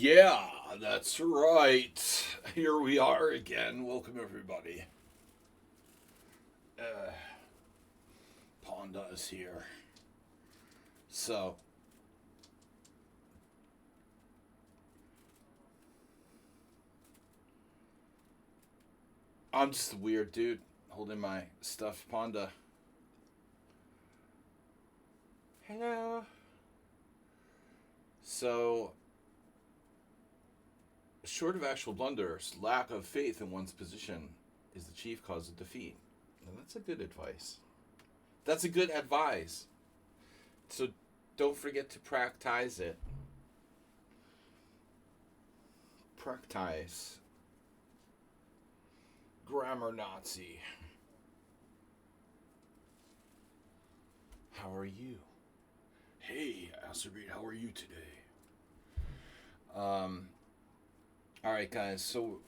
Yeah, that's right. Here we are again. Welcome, everybody. Uh, Ponda is here. So, I'm just a weird dude holding my stuffed Ponda. Hello. So, short of actual blunders, lack of faith in one's position is the chief cause of defeat. Now, that's a good advice. That's a good advice. So, don't forget to practice it. Practice. Grammar Nazi. How are you? Hey, Acerbeat, how are you today? Um, all right, guys. So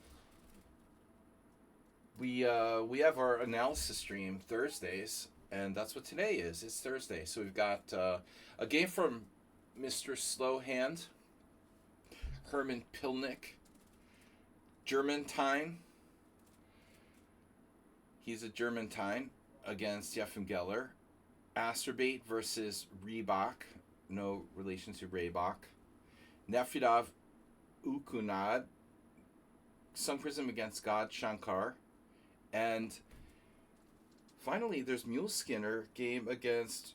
we have our analysis stream Thursdays, and that's what today is. It's Thursday, so we've got a game from Mr. Slowhand, Herman Pilnick, Germantine. He's a Germantine against Jeffem Geller. Asterbait versus Reebok. No relation to Reebok. Nefidov Ukunad. Sunkrism against God Shankar. And finally, there's Mule Skinner game against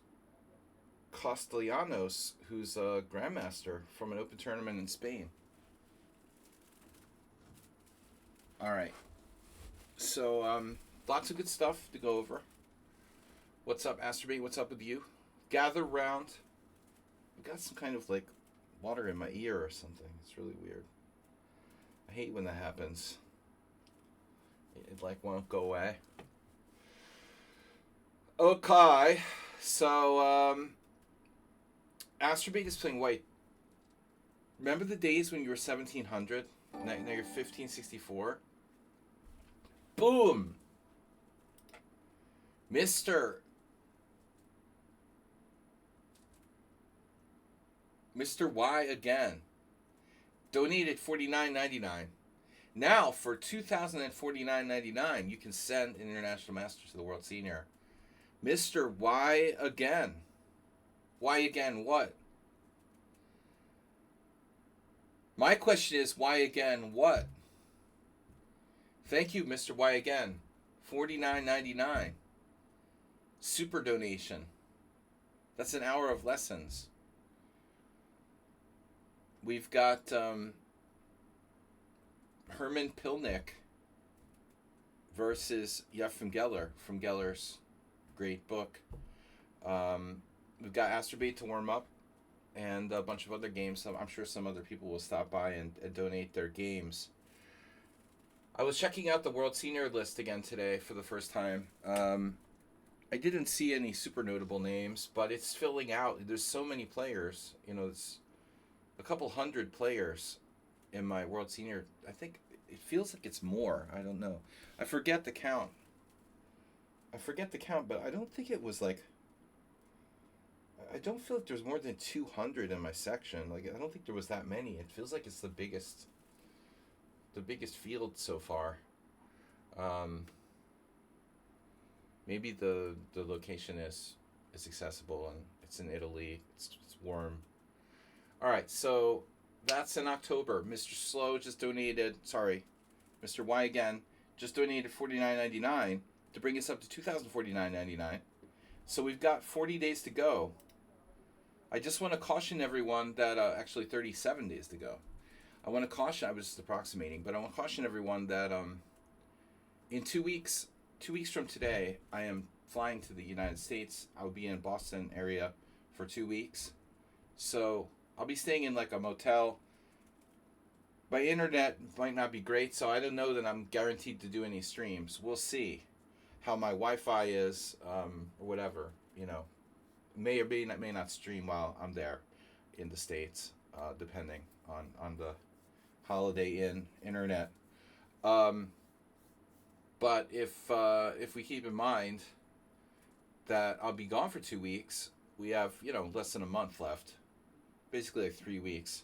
Castellanos, who's a grandmaster from an open tournament in Spain. All right. So, lots of good stuff to go over. What's up, Asterbait? What's up with you? Gather round. I've got some kind of like water in my ear or something. It's really weird. I hate when that happens. It like won't go away. Okay, so Asterbait is playing white. Remember the days when you were 1700? Now you're 1564. Boom, Mister Mr. Y again. Donated $49.99. Now for $2,049.99, you can send an international master to the World Senior. Mr. Y again. Why again? What? My question is, why again? What? Thank you, Mr. Y again. $49.99. Super donation. That's an hour of lessons. We've got Herman Pilnick versus Jeffem Geller from Geller's great book. We've got Asterbait to warm up and a bunch of other games. I'm sure some other people will stop by and donate their games. I was checking out the World Senior list again today for the first time. I didn't see any super notable names, but it's filling out. There's so many players. It's a couple hundred players in my World Senior. I think it feels like it's more. I don't know. I forget the count. But I don't think it was like. I don't feel like there's more than 200 in my section. Like I don't think there was that many. It feels like it's the biggest field so far. Maybe the location is accessible and it's in Italy. It's warm. All right, so that's in October. Mr. Slow just donated. Sorry, Mr. Y again just donated $49.99 to bring us up to $2,049.99. So we've got 40 days to go. I just want to caution everyone that actually 37 days to go. I want to caution. I was just approximating, but I want to caution everyone that in 2 weeks from today, I am flying to the United States. I'll be in Boston area for 2 weeks, so I'll be staying in like a motel. My internet might not be great, so I don't know that I'm guaranteed to do any streams. We'll see how my Wi-Fi is, or whatever. May or may not stream while I'm there in the States, depending on the Holiday Inn internet. But if we keep in mind that I'll be gone for 2 weeks, we have less than a month left, basically like 3 weeks.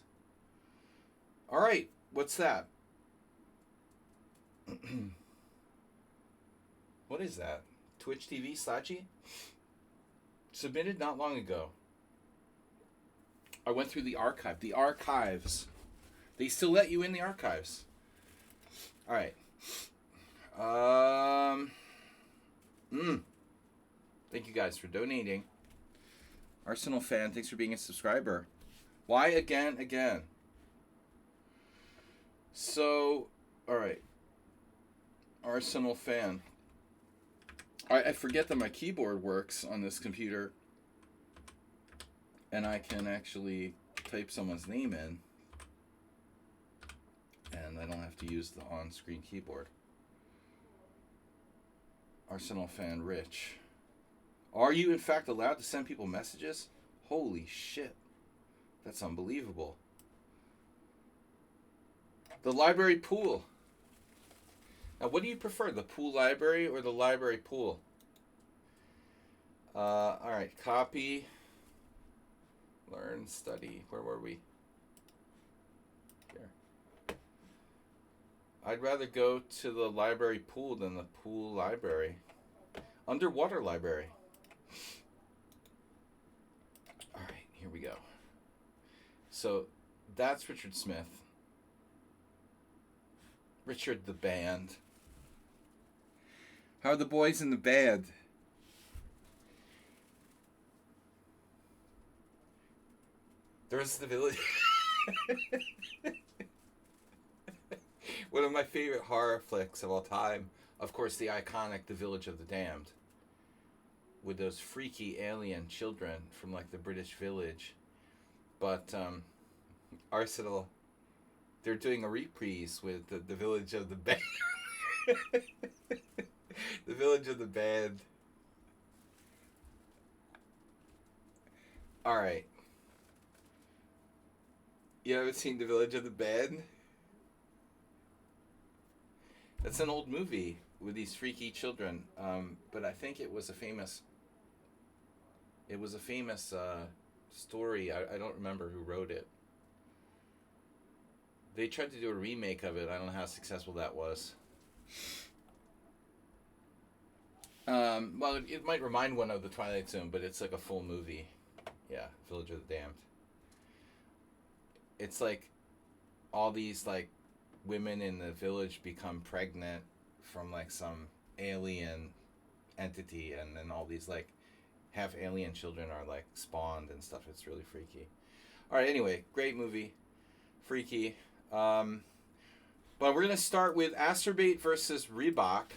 All right, what's that? What is that? Twitch TV Slachi? Submitted not long ago. I went through the archive. The archives. They still let you in the archives. All right. Thank you guys for donating. Arsenal fan, thanks for being a subscriber. Why again? So, all right. Arsenal fan. I forget that my keyboard works on this computer, and I can actually type someone's name in, and I don't have to use the on-screen keyboard. Arsenal fan Rich. Are you in fact allowed to send people messages? Holy shit. That's unbelievable. The library pool. Now, what do you prefer, the pool library or the library pool? All right, copy, learn, study. Where were we? Here. I'd rather go to the library pool than the pool library. Underwater library. All right, here we go. So that's Richard Smith. Richard the band. How are the boys in the band? There's the village. One of my favorite horror flicks of all time. Of course, the iconic The Village of the Damned. With those freaky alien children from like the British village. But Arsenal, they're doing a reprise with the Village of the Band. The Village of the Band. Alright. You haven't seen The Village of the Band? That's an old movie with these freaky children. But I think it was a famous... It was a famous story. I don't remember who wrote it. They tried to do a remake of it. I don't know how successful that was. Well, it might remind one of The Twilight Zone, but it's like a full movie. Yeah, Village of the Damned. It's like all these like women in the village become pregnant from like some alien entity, and then all these like half alien children are like spawned and stuff. It's really freaky. All right, anyway, great movie, freaky. But we're gonna start with Acerbate versus Reebok,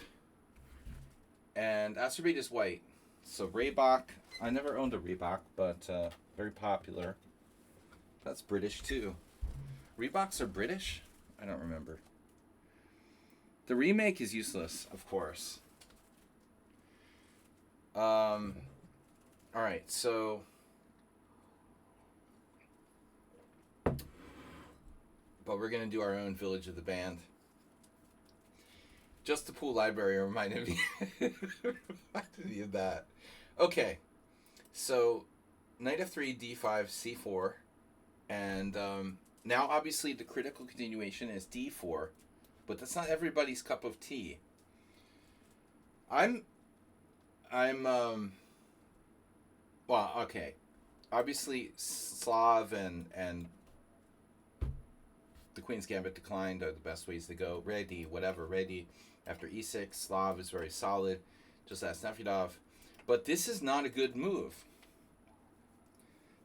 and Acerbate is white, so Reebok. I never owned a Reebok, but very popular. That's British too. Reeboks are British? I don't remember. The remake is useless, of course. Alright, so... But we're going to do our own Village of the Band. Just the pool library reminded me of that. Okay, so knight f3, d5, c4, and now obviously the critical continuation is d4, but that's not everybody's cup of tea. Well, okay, obviously Slav and the Queen's Gambit declined are the best ways to go. Ready, whatever, ready. After e6, Slav is very solid. Just ask Nefedov. But this is not a good move.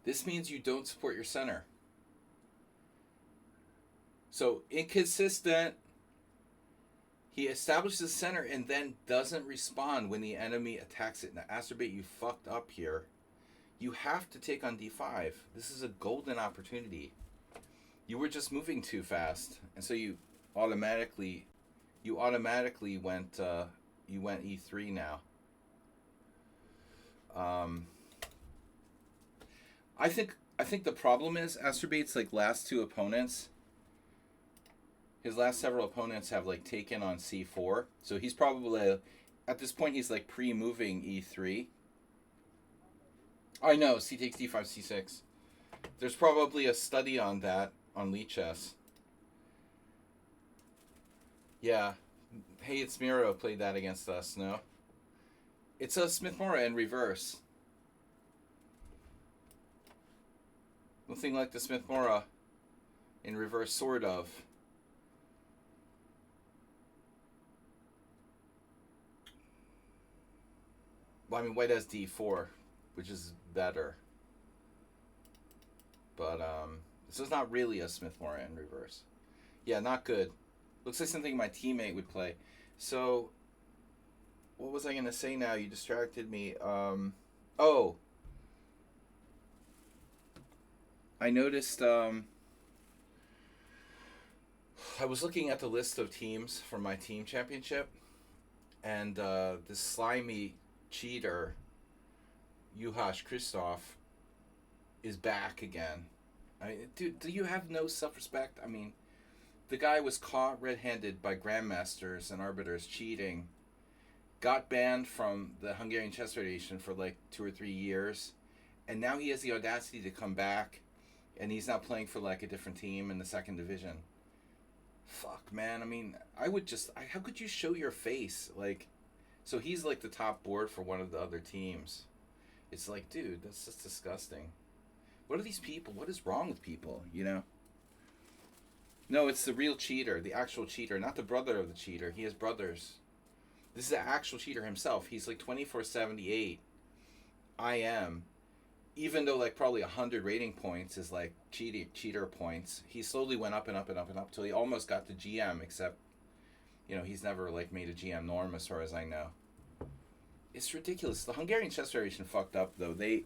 This means you don't support your center. So, inconsistent. He establishes the center and then doesn't respond when the enemy attacks it. Now, Acerbate, you fucked up here. You have to take on d5. This is a golden opportunity. You were just moving too fast, and so you automatically went e3 now. I think the problem is Acerbate's like last two opponents. His last several opponents have like taken on c4, so he's probably at this point he's like pre-moving e3. I know, c takes d5, c6. There's probably a study on that on Lee Chess. Yeah. Hey, it's Miro played that against us, no? It's a Smith Mora in reverse. Nothing like the Smith Mora in reverse, sort of. Well, I mean, white has d4, which is better. But, this is not really a Smith Mora in reverse. Yeah, not good. Looks like something my teammate would play. So, what was I going to say now? You distracted me. Oh, I noticed, I was looking at the list of teams for my team championship, and this slimy cheater, Juhas Christoph, is back again. Dude, do you have no self-respect? I mean, the guy was caught red-handed by grandmasters and arbiters cheating, got banned from the Hungarian Chess Federation for like 2 or 3 years, and now he has the audacity to come back, and he's now playing for like a different team in the second division. Fuck, man. I mean, I would just. How could you show your face? Like, so he's like the top board for one of the other teams. It's like, dude, that's just disgusting. What are these people? What is wrong with people, you know? No, it's the real cheater, the actual cheater, not the brother of the cheater. He has brothers. This is the actual cheater himself. He's like 2478. I am. Even though like probably 100 rating points is like cheater points, he slowly went up and up and up and up till he almost got to GM, except, he's never like made a GM norm as far as I know. It's ridiculous. The Hungarian Chess Federation fucked up though. They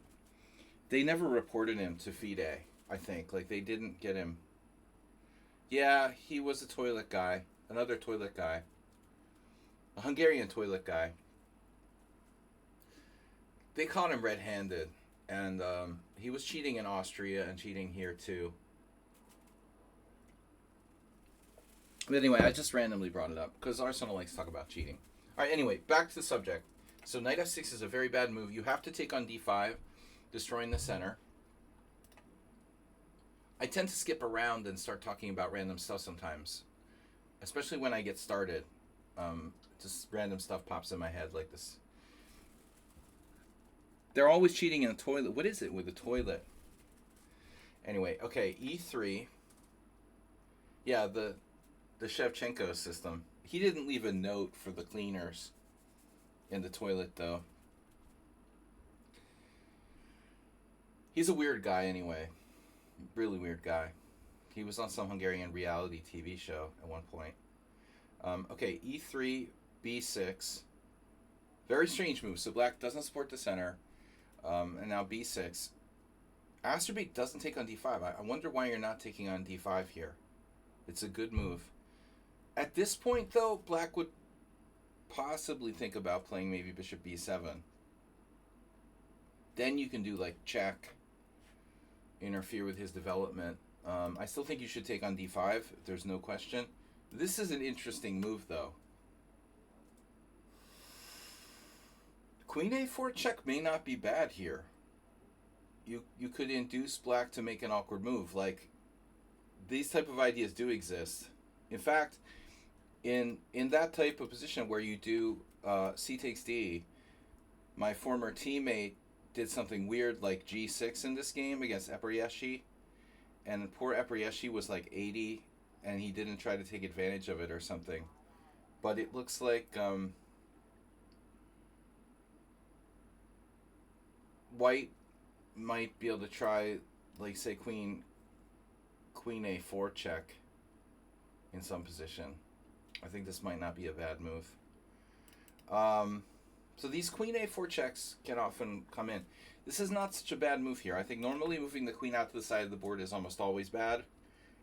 never reported him to FIDE, I think. Like they didn't get him. Yeah, he was a toilet guy. Another toilet guy. A Hungarian toilet guy. They caught him red-handed. And he was cheating in Austria and cheating here too. But anyway, I just randomly brought it up because Arsenal likes to talk about cheating. All right, anyway, back to the subject. So knight f6 is a very bad move. You have to take on d5, destroying the center. I tend to skip around and start talking about random stuff sometimes, especially when I get started. Just random stuff pops in my head like this. They're always cheating in the toilet. What is it with the toilet? Anyway, okay, e3. Yeah, the Shevchenko system. He didn't leave a note for the cleaners in the toilet, though. He's a weird guy anyway. Really weird guy. He was on some Hungarian reality TV show at one point. Okay, e3, b6. Very strange move. So black doesn't support the center. And now b6. Asterbate doesn't take on d5. I wonder why you're not taking on d5 here. It's a good move. At this point, though, black would possibly think about playing maybe bishop b7. Then you can do like check, interfere with his development. I still think you should take on d5. There's no question. This is an interesting move, though. Queen a4 check may not be bad here. You could induce black to make an awkward move. Like, these type of ideas do exist. In fact, in that type of position where you do c takes d, my former teammate did something weird like g6 in this game against Eperieshi, and poor Eperieshi was like 80, and he didn't try to take advantage of it or something. But it looks like white might be able to try, like, say, queen a4 check in some position. I think this might not be a bad move. So these queen a4 checks can often come in. This is not such a bad move here. I think normally moving the queen out to the side of the board is almost always bad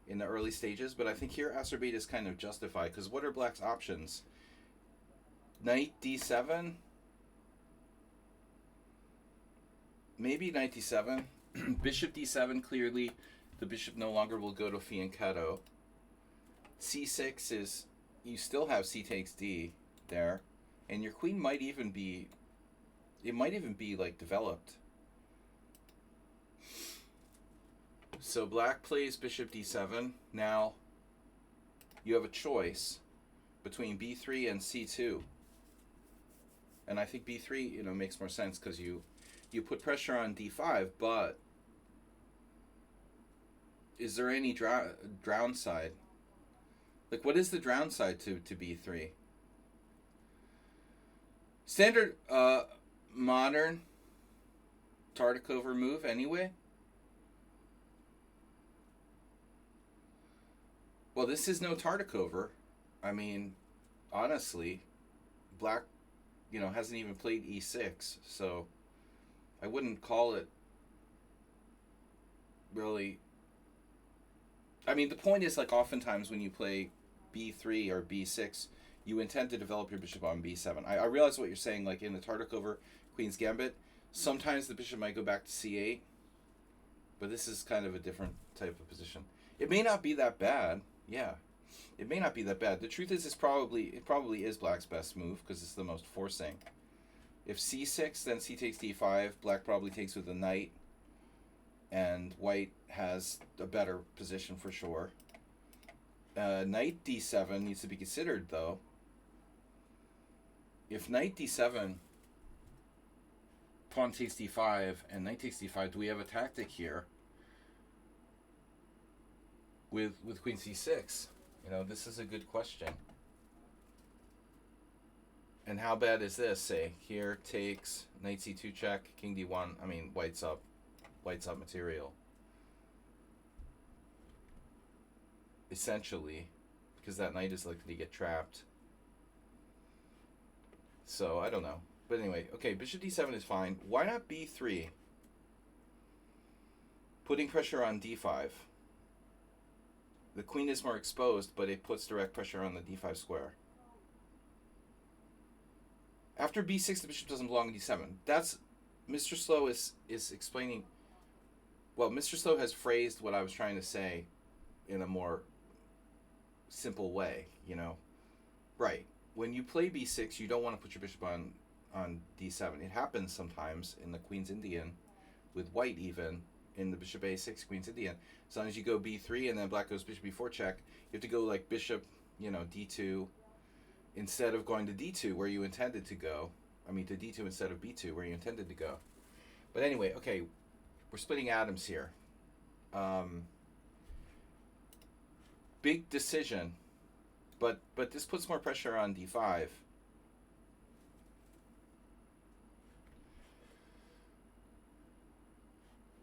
in the early stages, but I think here Acerbate is kind of justified, because what are black's options? Knight d7? Maybe knight d7. Bishop d7, clearly the bishop no longer will go to fianchetto. c6 is, you still have c takes d there, and your queen might even be, it might even be like developed. So black plays bishop d7. Now you have a choice. between b3 and c2. And I think b3, makes more sense because you put pressure on d5, but is there any drown side? Like, what is the drown side to b3? Standard modern Tartakover move anyway. Well, this is no Tartakover. I mean, honestly, black, hasn't even played e6, so I wouldn't call it really. I mean, the point is, like, oftentimes when you play b3 or b6, you intend to develop your bishop on b7. I realize what you're saying, like in the Tartakover Queen's Gambit, sometimes the bishop might go back to c8, but this is kind of a different type of position. It may not be that bad. Yeah, it may not be that bad. The truth is, it probably is black's best move because it's the most forcing. If c6, then c takes d5. Black probably takes with the knight, and white has a better position for sure. Knight d7 needs to be considered, though. If knight d7, pawn takes d5, and knight takes d5, do we have a tactic here with queen c6? This is a good question. And how bad is this? Say, here takes, knight c2 check, king d1. I mean, white's up material. Essentially, because that knight is likely to get trapped. So, I don't know. But anyway, okay, bishop d7 is fine. Why not b3? Putting pressure on d5. The queen is more exposed, but it puts direct pressure on the d5 square. After b6, the bishop doesn't belong in d7. That's, Mr. Slow is explaining, well, Mr. Slow has phrased what I was trying to say in a more simple way, Right. When you play b6, you don't want to put your bishop on d7. It happens sometimes in the Queen's Indian, with white even, in the bishop a6, Queen's Indian. As long as you go b3 and then black goes bishop b4 check, you have to go like bishop, d2, instead of going to d2 where you intended to go. I mean, to d2 instead of b2 where you intended to go. But anyway, okay, we're splitting atoms here. Big decision, but this puts more pressure on d5.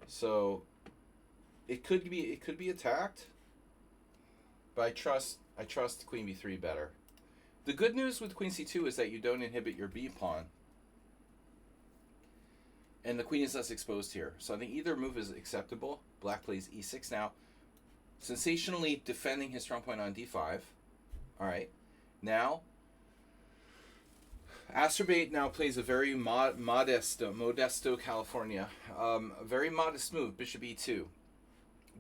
So it could be attacked, but I trust queen b3 better. The good news with queen c2 is that you don't inhibit your b pawn, and the queen is less exposed here. So I think either move is acceptable. Black plays e6 now, sensationally defending his strong point on d5. All right, now Asterbait now plays a very Modesto, California, a very modest move, bishop e2.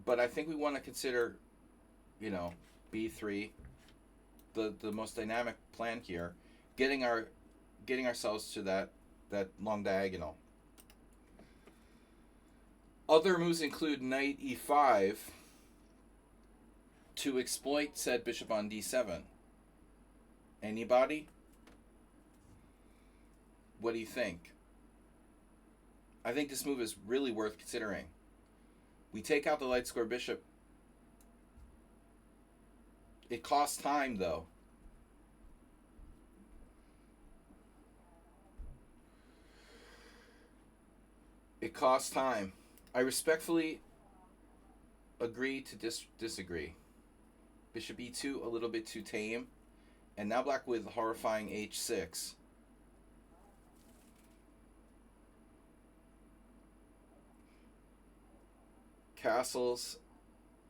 But I think we want to consider, b3, the most dynamic plan here, getting ourselves to that long diagonal. Other moves include knight e5 to exploit said bishop on d7. Anybody? What do you think? I think this move is really worth considering. We take out the light square bishop. It costs time, though. It costs time. I respectfully agree to disagree. Bishop e2, a little bit too tame. And now black with horrifying h6. Castles,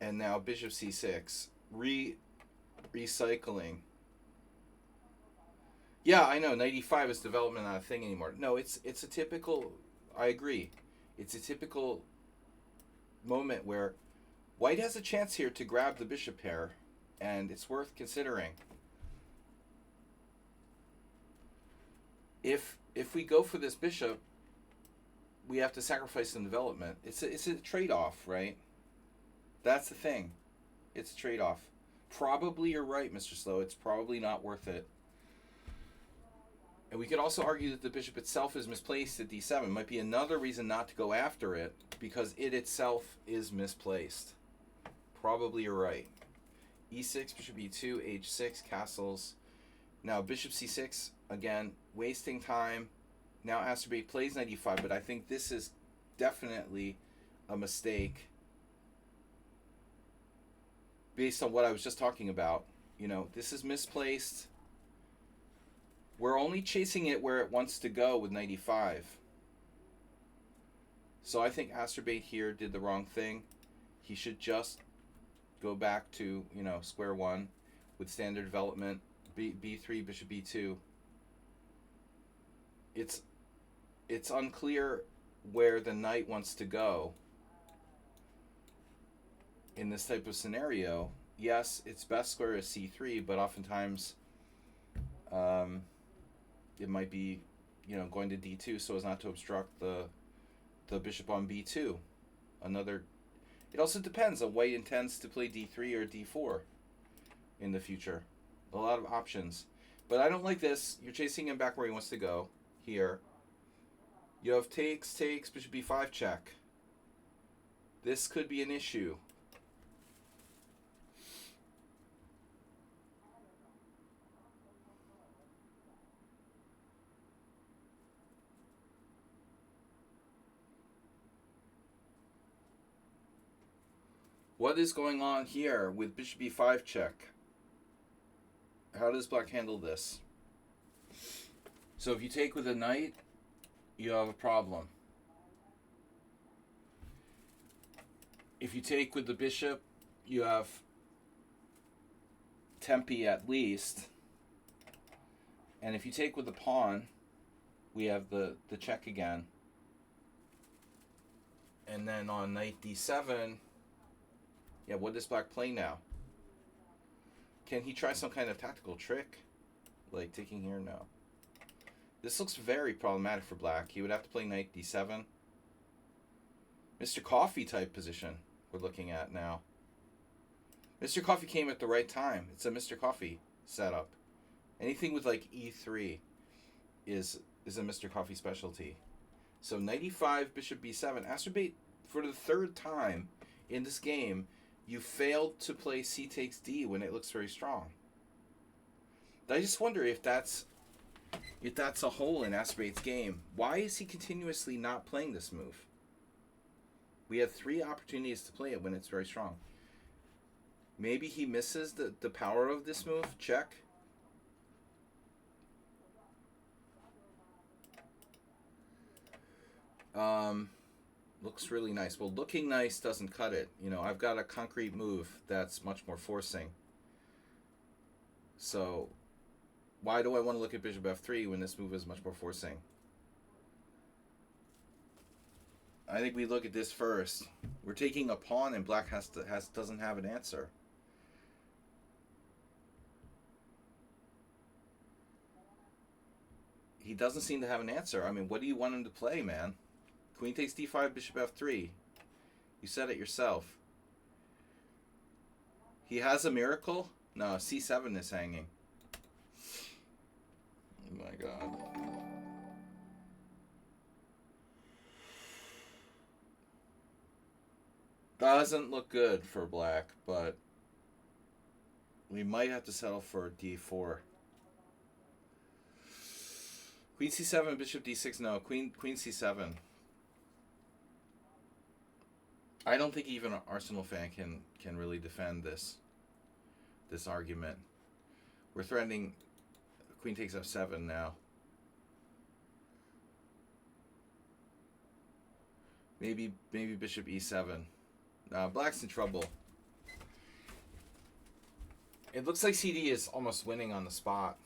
and now bishop c6. Recycling. Yeah, I know, knight e5 is development not a thing anymore. No, it's a typical, I agree. It's a typical moment where white has a chance here to grab the bishop pair, and it's worth considering. If we go for this bishop, we have to sacrifice some development. It's a trade-off, right? That's the thing. It's a trade-off. Probably you're right, Mr. Slow. It's probably not worth it. And we could also argue that the bishop itself is misplaced at d7. Might be another reason not to go after it, because it itself is misplaced. Probably you're right. e6, bishop e2, h6, castles. Now bishop c6, again, wasting time. Now Asterbate plays knight e5, but I think this is definitely a mistake based on what I was just talking about. You know, this is misplaced. We're only chasing it where it wants to go with knight e5. So I think Asterbate here did the wrong thing. He should just go back to, you know, square one with standard development. b3, bishop b2. It's unclear where the knight wants to go in this type of scenario. Yes, its best square is c3, but oftentimes it might be, you know, going to d2 so as not to obstruct the bishop on b2. Another. It also depends on white intends to play d3 or d4 in the future. A lot of options. But I don't like this. You're chasing him back where he wants to go. Here. You have takes, bishop b5 check. This could be an issue. What is going on here with bishop e5 check? How does black handle this? So if you take with a knight, you have a problem. If you take with the bishop, you have tempi at least. And if you take with the pawn, we have the check again. And then on knight d7, yeah, what does black play now? Can he try some kind of tactical trick? Like taking here? No. This looks very problematic for black. He would have to play knight d7. Mr. Coffee type position we're looking at now. Mr. Coffee came at the right time. It's a Mr. Coffee setup. Anything with like e3 is a Mr. Coffee specialty. So knight e5, bishop b7. Asterbate, for the third time in this game, you failed to play c takes d when it looks very strong. I just wonder if that's a hole in Asterbate's game. Why is he continuously not playing this move? We had 3 opportunities to play it when it's very strong. Maybe he misses the power of this move. Check. Looks really nice. Well, looking nice doesn't cut it. You know, I've got a concrete move that's much more forcing. So why do I want to look at bishop f3 when this move is much more forcing? I think we look at this first. We're taking a pawn and black doesn't have an answer. He doesn't seem to have an answer. I mean, what do you want him to play, man? Queen takes d5, bishop f3. You said it yourself. He has a miracle? No, c7 is hanging. Oh my god. Doesn't look good for black, but we might have to settle for d4. Queen c7, bishop d6. No, queen c7. I don't think even an Arsenal fan can really defend this argument. We're threatening queen takes f7 now. Maybe bishop e7. Black's in trouble. It looks like CD is almost winning on the spot.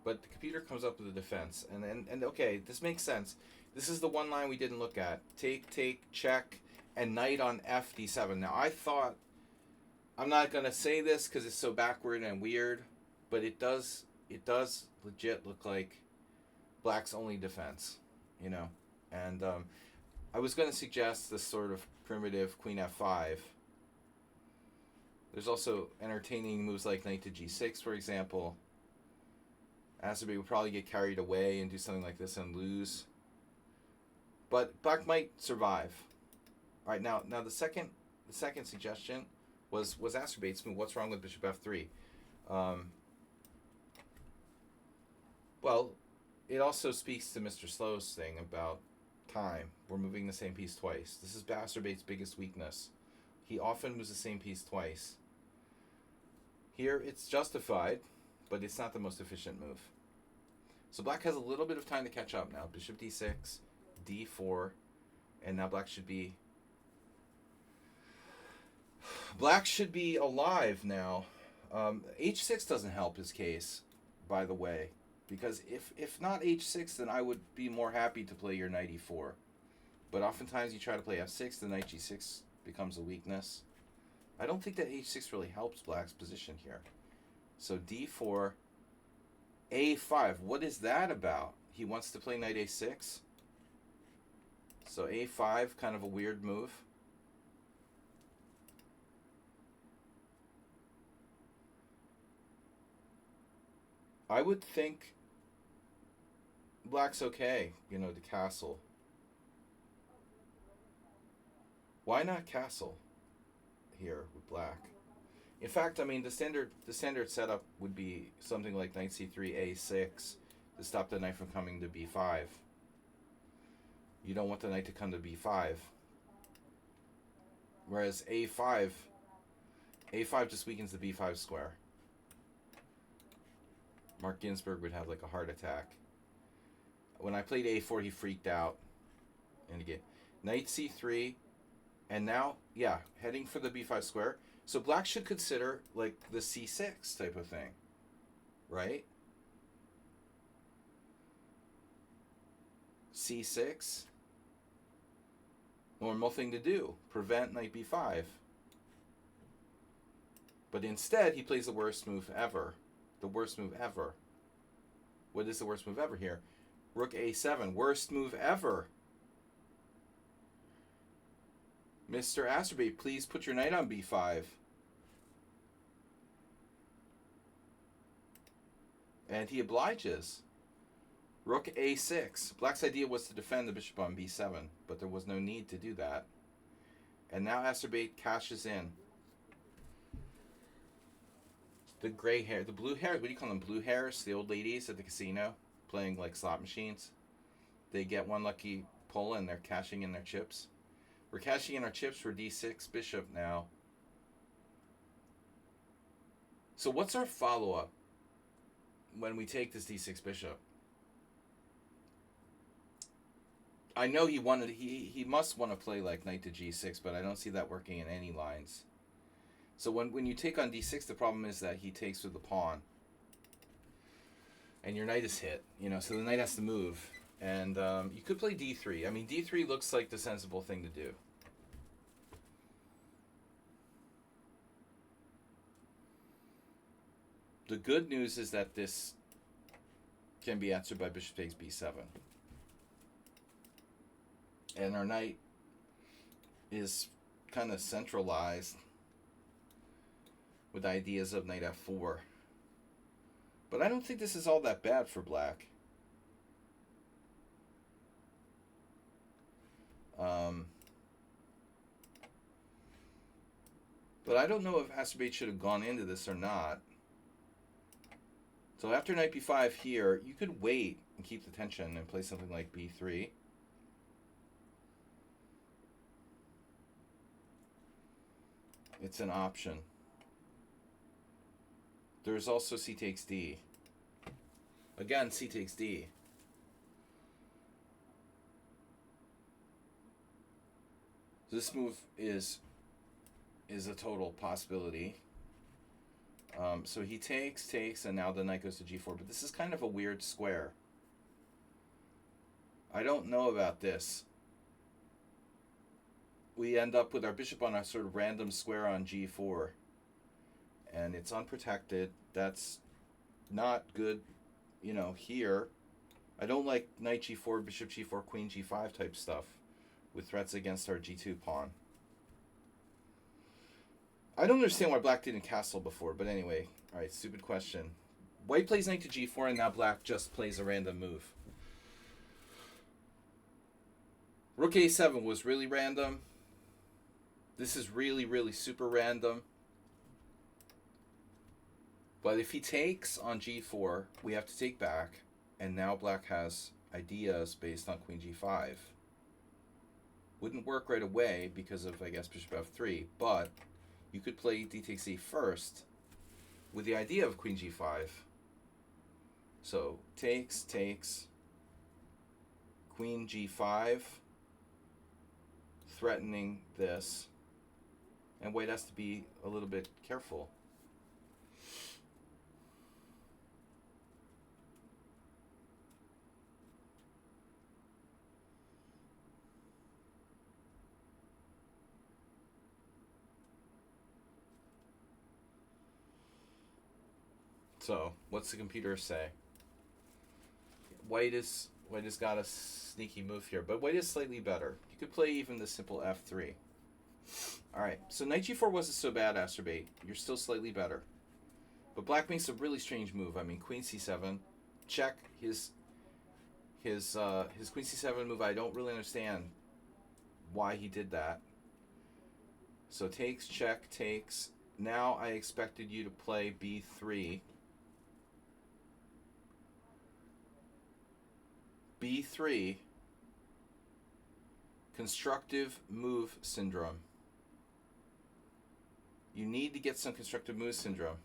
But the computer comes up with a defense. And okay, this makes sense. This is the one line we didn't look at. Take, check, and knight on f d7. Now, I thought, I'm not going to say this because it's so backward and weird, but it does legit look like black's only defense, you know. And I was going to suggest this sort of primitive queen f5. There's also entertaining moves like knight to g6, for example. Azerbaijan would probably get carried away and do something like this and lose. But black might survive. All right, now the second suggestion was Azerbaijan's move. What's wrong with bishop f3? Well, it also speaks to Mr. Slow's thing about time. We're moving the same piece twice. This is Azerbaijan's biggest weakness. He often moves the same piece twice. Here it's justified, but it's not the most efficient move. So black has a little bit of time to catch up now. Bishop d6, d4, and now black should be alive now. H6 doesn't help his case, by the way, because if not h6, then I would be more happy to play your knight e4. But oftentimes you try to play f6, the knight g6 becomes a weakness. I don't think that h6 really helps black's position here. So d4, a5. What is that about? He wants to play knight a6. So a5, kind of a weird move. I would think black's okay, to castle. Why not castle here with black? In fact, I mean, the standard setup would be something like knight c3, a6 to stop the knight from coming to b5. You don't want the knight to come to b5. Whereas a5 just weakens the b5 square. Mark Ginsburg would have like a heart attack. When I played a4, he freaked out. And again, knight c3, and now, yeah, heading for the b5 square. So black should consider like the c6 type of thing, right? c6. Normal thing to do. Prevent knight b5. But instead, he plays the worst move ever. The worst move ever. What is the worst move ever here? Rook a7. Worst move ever. Mr. Azerbaijan, please put your knight on b5. And he obliges. Rook a6. Black's idea was to defend the bishop on b7, but there was no need to do that. And now Azerbaijan cashes in. The gray hair, the blue hairs, what do you call them? Blue hairs, the old ladies at the casino playing like slot machines. They get one lucky pull and they're cashing in their chips. We're cashing in our chips for d6 bishop now. So what's our follow-up when we take this d6 bishop? I know he must want to play like knight to g6, but I don't see that working in any lines. So when you take on d6, the problem is that he takes with the pawn. And your knight is hit, so the knight has to move. And you could play d3. I mean, d3 looks like the sensible thing to do. The good news is that this can be answered by bishop takes b7. And our knight is kind of centralized with ideas of knight f4. But I don't think this is all that bad for black. But I don't know if Azerbaijan should have gone into this or not. So after knight b5 here, you could wait and keep the tension and play something like b3. It's an option. There's also c takes d. Again, c takes d. This move is a total possibility. So he takes, and now the knight goes to g4. But this is kind of a weird square. I don't know about this. We end up with our bishop on a sort of random square on g4. And it's unprotected. That's not good, here. I don't like knight g4, bishop g4, queen g5 type stuff with threats against our g2 pawn. I don't understand why black didn't castle before, but anyway. Alright, stupid question. White plays knight to g4, and now black just plays a random move. Rook a7 was really random. This is really, really super random. But if he takes on g4, we have to take back. And now black has ideas based on queen g5. Wouldn't work right away because of, I guess, bishop f3. But you could play d takes e first with the idea of queen g5. So takes, queen g5, threatening this. And white has to be a little bit careful. So, what's the computer say? White has got a sneaky move here, but white is slightly better. You could play even the simple f3. Alright, so knight g4 wasn't so bad, Astrobate. You're still slightly better. But black makes a really strange move. I mean, queen c7, check. His queen c7 move, I don't really understand why he did that. So takes, check, takes. Now I expected you to play b3. b3, constructive move syndrome. You need to get some constructive move syndrome.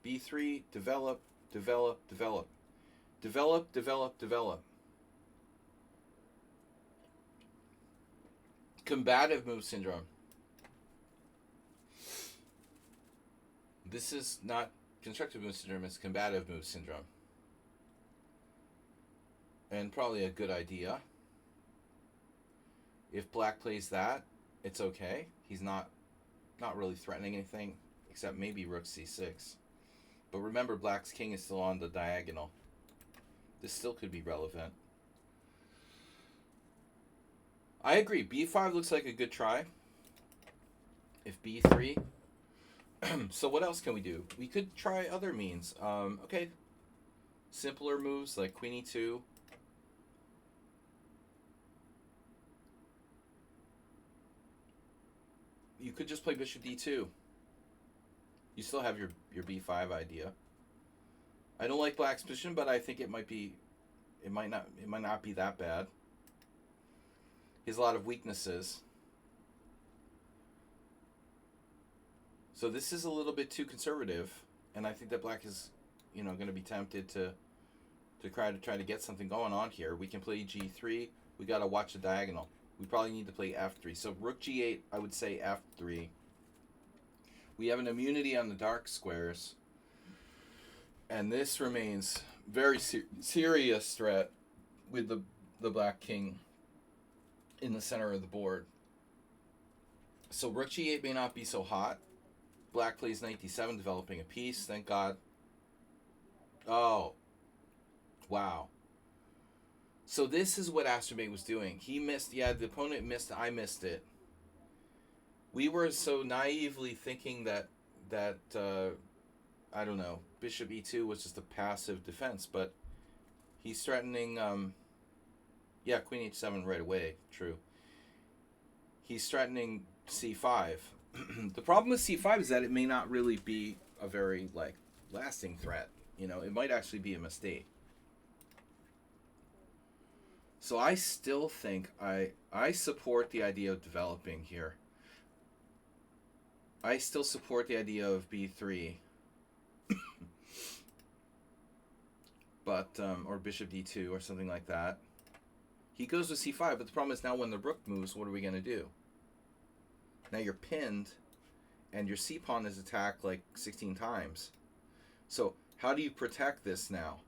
b3, develop, develop, develop. Develop, develop, develop. Combative move syndrome. This is not constructive move syndrome, it's combative move syndrome. And probably a good idea. If black plays that, it's okay. He's not really threatening anything, except maybe rook c6. But remember, black's king is still on the diagonal. This still could be relevant. I agree. b5 looks like a good try. If b3. So what else can we do? We could try other means. Okay. Simpler moves like queen e2. You could just play bishop d2. You still have your b5 idea. I don't like black's position, but I think it might not be that bad. He has a lot of weaknesses. So this is a little bit too conservative, and I think that black is, going to be tempted to try to get something going on here. We can play g3. We got to watch the diagonal. We probably need to play f3. So rook g8, I would say f3. We have an immunity on the dark squares. And this remains very serious threat with the black king in the center of the board. So rook g8 may not be so hot. Black plays knight d7, developing a piece. Thank God. Oh. Wow. So this is what Astrobate was doing. He missed, the opponent missed, I missed it. We were so naively thinking that I don't know, bishop e2 was just a passive defense, but he's threatening, queen h7 right away, true. He's threatening c5. The problem with c5 is that it may not really be a very, lasting threat. It might actually be a mistake. So I still think I support the idea of developing here. I still support the idea of b3. But, or bishop d2 or something like that. He goes with c5, but the problem is now when the rook moves, what are we going to do? Now you're pinned, and your c-pawn is attacked 16 times. So how do you protect this now?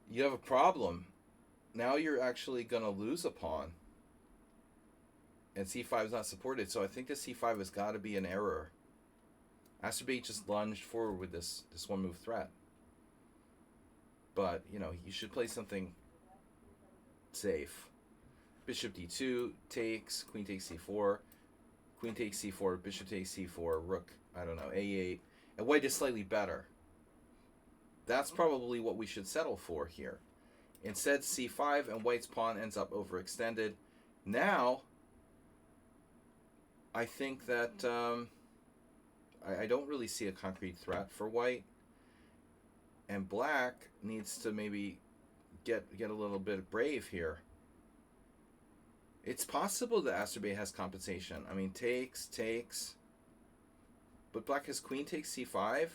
You have a problem. Now you're actually going to lose a pawn. And c5 is not supported, so I think the c5 has got to be an error. Astrobate just lunged forward with this one-move threat. But, you should play something safe. Bishop d2 takes, queen takes c4, queen takes c4, bishop takes c4, rook, I don't know, a8. And white is slightly better. That's probably what we should settle for here. Instead, c5, and white's pawn ends up overextended. Now, I think that I don't really see a concrete threat for white. And black needs to maybe get a little bit brave here. It's possible that Asterbay has compensation. I mean, takes. But black has queen takes c5.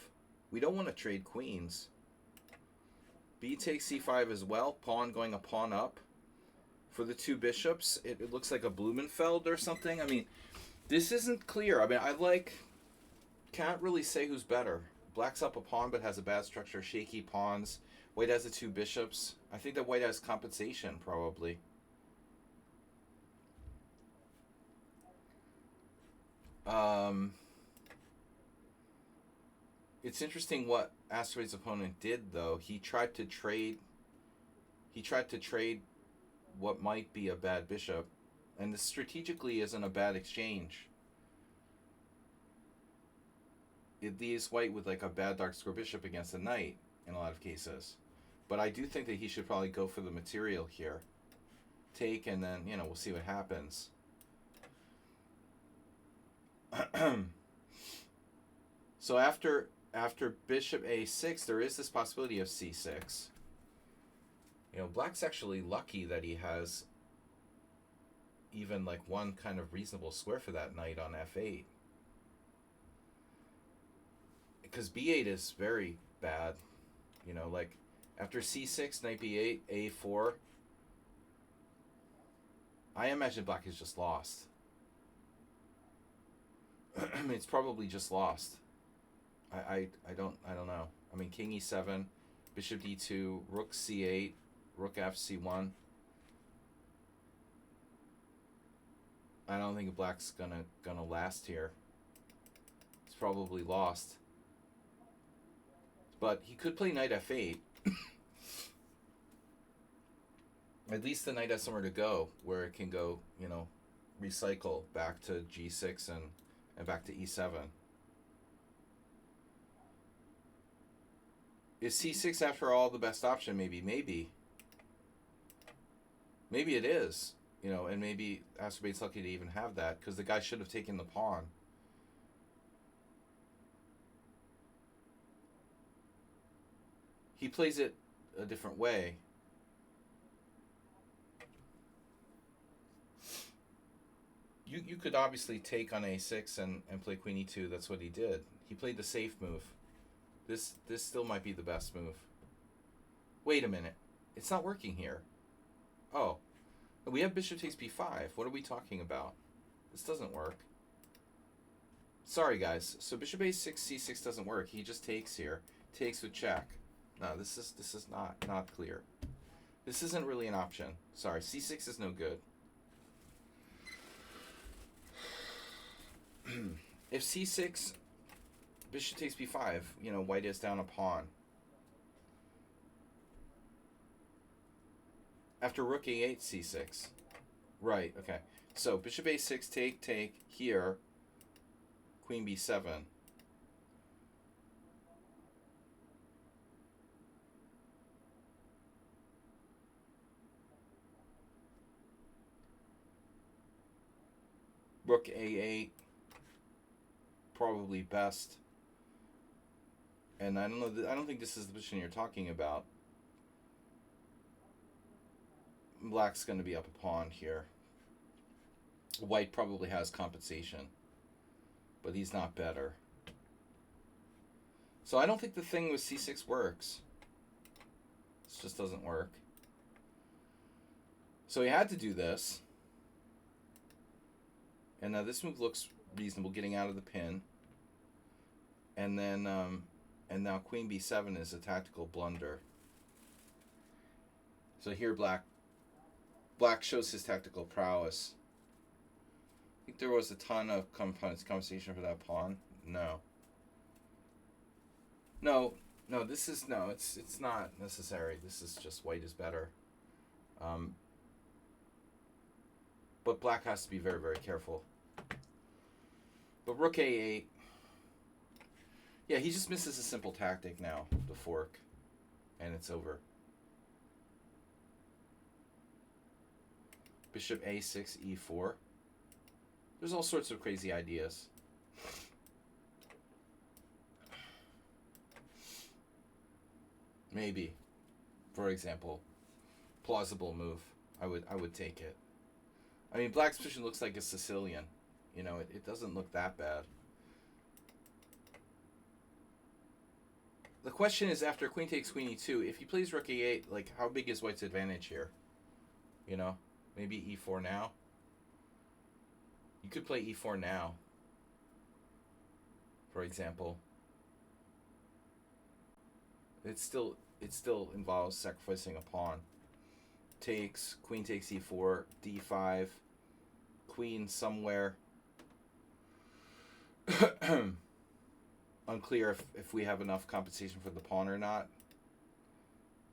We don't want to trade queens. B takes c5 as well. Pawn going a pawn up. For the two bishops, it looks like a Blumenfeld or something. I mean, this isn't clear. I mean, can't really say who's better. Black's up a pawn but has a bad structure. Shaky pawns. White has the two bishops. I think that white has compensation, probably. It's interesting what Asteroid's opponent did, though. He tried to trade what might be a bad bishop, and this strategically isn't a bad exchange. It leaves white with like a bad dark square bishop against a knight in a lot of cases. But I do think that he should probably go for the material here. Take, and then, we'll see what happens. So after bishop a6, there is this possibility of c6. Black's actually lucky that he has even like one kind of reasonable square for that knight on f8. Because b8 is very bad. Like after c6, knight b8, a4. I imagine black is just lost. It's probably just lost. I don't know. I mean, king e7, bishop d2, rook c8, rook fc1. I don't think black's gonna last here. It's probably lost. But he could play knight f8. At least the knight has somewhere to go, where it can go, recycle back to g6 and back to e7. Is c6 after all the best option? Maybe. Maybe it is. And maybe Asterbay's lucky to even have that, because the guy should have taken the pawn. He plays it a different way. You could obviously take on a6 and play queen e2. That's what he did. He played the safe move. This still might be the best move. Wait a minute. It's not working here. Oh. We have bishop takes b5. What are we talking about? This doesn't work. Sorry, guys. So bishop a6, c6 doesn't work. He just takes here. Takes with check. No, this is not clear. This isn't really an option. Sorry, c6 is no good. If c6, bishop takes b5, white is down a pawn. After rook a8, c6. Right, okay. So bishop a6, take, here, queen b7. Rook a8, probably best. And I don't think this is the position you're talking about. Black's going to be up a pawn here. White probably has compensation, but he's not better. So I don't think the thing with c6 works. This just doesn't work. So he had to do this. And now this move looks reasonable, getting out of the pin. And then, and now queen b7 is a tactical blunder. So here black shows his tactical prowess. I think there was a ton of compensation for that pawn. No, it's not necessary. This is just white is better. But black has to be very, very careful. But rook a8. Yeah, he just misses a simple tactic now, the fork. And it's over. Bishop a6, e4. There's all sorts of crazy ideas. Maybe, for example, plausible move. I would take it. I mean, black's position looks like a Sicilian. You know, it doesn't look that bad. The question is, after queen takes queen e2, if he plays rook e8, like, how big is white's advantage here? You know, maybe e4 now. You could play e4 now, for example. It still involves sacrificing a pawn. Takes, queen takes e4, d5, queen somewhere. Unclear if we have enough compensation for the pawn or not.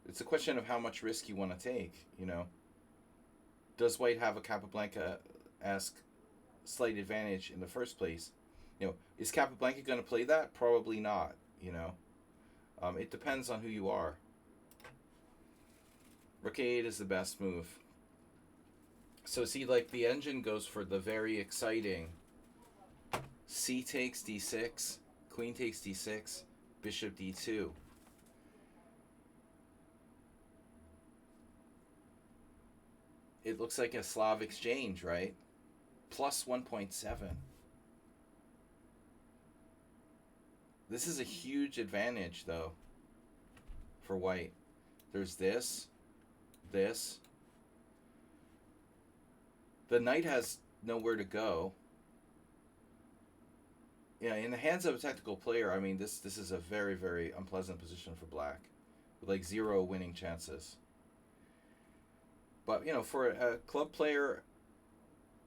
It's a question of how much risk you want to take, you know. Does white have a Capablanca-esque slight advantage in the first place? You know, is Capablanca going to play that? Probably not, you know. It depends on who you are. Rook a8 is the best move. So see, like, the engine goes for the very exciting c takes d6, queen takes d6, bishop d2. It looks like a Slav exchange, right? Plus 1.7. This is a huge advantage, though, for white. There's this. The knight has nowhere to go. Yeah, in the hands of a tactical player, I mean, this is a very, very unpleasant position for black, with like 0 winning chances. But, you know, for a club player,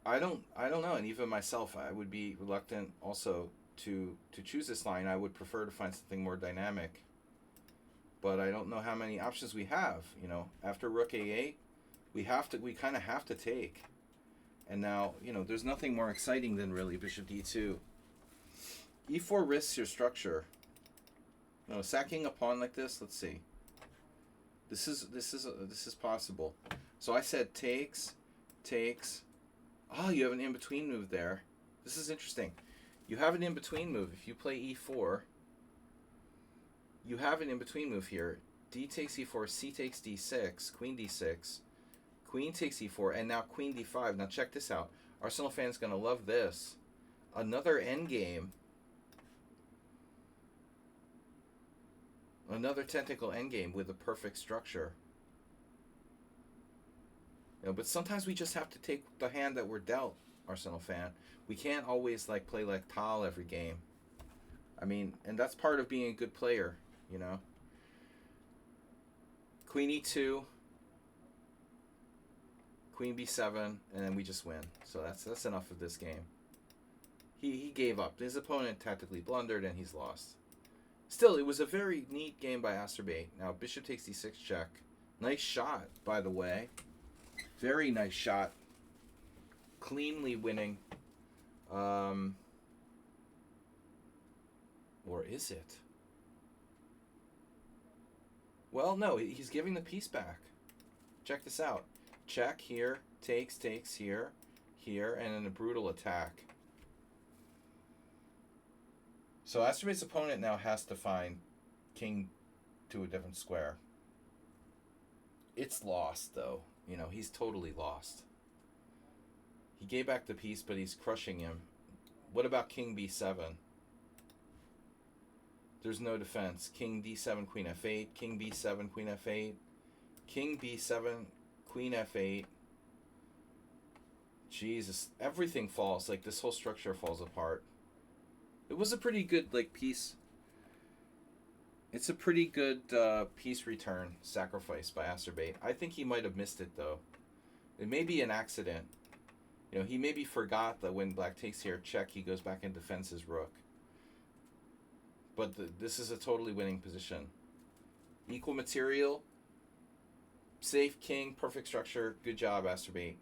I don't know, and even myself, I would be reluctant also to choose this line. I would prefer to find something more dynamic. But I don't know how many options we have. You know, after rook a8, we kind of have to take. And now, you know, there's nothing more exciting than really bishop d2. e4 risks your structure. You know, sacking a pawn like this. Let's see. This is possible. So I said takes. Oh, you have an in-between move there. This is interesting. You have an in-between move. If you play e4, you have an in-between move here. D takes e4, c takes d6, queen d6, queen takes e4, and now queen d5. Now check this out. Arsenal fans going to love this. Another endgame. Another technical endgame with a perfect structure. You know, but sometimes we just have to take the hand that we're dealt, Arsenal fan. We can't always like play like Tal every game. I mean, and that's part of being a good player, you know. Queen e2, queen b7, and then we just win. So that's enough of this game. He gave up. His opponent tactically blundered, and he's lost. Still, it was a very neat game by Acerbate. Now, bishop takes d6 check. Nice shot, by the way. Very nice shot. Cleanly winning. Or is it? Well, no, he's giving the piece back. Check this out. Check here, takes here, and then a brutal attack. So Acerbate's opponent now has to find king to a different square. It's lost, though. You know, he's totally lost. He gave back the piece, but he's crushing him. What about king b7? There's no defense. King d7, queen f8. King b7, queen f8. King b7, queen f8. Jesus, everything falls. Like, this whole structure falls apart. It was a pretty good, like, piece. It's a pretty good piece return sacrifice by Acerbate. I think he might have missed it, though. It may be an accident. You know, he maybe forgot that when black takes here, check, he goes back and defends his rook. But this is a totally winning position. Equal material, safe king, perfect structure. Good job, Acerbate.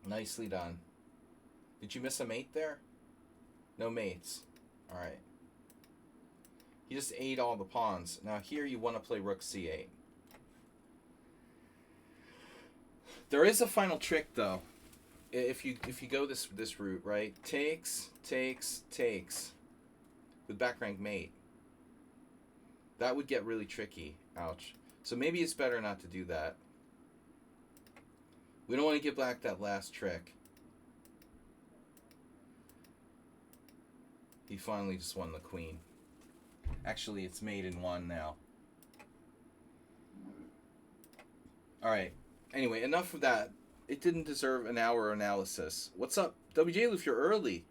Nicely done. Did you miss a mate there? No mates. All right. He just ate all the pawns. Now here you want to play rook c8. There is a final trick though. If you go this route, right? Takes with back rank mate. That would get really tricky. Ouch. So maybe it's better not to do that. We don't want to give black that last trick. He finally just won the queen. Actually, it's mate in one now. Alright. Anyway, enough of that. It didn't deserve an hour analysis. What's up? WJ if you're early.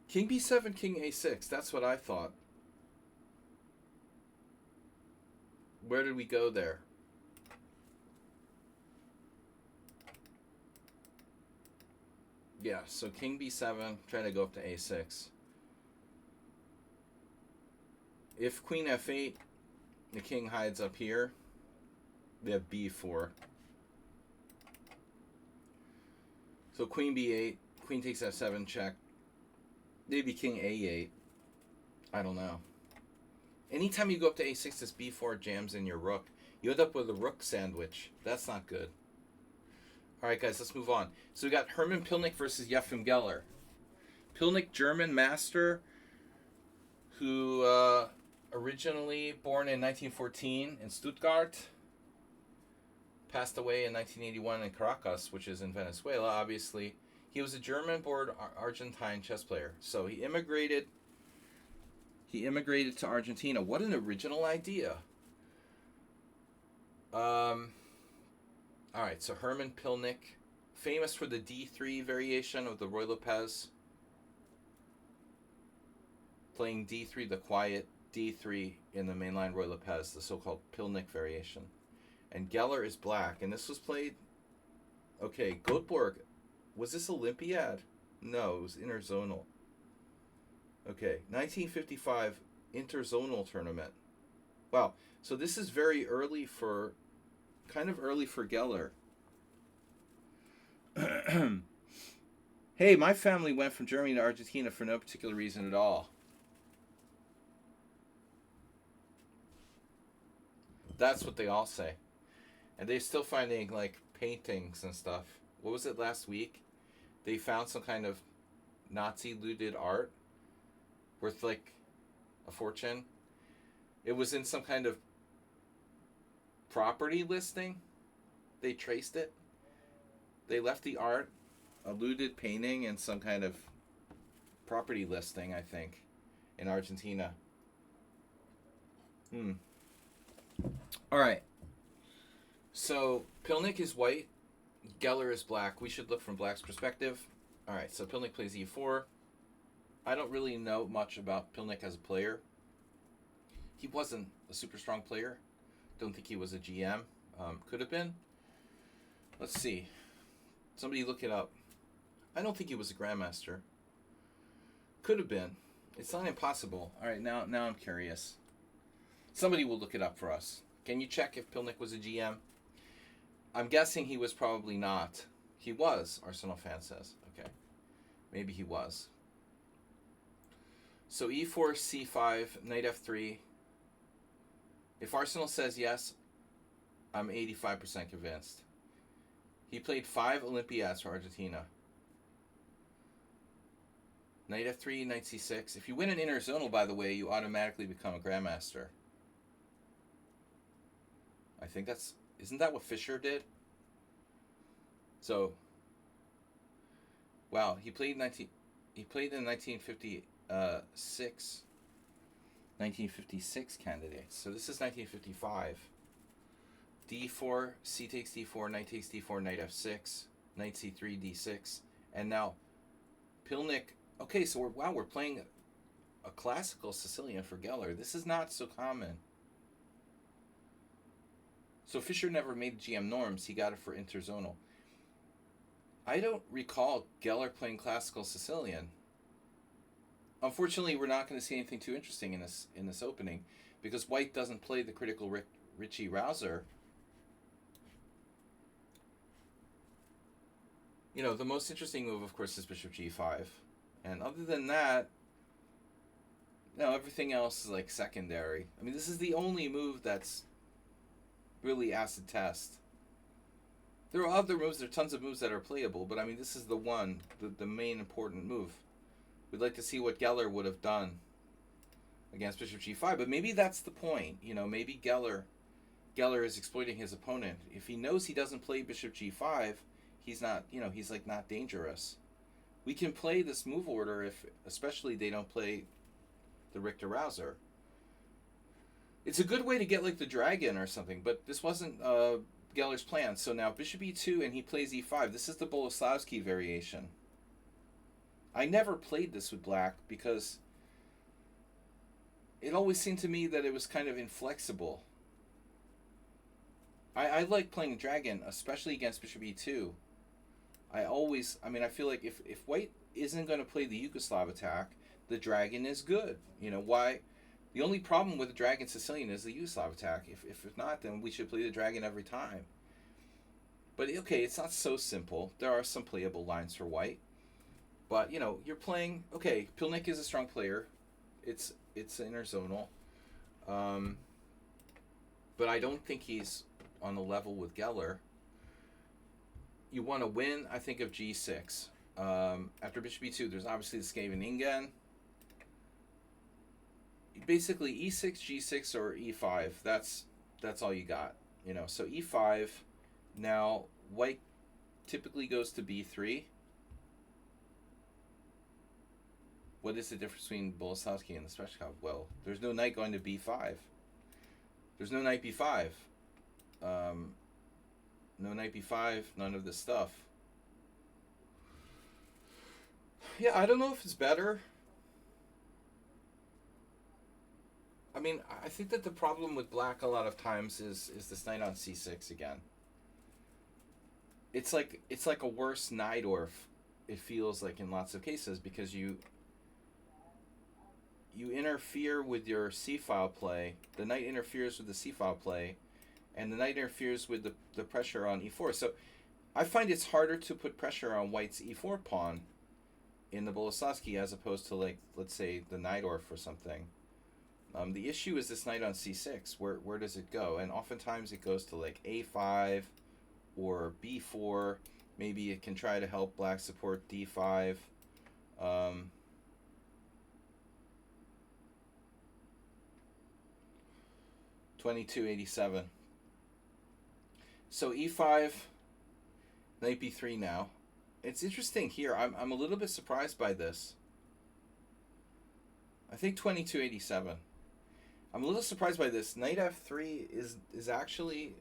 King b7, king a6. That's what I thought. Where did we go there? Yeah, so king b7, trying to go up to a6. If queen f8, the king hides up here. We have b4. So queen b8, queen takes f7, check. Maybe king a8. I don't know. Anytime you go up to a6, this b4 jams in your rook. You end up with a rook sandwich. That's not good. All right, guys, let's move on. So we got Herman Pilnik versus Yefim Geller. Pilnik, German master, who originally born in 1914 in Stuttgart, passed away in 1981 in Caracas, which is in Venezuela, obviously. He was a German-born Argentine chess player. So he immigrated to Argentina. What an original idea. All right, so Herman Pilnik, famous for the D3 variation of the Roy Lopez. Playing D3, the quiet D3 in the mainline Roy Lopez, the so-called Pilnik variation. And Geller is black, and this was played... Okay, Göteborg. Was this Olympiad? No, it was interzonal. Okay, 1955 interzonal tournament. Wow, so this is very early for... Kind of early for Geller. Hey, my family went from Germany to Argentina for no particular reason at all. That's what they all say. And they're still finding, like, paintings and stuff. What was it last week? They found some kind of Nazi looted art worth, like, a fortune. It was in some kind of property listing. They traced it. They left the art, a looted painting, and some kind of property listing, I think, in Argentina. All right. So Pilnik is white, Geller is black. We should look from black's perspective. All right, so Pilnik plays e4. I don't really know much about Pilnik as a player. He wasn't a super strong player. Don't think he was a GM. Could have been. Let's see. Somebody look it up. I don't think he was a grandmaster. Could have been. It's not impossible. All right, now I'm curious. Somebody will look it up for us. Can you check if Pilnik was a GM? I'm guessing he was probably not. He was, Arsenal fan says. Okay. Maybe he was. So e4, c5, knight f3. If Arsenal says yes, I'm 85% convinced. He played 5 Olympiads for Argentina. Knight f3, knight c6. If you win an interzonal, by the way, you automatically become a grandmaster. I think that's... Isn't that what Fischer did? So... Wow, he played in 1956 candidates. So this is 1955. d4, c takes d4, knight takes d4, knight f6, knight c3, d6, and now Pilnik. Okay, so we're playing a classical Sicilian for Geller. This is not so common. So Fischer never made GM norms. He got it for interzonal. I don't recall Geller playing classical Sicilian. Unfortunately, we're not going to see anything too interesting in this opening because White doesn't play the critical Richie Rouser. The most interesting move, of course, is bishop g5. And other than that, everything else is like secondary. I mean, this is the only move that's really acid test. There are other moves, there are tons of moves that are playable, but I mean, this is the one, the main important move. We'd like to see what Geller would have done against bishop g5, but maybe that's the point. Maybe Geller is exploiting his opponent. If he knows he doesn't play bishop g5, he's not, he's like not dangerous. We can play this move order if, especially, they don't play the Richter Rouser. It's a good way to get like the dragon or something, but this wasn't Geller's plan. So now bishop e2 and he plays e5. This is the Boleslavsky variation. I never played this with black because it always seemed to me that it was kind of inflexible. I like playing dragon, especially against bishop e2. I feel like if white isn't going to play the Yugoslav attack, the dragon is good. Why? The only problem with the dragon Sicilian is the Yugoslav attack. If not, then we should play the dragon every time. But okay, it's not so simple. There are some playable lines for white. But, you're playing... Okay, Pilnik is a strong player. It's interzonal. But I don't think he's on the level with Geller. You want to win, I think, of g6. After bishop e2, there's obviously the Scheveningen. Basically, e6, g6, or e5. That's all you got. So e5. Now, white typically goes to b3. What is the difference between Boleslavsky and the Sveshkov? Well, there's no knight going to b5. There's no knight b5. No knight b5, none of this stuff. Yeah, I don't know if it's better. I mean, I think that the problem with black a lot of times is this knight on c6 again. It's like a worse Najdorf, it feels like, in lots of cases, because you interfere with your c-file play. The knight interferes with the c-file play, and the knight interferes with the pressure on e4. So I find it's harder to put pressure on white's e4 pawn in the Boleslavsky as opposed to, like, let's say, the Najdorf or something. The issue is this knight on c6. Where does it go? And oftentimes it goes to like a5 or b4. Maybe it can try to help black support d5. 2287. So e5, knight b3 now. It's interesting here. I'm a little bit surprised by this. I think 2287. I'm a little surprised by this. Knight f3 is actually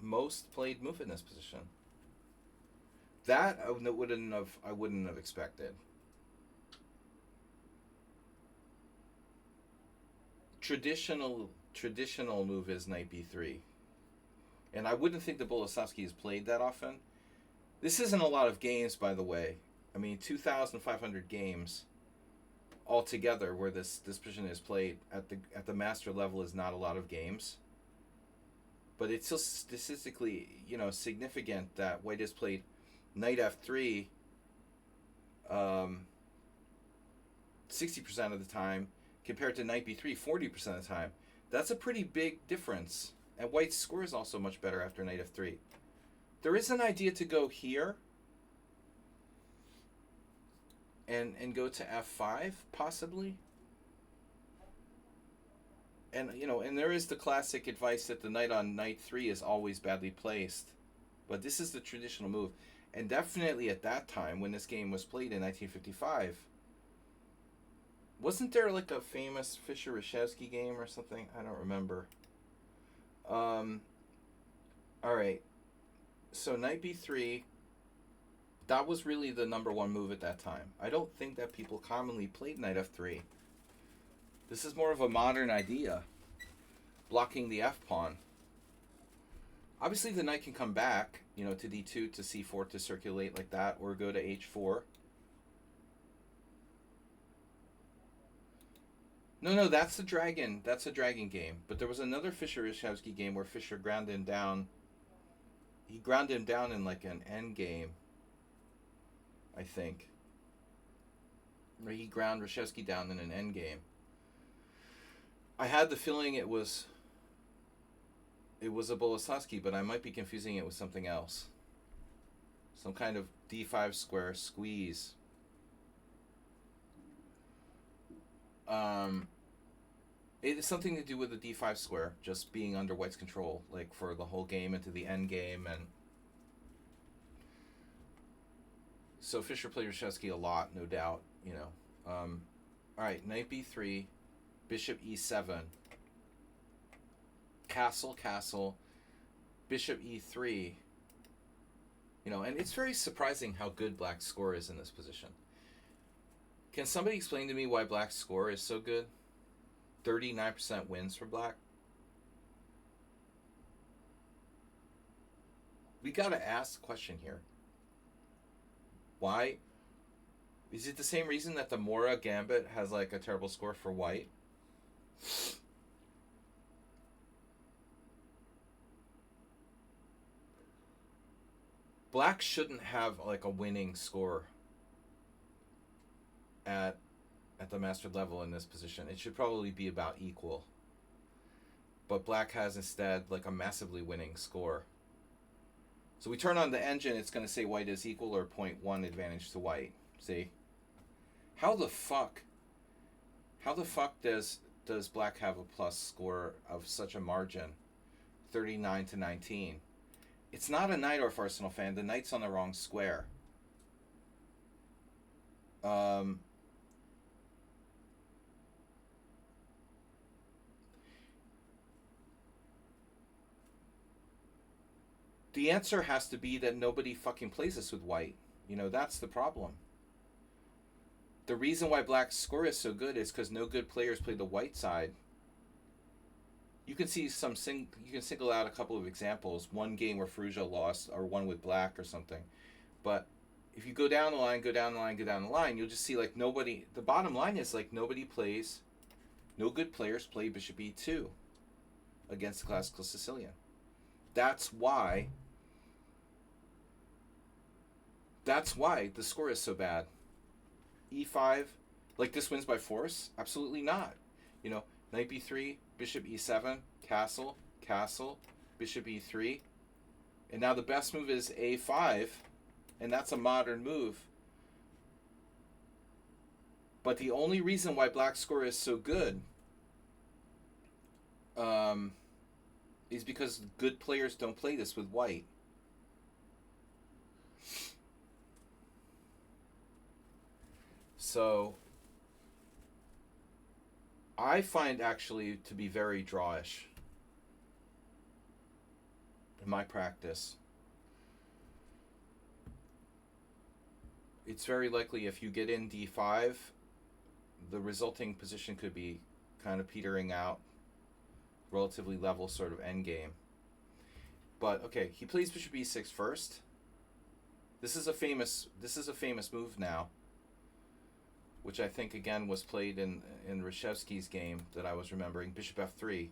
most played move in this position. That I wouldn't have expected. Traditional move is knight b3. And I wouldn't think the Boleslavsky is played that often. This isn't a lot of games, by the way. I mean, 2,500 games altogether where this position is played at the master level is not a lot of games. But it's still statistically, significant that white has played knight f3 60% of the time compared to knight b3 40% of the time. That's a pretty big difference. And white's score is also much better after knight f3. There is an idea to go here and go to f5 possibly. And and there is the classic advice that the knight on knight 3 is always badly placed. But this is the traditional move. And definitely at that time when this game was played in 1955, wasn't there like a famous Fischer-Reshevsky game or something? I don't remember. All right. So knight b3, that was really the number one move at that time. I don't think that people commonly played knight f3. This is more of a modern idea, blocking the f-pawn. Obviously the knight can come back, to d2, to c4 to circulate like that, or go to h4. No, that's the dragon. That's a dragon game. But there was another Fischer-Reshevsky game where Fischer ground him down. He ground him down in like an end game. I think. Where he ground Reshevsky down in an endgame. I had the feeling it was a Boleslavsky, but I might be confusing it with something else. Some kind of d5 square squeeze. It is something to do with the d5 square, just being under white's control, like for the whole game into the end game. And so Fischer played Reshevsky a lot, no doubt, you know. All right, knight b3, bishop e7, castle, bishop e3. You know, and it's very surprising how good black's score is in this position. Can somebody explain to me why black's score is so good? 39% wins for black. We gotta ask the question here. Why? Is it the same reason that the Mora Gambit has like a terrible score for white? Black shouldn't have like a winning score at the mastered level in this position. It should probably be about equal. But black has instead like a massively winning score. So we turn on the engine, it's going to say white is equal or 0.1 advantage to white. See? How the fuck does black have a plus score of such a margin? 39 to 19. It's not a Najdorf Arsenal fan. The knight's on the wrong square. The answer has to be that nobody fucking plays this with white. You know, that's the problem. The reason why black's score is so good is because no good players play the white side. You can see you can single out a couple of examples. One game where Ferrugia lost, or one with black or something. But if you go down the line, you'll just see like nobody. The bottom line is like nobody plays. No good players play bishop e2 against the classical Sicilian. That's why the score is so bad. E5, like this wins by force? Absolutely not. You know, knight b3, bishop e7, castle, bishop e3. And now the best move is a5, and that's a modern move. But the only reason why black's score is so good is because good players don't play this with white. So I find actually to be very drawish in my practice. It's very likely if you get in d5, the resulting position could be kind of petering out, relatively level sort of endgame. But okay, he plays bishop e6 first. This is a famous move now, which I think again was played in Reshevsky's game that I was remembering. Bishop f3.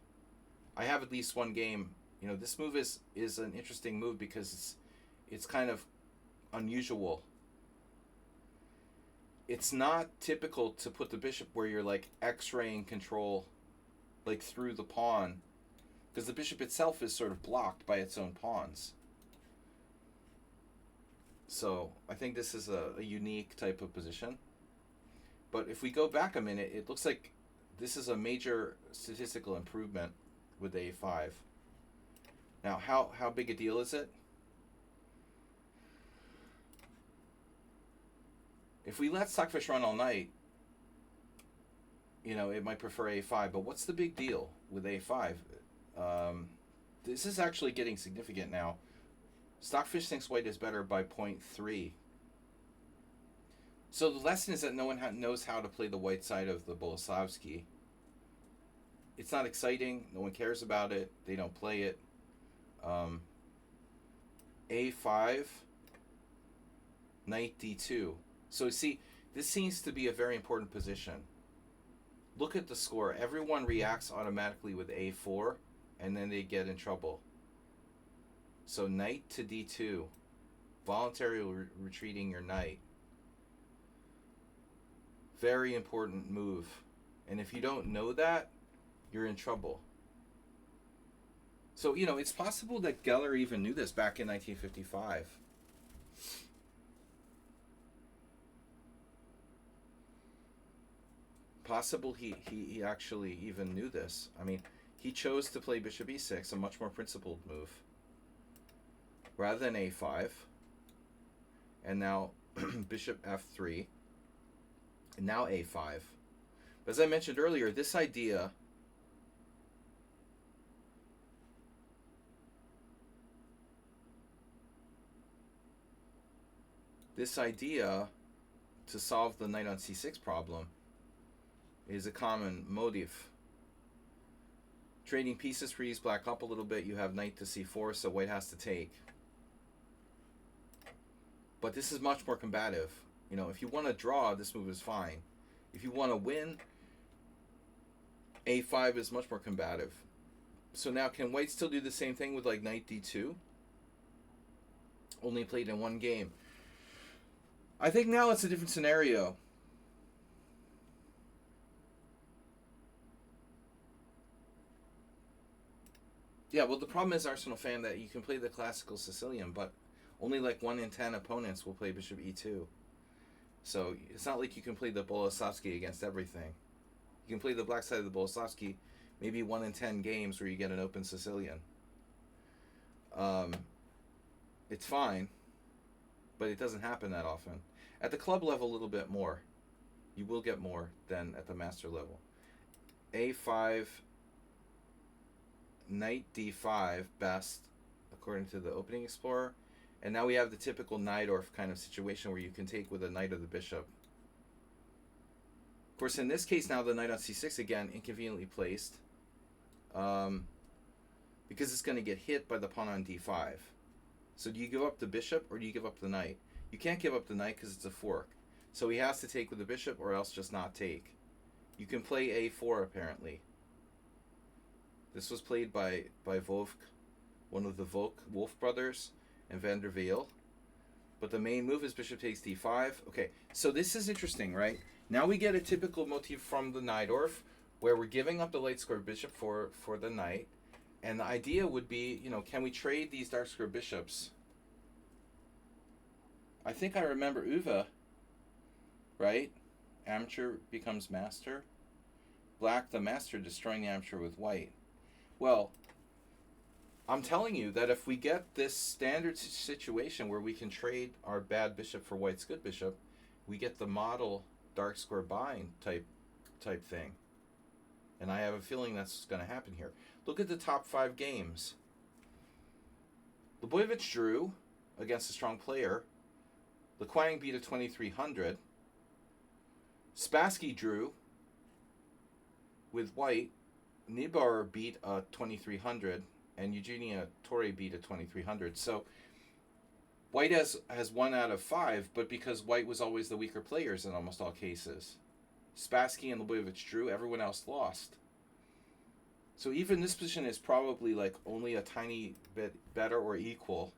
I have at least one game. You know, this move is an interesting move because it's kind of unusual. It's not typical to put the bishop where you're like x-raying control like through the pawn, because the bishop itself is sort of blocked by its own pawns. So I think this is a unique type of position. But if we go back a minute, it looks like this is a major statistical improvement with a5. Now, how big a deal is it? If we let Stockfish run all night, you know, it might prefer a5. But what's the big deal with a5? This is actually getting significant now. Stockfish thinks white is better by 0.3. So the lesson is that no one knows how to play the white side of the Boleslavsky. It's not exciting. No one cares about it. They don't play it. A5, knight d2. So see, this seems to be a very important position. Look at the score. Everyone reacts automatically with a4, and then they get in trouble. So knight to d2, voluntarily retreating your knight. Very important move. And if you don't know that, you're in trouble. So, it's possible that Geller even knew this back in 1955. Possible he actually even knew this. I mean, he chose to play bishop e6, a much more principled move, rather than a5. And now bishop f3. And now a5. But as I mentioned earlier, this idea to solve the knight on c6 problem is a common motif. Trading pieces frees black up a little bit. You have knight to c4, so white has to take. But this is much more combative. If you want to draw, this move is fine. If you want to win, a5 is much more combative. So now, can white still do the same thing with like knight d2? Only played in one game. I think now it's a different scenario. Yeah, well, the problem is, Arsenal fan, that you can play the classical Sicilian, but only like 1 in 10 opponents will play bishop e2. So it's not like you can play the Boleslavsky against everything. You can play the black side of the Boleslavsky maybe 1 in 10 games where you get an open Sicilian. It's fine, but it doesn't happen that often. At the club level, a little bit more. You will get more than at the master level. a5, knight d5 best, according to the opening explorer. And now we have the typical Najdorf kind of situation where you can take with a knight or the bishop. Of course, in this case now, the knight on c6, again, inconveniently placed. Because it's going to get hit by the pawn on d5. So do you give up the bishop or do you give up the knight? You can't give up the knight because it's a fork. So he has to take with the bishop or else just not take. You can play a4 apparently. This was played by Wolf, one of the Wolf brothers, and Van der Velde. But the main move is bishop takes d5. Okay, so this is interesting, right? Now we get a typical motif from the Najdorf, where we're giving up the light square bishop for the knight. And the idea would be, can we trade these dark square bishops? I think I remember Uwe, right? Amateur becomes master. Black, the master, destroying the amateur with white. Well, I'm telling you that if we get this standard situation where we can trade our bad bishop for white's good bishop, we get the model dark square bind type thing. And I have a feeling that's going to happen here. Look at the top 5 games. Lebojevic drew against a strong player. Lequang beat a 2300. Spassky drew with white. Niebuhr beat a 2300. And Eugenia Torre beat a 2300. So white has 1 out of 5, but because white was always the weaker players in almost all cases. Spassky and Lebojevic drew, everyone else lost. So even this position is probably like only a tiny bit better or equal.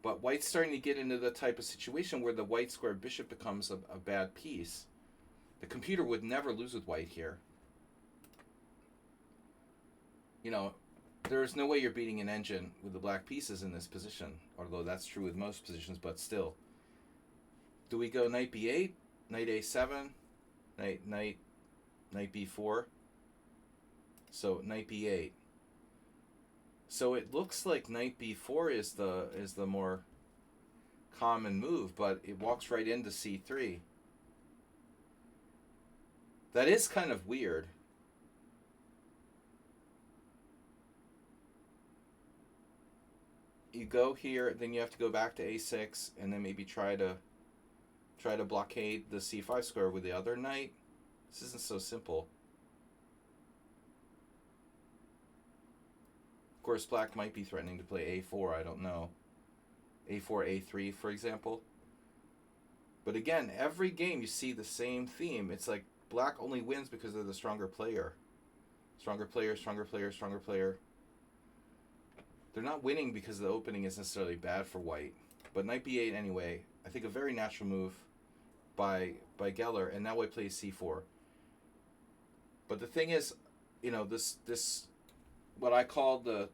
But white's starting to get into the type of situation where the white square bishop becomes a bad piece. The computer would never lose with white here. There is no way you're beating an engine with the black pieces in this position, although that's true with most positions, but still. Do we go knight b8, knight a7, knight b4? So knight b8. So it looks like knight b4 is the more common move, but it walks right into c3. That is kind of weird. You go here, then you have to go back to a6, and then maybe try to blockade the c5 square with the other knight. This isn't so simple. Of course, black might be threatening to play a4, I don't know. a4, a3, for example. But again, every game you see the same theme. It's like black only wins because they're the stronger player. Stronger player, stronger player, stronger player. They're not winning because the opening is necessarily bad for white. But knight b8 anyway, I think a very natural move by by Geller, and now white plays c4. But the thing is, this what I call the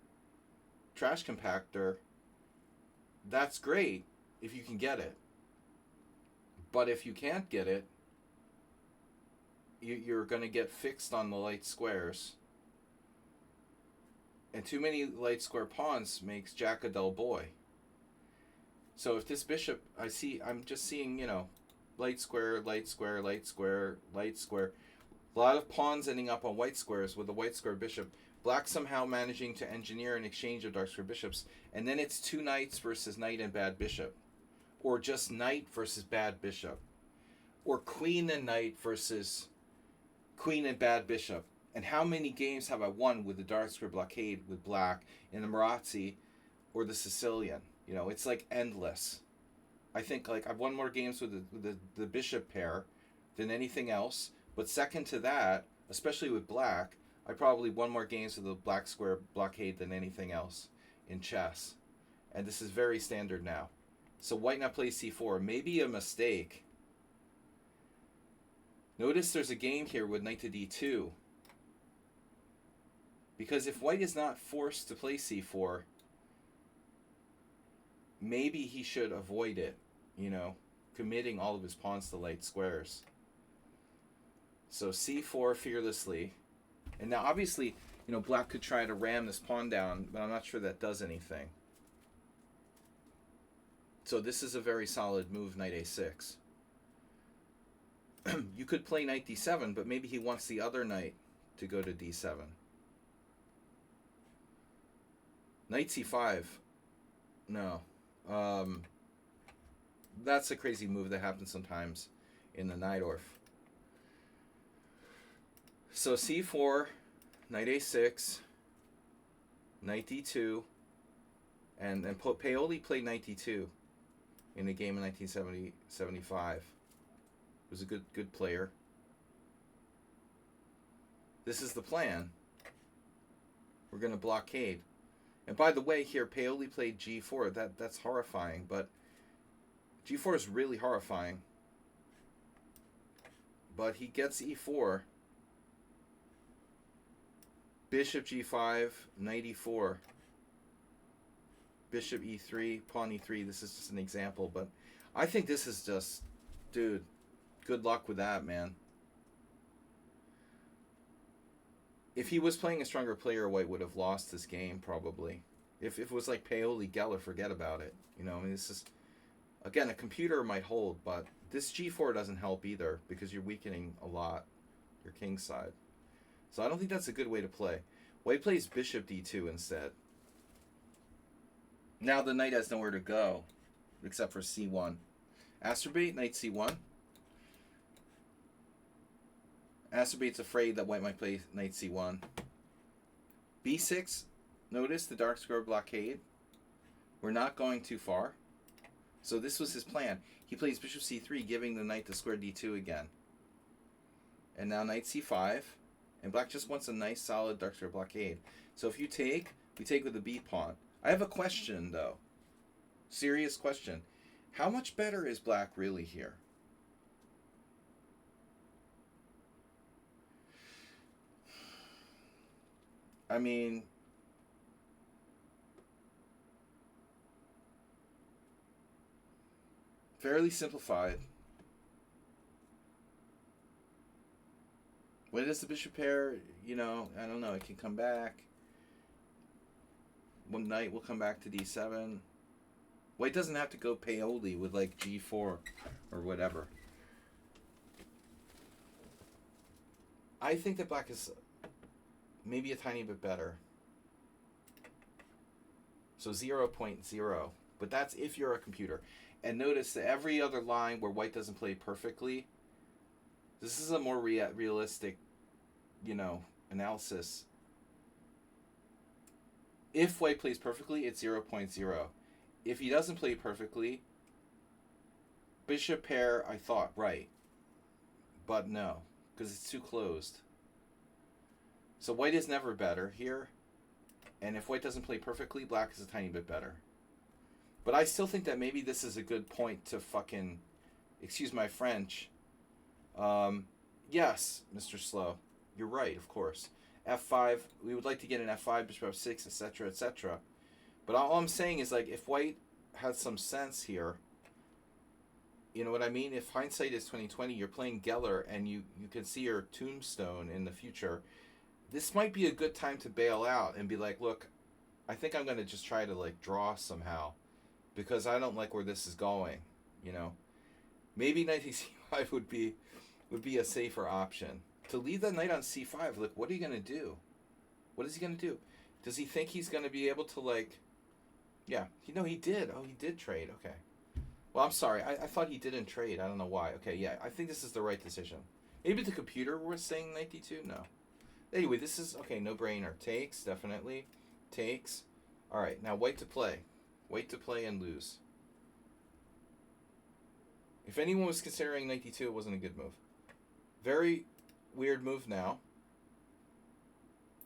trash compactor, that's great if you can get it. But if you can't get it, you're going to get fixed on the light squares. And too many light square pawns makes Jack a dull boy. So if this bishop, I'm just seeing, light square, light square, light square, light square. A lot of pawns ending up on white squares with a white square bishop. Black somehow managing to engineer an exchange of dark square bishops. And then it's two knights versus knight and bad bishop. Or just knight versus bad bishop. Or queen and knight versus queen and bad bishop. And how many games have I won with the dark square blockade with black in the Marazzi or the Sicilian? It's like endless. I think like I've won more games with the bishop pair than anything else. But second to that, especially with black, I probably won more games with the black square blockade than anything else in chess. And this is very standard now. So white now plays c4. Maybe a mistake. Notice there's a game here with knight to d2. Because if white is not forced to play c4, maybe he should avoid it, committing all of his pawns to light squares. So c4 fearlessly. And now obviously, black could try to ram this pawn down, but I'm not sure that does anything. So this is a very solid move, knight a6. You could play knight d7, but maybe he wants the other knight to go to d7. Knight c5. No. That's a crazy move that happens sometimes in the Najdorf. So c4, knight a6, knight d2, and Paoli played knight d2 in a game in 1975. He was a good player. This is the plan. We're going to blockade. And by the way, here, Paoli played g4. That's horrifying, but g4 is really horrifying. But he gets e4. Bishop g5, knight e4. Bishop e3, pawn e3. This is just an example, but I think this is just, dude, good luck with that, man. If he was playing a stronger player, white would have lost this game, probably. If it was like Paoli, Geller, forget about it. This is, again, a computer might hold, but this g4 doesn't help either because you're weakening a lot your king side. So I don't think that's a good way to play. White plays bishop d2 instead. Now the knight has nowhere to go except for c1. Astrobate, knight c1. Astrobate's afraid that white might play knight c1. b6, notice the dark square blockade. We're not going too far. So this was his plan. He plays bishop c3, giving the knight to square d2 again. And now knight c5. And black just wants a nice solid dark square blockade. So if you take, we take with the b pawn. I have a question though. Serious question. How much better is black really here? I mean, fairly simplified. When does the bishop pair, I don't know, it can come back. One knight will come back to d7. White doesn't have to go Paoli with like g4 or whatever. I think that black is maybe a tiny bit better. So 0.0. But that's if you're a computer. And notice that every other line where white doesn't play perfectly, this is a more realistic, analysis. If white plays perfectly, it's 0.0. If he doesn't play perfectly, bishop pair, I thought, right. But no, because it's too closed. So white is never better here. And if white doesn't play perfectly, black is a tiny bit better. But I still think that maybe this is a good point to fucking, excuse my French, Um, yes, Mr. Slow, you're right. Of course, f5. We would like to get an f5, bishop f6, etc., etc. But all I'm saying is like if White has some sense here, you know what I mean? If hindsight is 2020, you're playing Geller and you can see your tombstone in the future. This might be a good time to bail out and be like, look, I think I'm gonna just try to like draw somehow because I don't like where this is going. You know, maybe knight c5 would be a safer option. To leave the knight on c5, like what are you gonna do? What is he gonna do? Does he think he's gonna be able to like? Yeah, you know he did. Oh, he did trade. Okay. Well, I'm sorry. I thought he didn't trade. I don't know why. Okay, yeah, I think this is the right decision. Maybe the computer was saying 92. No. Anyway, this is okay. No brainer. Takes definitely. Takes. All right. Now White to play. White to play and lose. If anyone was considering 92, it wasn't a good move. Very weird move now.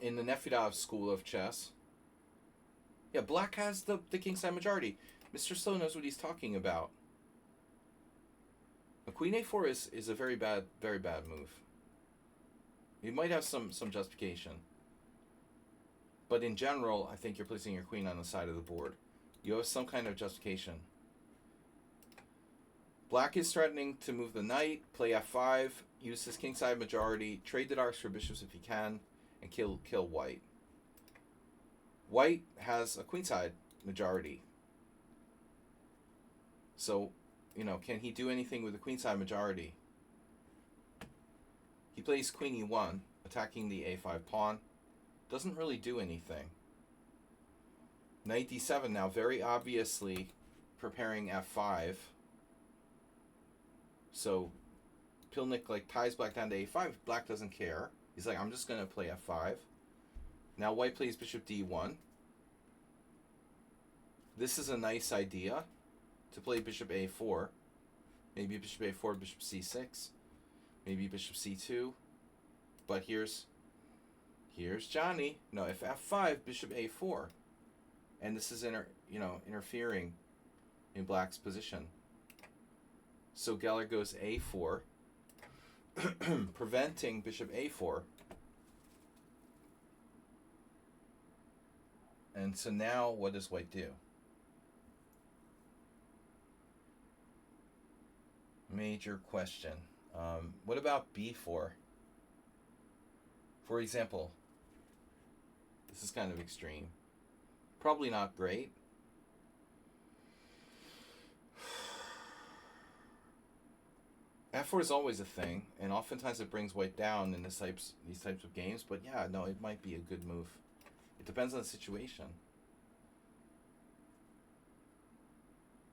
In the Nefedov school of chess. Yeah, Black has the kingside majority. Mr. Slow knows what he's talking about. A queen a4 is a very bad move. You might have some justification. But in general, I think you're placing your queen on the side of the board. You have some kind of justification. Black is threatening to move the knight, play f5, use his kingside majority, trade the darks for bishops if he can, and kill White. White has a queenside majority. So, you know, can he do anything with the queenside majority? He plays queen e1, attacking the a5 pawn. Doesn't really do anything. Knight d7 now, very obviously preparing f5. So Pilnik like ties Black down to a5. Black doesn't care. He's like, I'm just going to play f5. Now White plays bishop d1. This is a nice idea to play bishop a4. Maybe bishop a4, bishop c6. Maybe bishop c2. But here's Johnny. No, if f5, bishop a4. And this is interfering in Black's position. So Geller goes a4, preventing bishop a4. And so now what does White do? Major question. What about b4? For example, this is kind of extreme. Probably not great. f4 is always a thing, and oftentimes it brings White down in these types of games. But yeah, no, it might be a good move. It depends on the situation.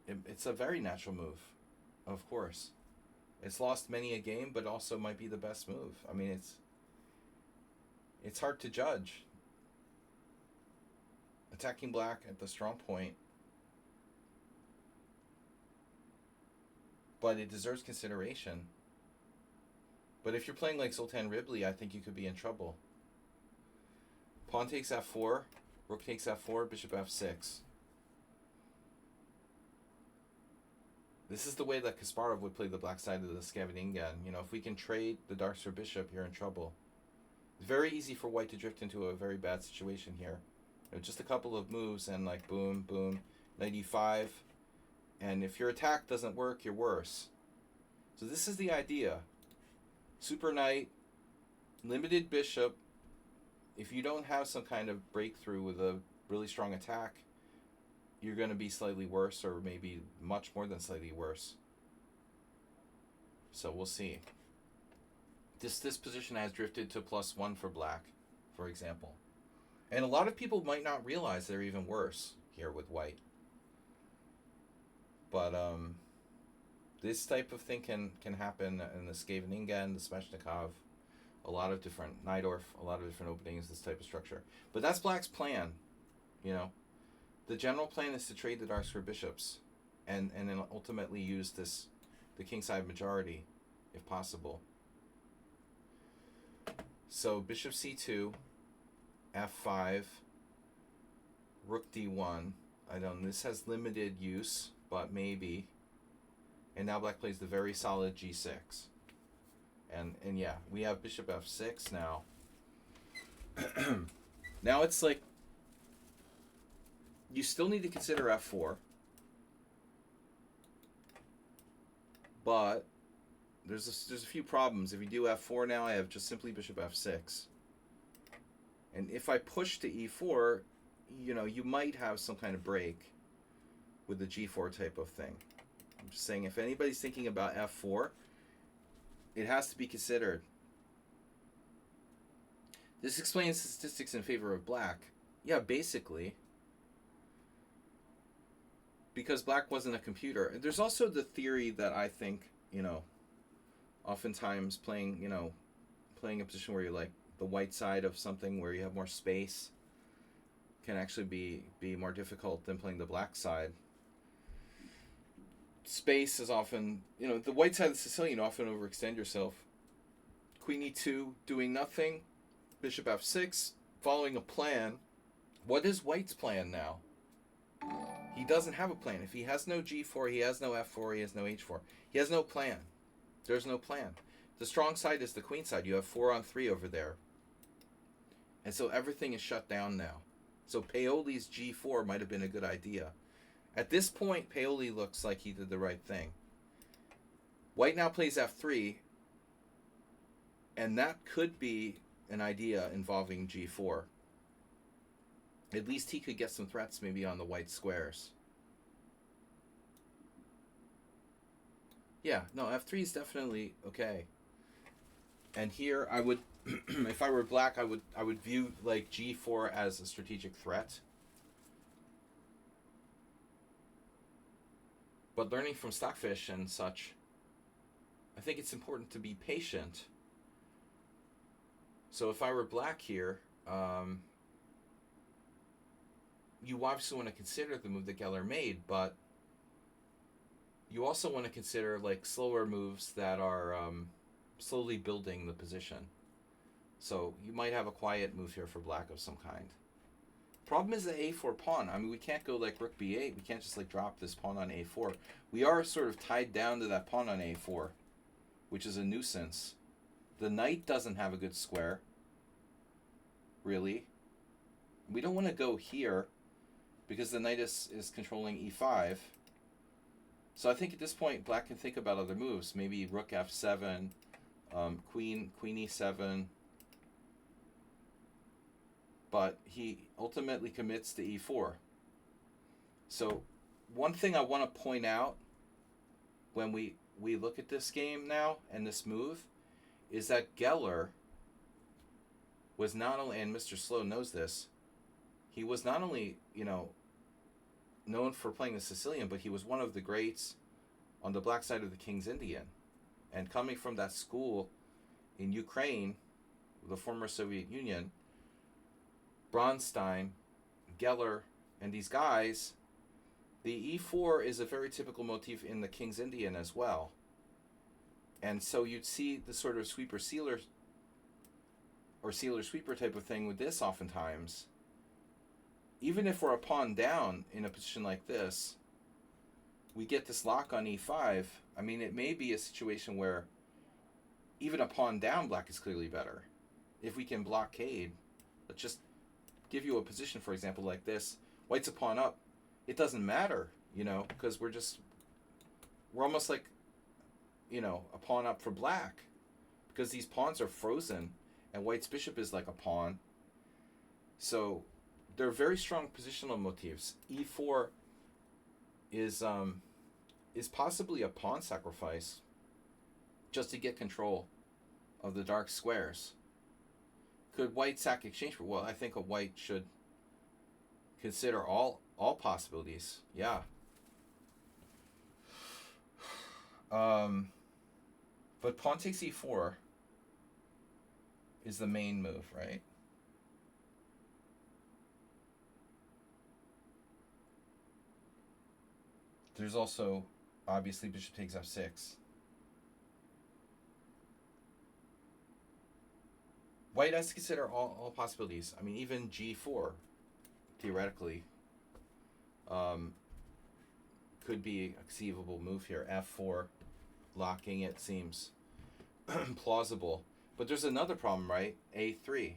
It's a very natural move, of course. It's lost many a game, but also might be the best move. I mean, it's hard to judge. Attacking Black at the strong point, but it deserves consideration. But if you're playing like Zoltan Ribley, I think you could be in trouble. Pawn takes f4, rook takes f4, bishop f6. This is the way that Kasparov would play the black side of the Scheveningen. You know, if we can trade the darks for bishop, you're in trouble. It's very easy for White to drift into a very bad situation here. You know, just a couple of moves and like boom, boom, knight e5. And if your attack doesn't work, you're worse. So this is the idea. Super knight, limited bishop. If you don't have some kind of breakthrough with a really strong attack, you're going to be slightly worse, or maybe much more than slightly worse. So we'll see. This position has drifted to +1 for Black, for example. And a lot of people might not realize they're even worse here with White. But this type of thing can happen in the Scheveningen, the Sveshnikov, a lot of different Najdorf, a lot of different openings, this type of structure. But that's Black's plan, you know. The general plan is to trade the darks for bishops, and then ultimately use the kingside majority, if possible. So bishop c2, f5, rook d1. I don't know, this has limited use, but maybe. And now Black plays the very solid g6. And yeah, we have bishop f6 now. Now it's like you still need to consider f4, but there's a few problems. If you do f4 now, I have just simply bishop f6. And if I push to e4, you might have some kind of break with the g4 type of thing. I'm just saying, if anybody's thinking about f4, it has to be considered. This explains the statistics in favor of black. Yeah, basically. Because black wasn't a computer. And there's also the theory that I think, oftentimes playing a position where you're like the white side of something where you have more space can actually be more difficult than playing the black side. Space is often, the white side of the Sicilian, often overextend yourself. Queen e2, doing nothing. Bishop f6, following a plan. What is white's plan now? He doesn't have a plan. If he has no g4, he has no f4, he has no h4. He has no plan. There's no plan. The strong side is the queen side. You have 4-on-3 over there. And so everything is shut down now. So Paoli's g4 might have been a good idea. At this point, Paoli looks like he did the right thing. White now plays f3, and that could be an idea involving g4. At least he could get some threats maybe on the white squares. Yeah, no, f3 is definitely okay. And here I would, if I were black, I would view like g4 as a strategic threat. But learning from Stockfish and such, I think it's important to be patient. So if I were black here, you obviously want to consider the move that Geller made, but you also want to consider like slower moves that are slowly building the position. So you might have a quiet move here for black of some kind. Problem is the a4 pawn. I mean, we can't go like rook b8. We can't just like drop this pawn on a4. We are sort of tied down to that pawn on a4, which is a nuisance. The knight doesn't have a good square, really. We don't want to go here because the knight is controlling e5. So I think at this point, black can think about other moves. Maybe rook f7, queen e7. But he ultimately commits to e4. So one thing I want to point out when we look at this game now and this move is that Geller was not only, and Mr. Slow knows this, he was not only, known for playing the Sicilian, but he was one of the greats on the black side of the King's Indian. And coming from that school in Ukraine, the former Soviet Union, Bronstein, Geller, and these guys, the e4 is a very typical motif in the King's Indian as well. And so you'd see the sort of sweeper-sealer or sealer-sweeper type of thing with this oftentimes. Even if we're a pawn down in a position like this, we get this lock on e5. I mean, it may be a situation where even a pawn down black is clearly better. If we can blockade, let's just give you a position, for example, like this. White's a pawn up. It doesn't matter, because we're almost like, a pawn up for black, because these pawns are frozen, and white's bishop is like a pawn. So they're very strong positional motifs. e4 is possibly a pawn sacrifice just to get control of the dark squares. Could white sack exchange for? Well, I think a white should consider all possibilities. Yeah. But pawn takes e4 is the main move, right? There's also, obviously, bishop takes f6. White has to consider all possibilities. I mean, even g4, theoretically, could be a conceivable move here. f4, blocking it seems. plausible. But there's another problem, right? A3.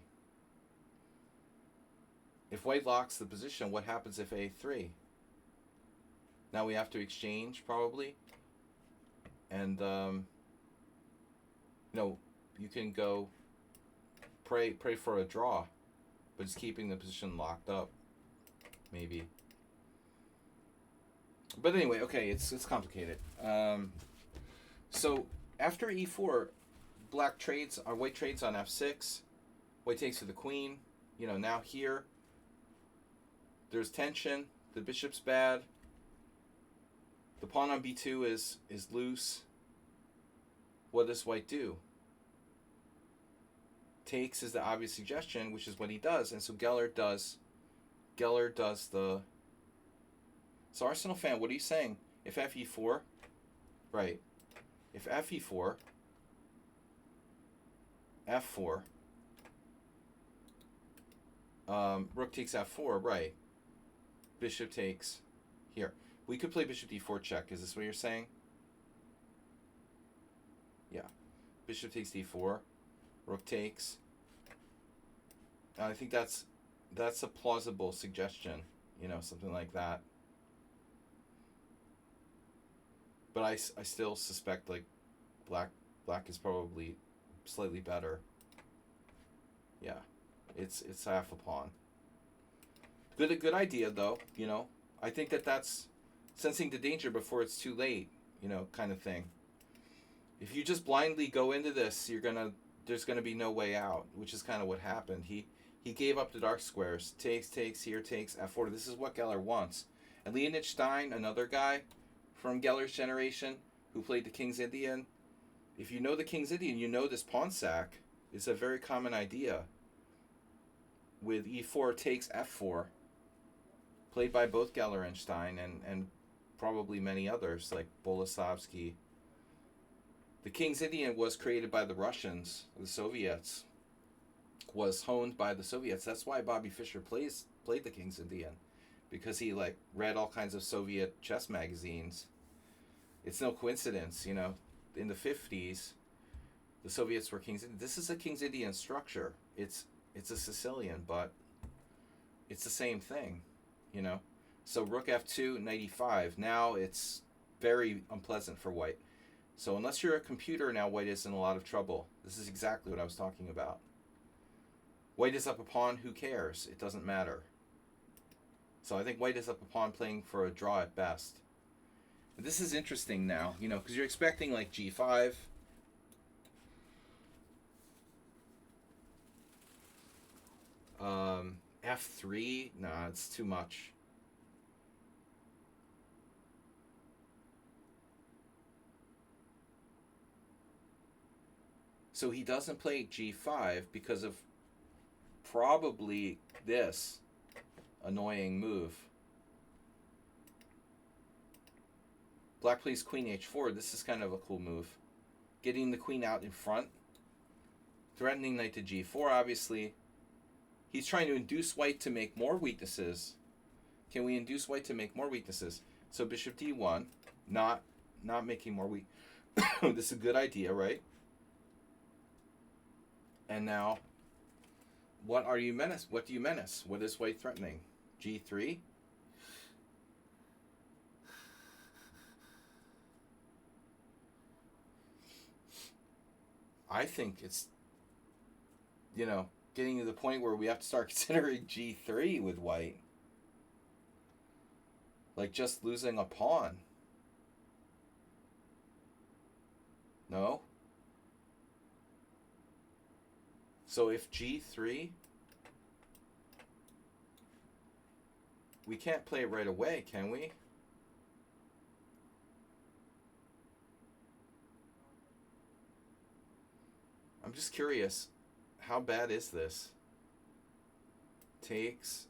If white locks the position, what happens if A3? Now we have to exchange, probably. And, no, you can go pray for a draw, but it's keeping the position locked up, maybe. But anyway, okay, it's complicated. So after E4, white trades on F6. White takes to the queen. Now here, there's tension. The bishop's bad. The pawn on B2 is loose. What does white do? Takes is the obvious suggestion, which is what he does, and so Geller does the. So Arsenal fan, what are you saying? If FE4, right? If FE4, F4, rook takes F4, right? Bishop takes here. We could play bishop D4 check. Is this what you're saying? Yeah. Bishop takes D4. Rook takes. I think that's a plausible suggestion. Something like that. But I still suspect like black is probably slightly better. Yeah. It's half a pawn. Good idea though, I think that's sensing the danger before it's too late, kind of thing. If you just blindly go into this, there's gonna be no way out, which is kind of what happened. He gave up the dark squares. Takes, here takes, F4. This is what Geller wants. And Leonid Stein, another guy from Geller's generation who played the King's Indian. If you know the King's Indian, you know this pawn sack is a very common idea. With E4 takes F4, played by both Geller and Stein, and probably many others like Boleslavsky. The King's Indian was created by the Russians, the Soviets, was honed by the Soviets. That's why Bobby Fischer played the King's Indian, because he read all kinds of Soviet chess magazines. It's no coincidence, in the 50s, the Soviets were King's Indian. This is a King's Indian structure. It's a Sicilian, but it's the same thing, So rook F2, knight E5. Now it's very unpleasant for white. So unless you're a computer now, white is in a lot of trouble. This is exactly what I was talking about. White is up a pawn, who cares? It doesn't matter. So I think white is up a pawn playing for a draw at best. This is interesting now, because you're expecting like G5. F3? Nah, it's too much. So he doesn't play G5 because of probably this annoying move. Black plays Queen H4. This is kind of a cool move. Getting the queen out in front. Threatening knight to G4, obviously. He's trying to induce white to make more weaknesses. Can we induce white to make more weaknesses? So bishop D1, not making more weak. This is a good idea, right? And now, what do you menace? What is white threatening? G3? I think it's, getting to the point where we have to start considering G3 with white. Like just losing a pawn. No? So if G3, we can't play it right away, can we? I'm just curious, how bad is this? Takes.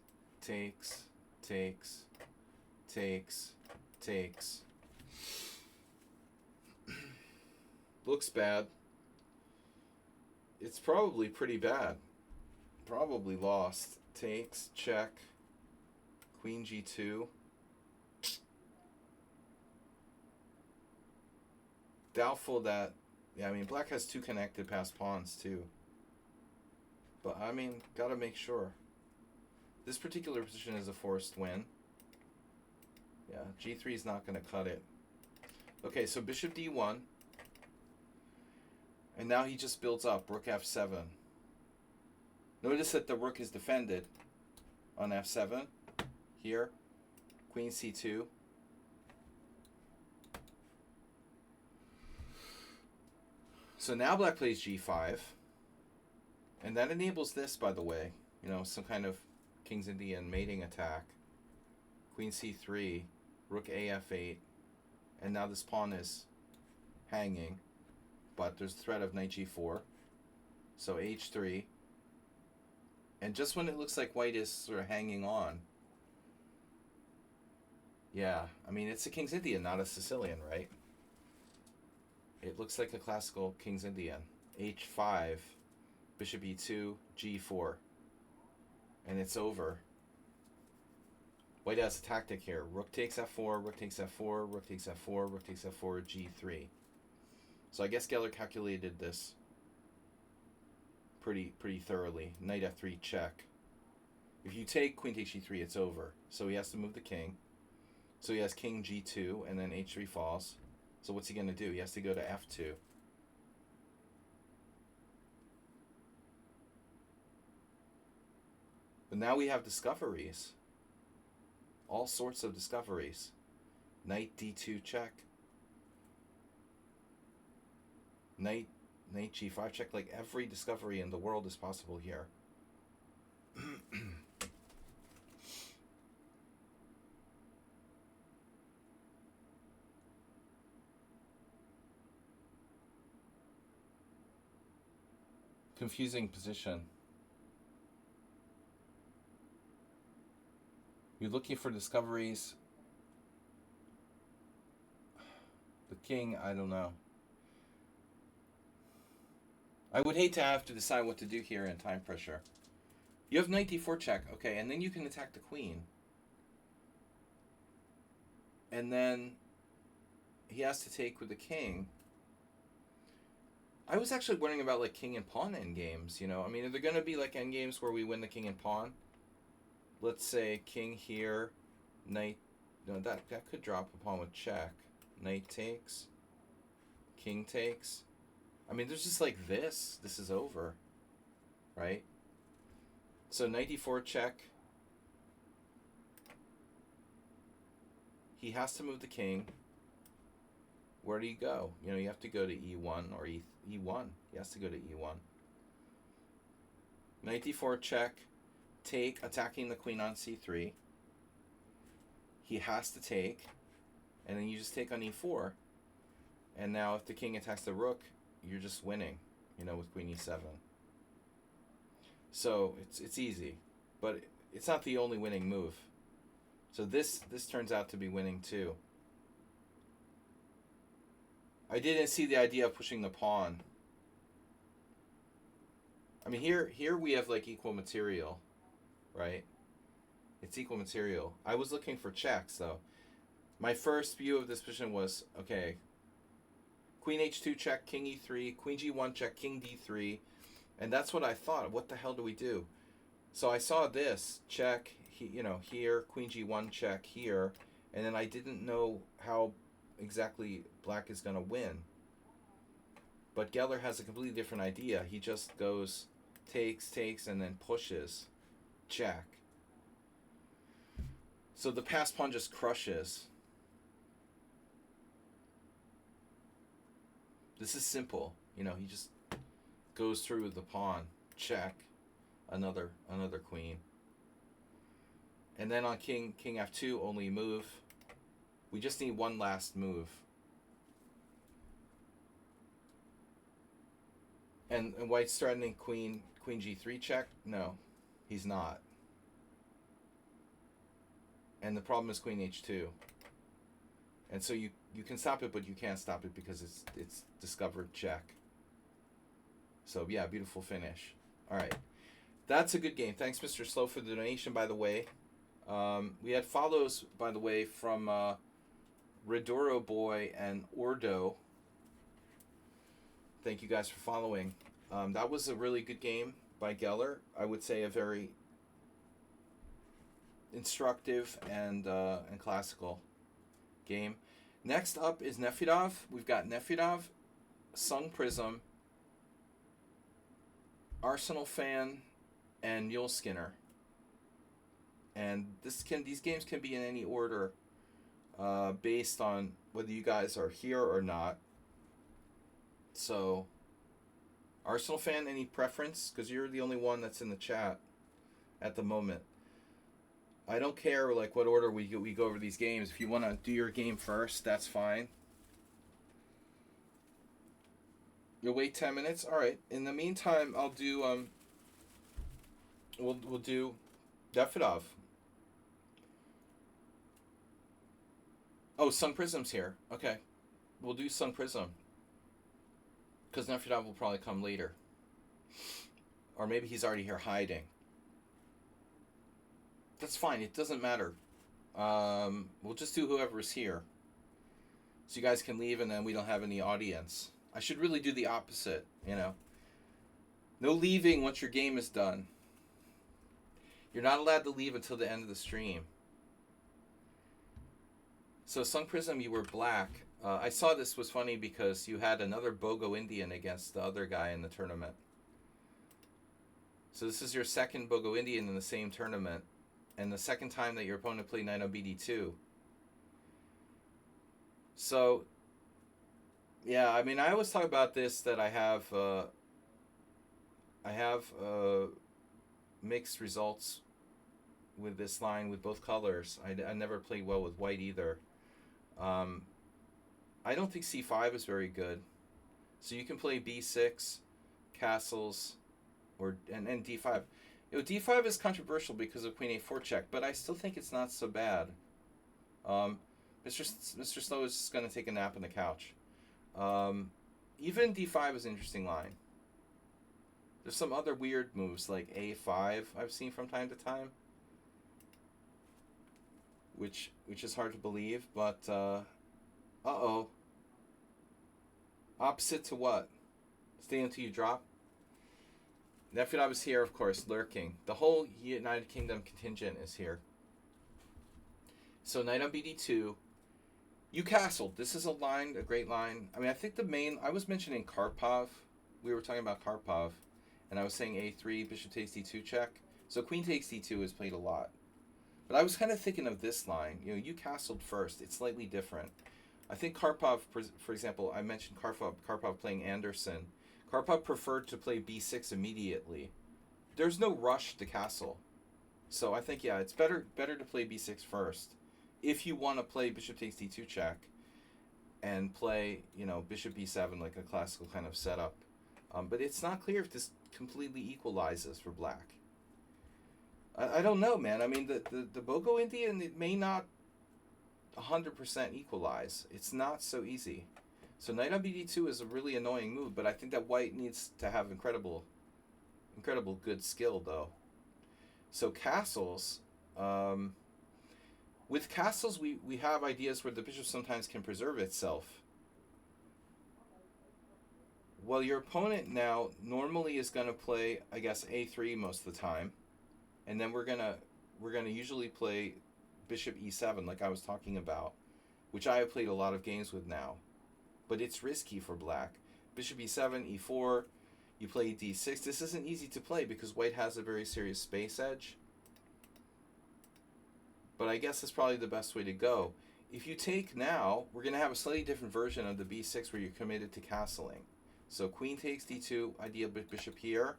Looks bad. It's probably pretty bad. Probably lost. Takes, check. Queen G2. Doubtful that Yeah, I mean, black has 2 connected passed pawns, too. But, I mean, gotta make sure. This particular position is a forced win. Yeah, g3 is not going to cut it. Okay, so bishop d1. And now he just builds up, rook f7. Notice that the rook is defended on f7. Here, queen c2. So now black plays g5. And that enables this, by the way. You know, some kind of King's Indian mating attack. Queen c3, rook af8. And now this pawn is hanging. But there's threat of knight g4. So h3. And just when it looks like white is sort of hanging on. Yeah, I mean, it's a King's Indian, not a Sicilian, right? It looks like a classical King's Indian. h5, bishop e2, g4. And it's over. White has a tactic here. Rook takes f4, rook takes f4, rook takes f4, rook takes f4, g3. So I guess Geller calculated this pretty thoroughly. Knight f3 check. If you take queen takes g3, it's over. So he has to move the king. So he has king g2, and then h3 falls. So what's he going to do? He has to go to f2. But now we have discoveries. All sorts of discoveries. Knight d2 check. Knight g5 check. Like every discovery in the world is possible here. Confusing position. You're looking for discoveries. The king, I don't know. I would hate to have to decide what to do here in time pressure. You have knight d4 check, okay, and then you can attack the queen. And then he has to take with the king. I was actually wondering about like king and pawn endgames, you know. I mean, are there going to be like endgames where we win the king and pawn? Let's say king here, knight. No, that could drop a pawn with check. Knight takes. King takes. I mean, there's just like this. This is over, right? So knight d4 check. He has to move the king. Where do you go? You know, you have to go to e1 or e1. He has to go to e1. Knight d4 check. Take, attacking the queen on c3. He has to take. And then you just take on e4. And now if the king attacks the rook, you're just winning, you know, with queen e7. So it's easy. But it's not the only winning move. So this turns out to be winning too. I didn't see the idea of pushing the pawn. I mean, here we have like equal material, right? It's equal material. I was looking for checks though. My first view of this position was, okay, queen h2 check, king e3, queen g1 check, king d3, and that's what I thought. What the hell do we do? So I saw this check, you know, here, queen g1 check here, and then I didn't know how exactly black is going to win. But Geller has a completely different idea. He just goes, takes, and then pushes, check. So the passed pawn just crushes. This is simple. You know, he just goes through with the pawn, check, another queen. And then on king f2, only move. We just need one last move. And white's threatening queen g3 check? No, he's not. And the problem is queen h2. And so you can stop it, but you can't stop it because it's discovered check. So yeah, beautiful finish. All right, that's a good game. Thanks, Mr. Slow, for the donation, by the way. We had follows, by the way, from Redoro Boy and Ordo. Thank you guys for following. That was a really good game by Geller. I would say a very instructive and classical game. Next up is Nefedov. We've got Nefedov, Sung Prism, Arsenal Fan, and Mule Skinner. And these games can be in any order, based on whether you guys are here or not. So, Arsenal Fan, any preference? Because you're the only one that's in the chat at the moment. I don't care like what order we go over these games. If you want to do your game first, that's fine. You'll wait 10 minutes. All right. In the meantime, I'll do we'll do Nefedov. Oh, Sun Prism's here. Okay, we'll do Sun Prism because Nefedov will probably come later, or maybe he's already here hiding. That's fine. It doesn't matter. We'll just do whoever's here. So you guys can leave and then we don't have any audience. I should really do the opposite, you know. No leaving once your game is done. You're not allowed to leave until the end of the stream. So Sun Prism, you were black. I saw this was funny because you had another Bogo Indian against the other guy in the tournament. So this is your second Bogo Indian in the same tournament. And the second time that your opponent played Knight on BD2. So, yeah, I mean, I always talk about this, that I have mixed results with this line with both colors. I never played well with white either. I don't think C5 is very good. So you can play B6, castles, and D5. You know, D5 is controversial because of Queen A4 check, but I still think it's not so bad. Mr. Snow is just going to take a nap on the couch. Even D5 is an interesting line. There's some other weird moves like A5 I've seen from time to time, which is hard to believe, but uh-oh. Opposite to what? Stay until you drop? Nefedov is here, of course, lurking. The whole United Kingdom contingent is here. So Knight on BD2. You castled. This is a great line. I mean, I think I was mentioning Karpov. We were talking about Karpov. And I was saying A3, Bishop takes D2 check. So Queen takes D2 is played a lot. But I was kind of thinking of this line. You know, you castled first. It's slightly different. I think Karpov, for example, I mentioned Karpov playing Anderson. Karpov preferred to play B6 immediately. There's no rush to castle. So I think, yeah, it's better to play B6 first. If you want to play Bishop takes D2 check and play, you know, Bishop B7 like a classical kind of setup. But it's not clear if this completely equalizes for black. I don't know, man. I mean, the Bogo Indian, it may not 100% equalize. It's not so easy. So Knight on BD2 is a really annoying move, but I think that white needs to have incredible good skill, though. So castles, with castles, we have ideas where the bishop sometimes can preserve itself. Well, your opponent now normally is going to play, I guess, A3 most of the time, and then we're gonna usually play Bishop E7, like I was talking about, which I have played a lot of games with now. But it's risky for black. Bishop E7, E4, you play D6. This isn't easy to play because white has a very serious space edge. But I guess that's probably the best way to go. If you take now, we're going to have a slightly different version of the B6 where you're committed to castling. So queen takes D2, idea bishop here.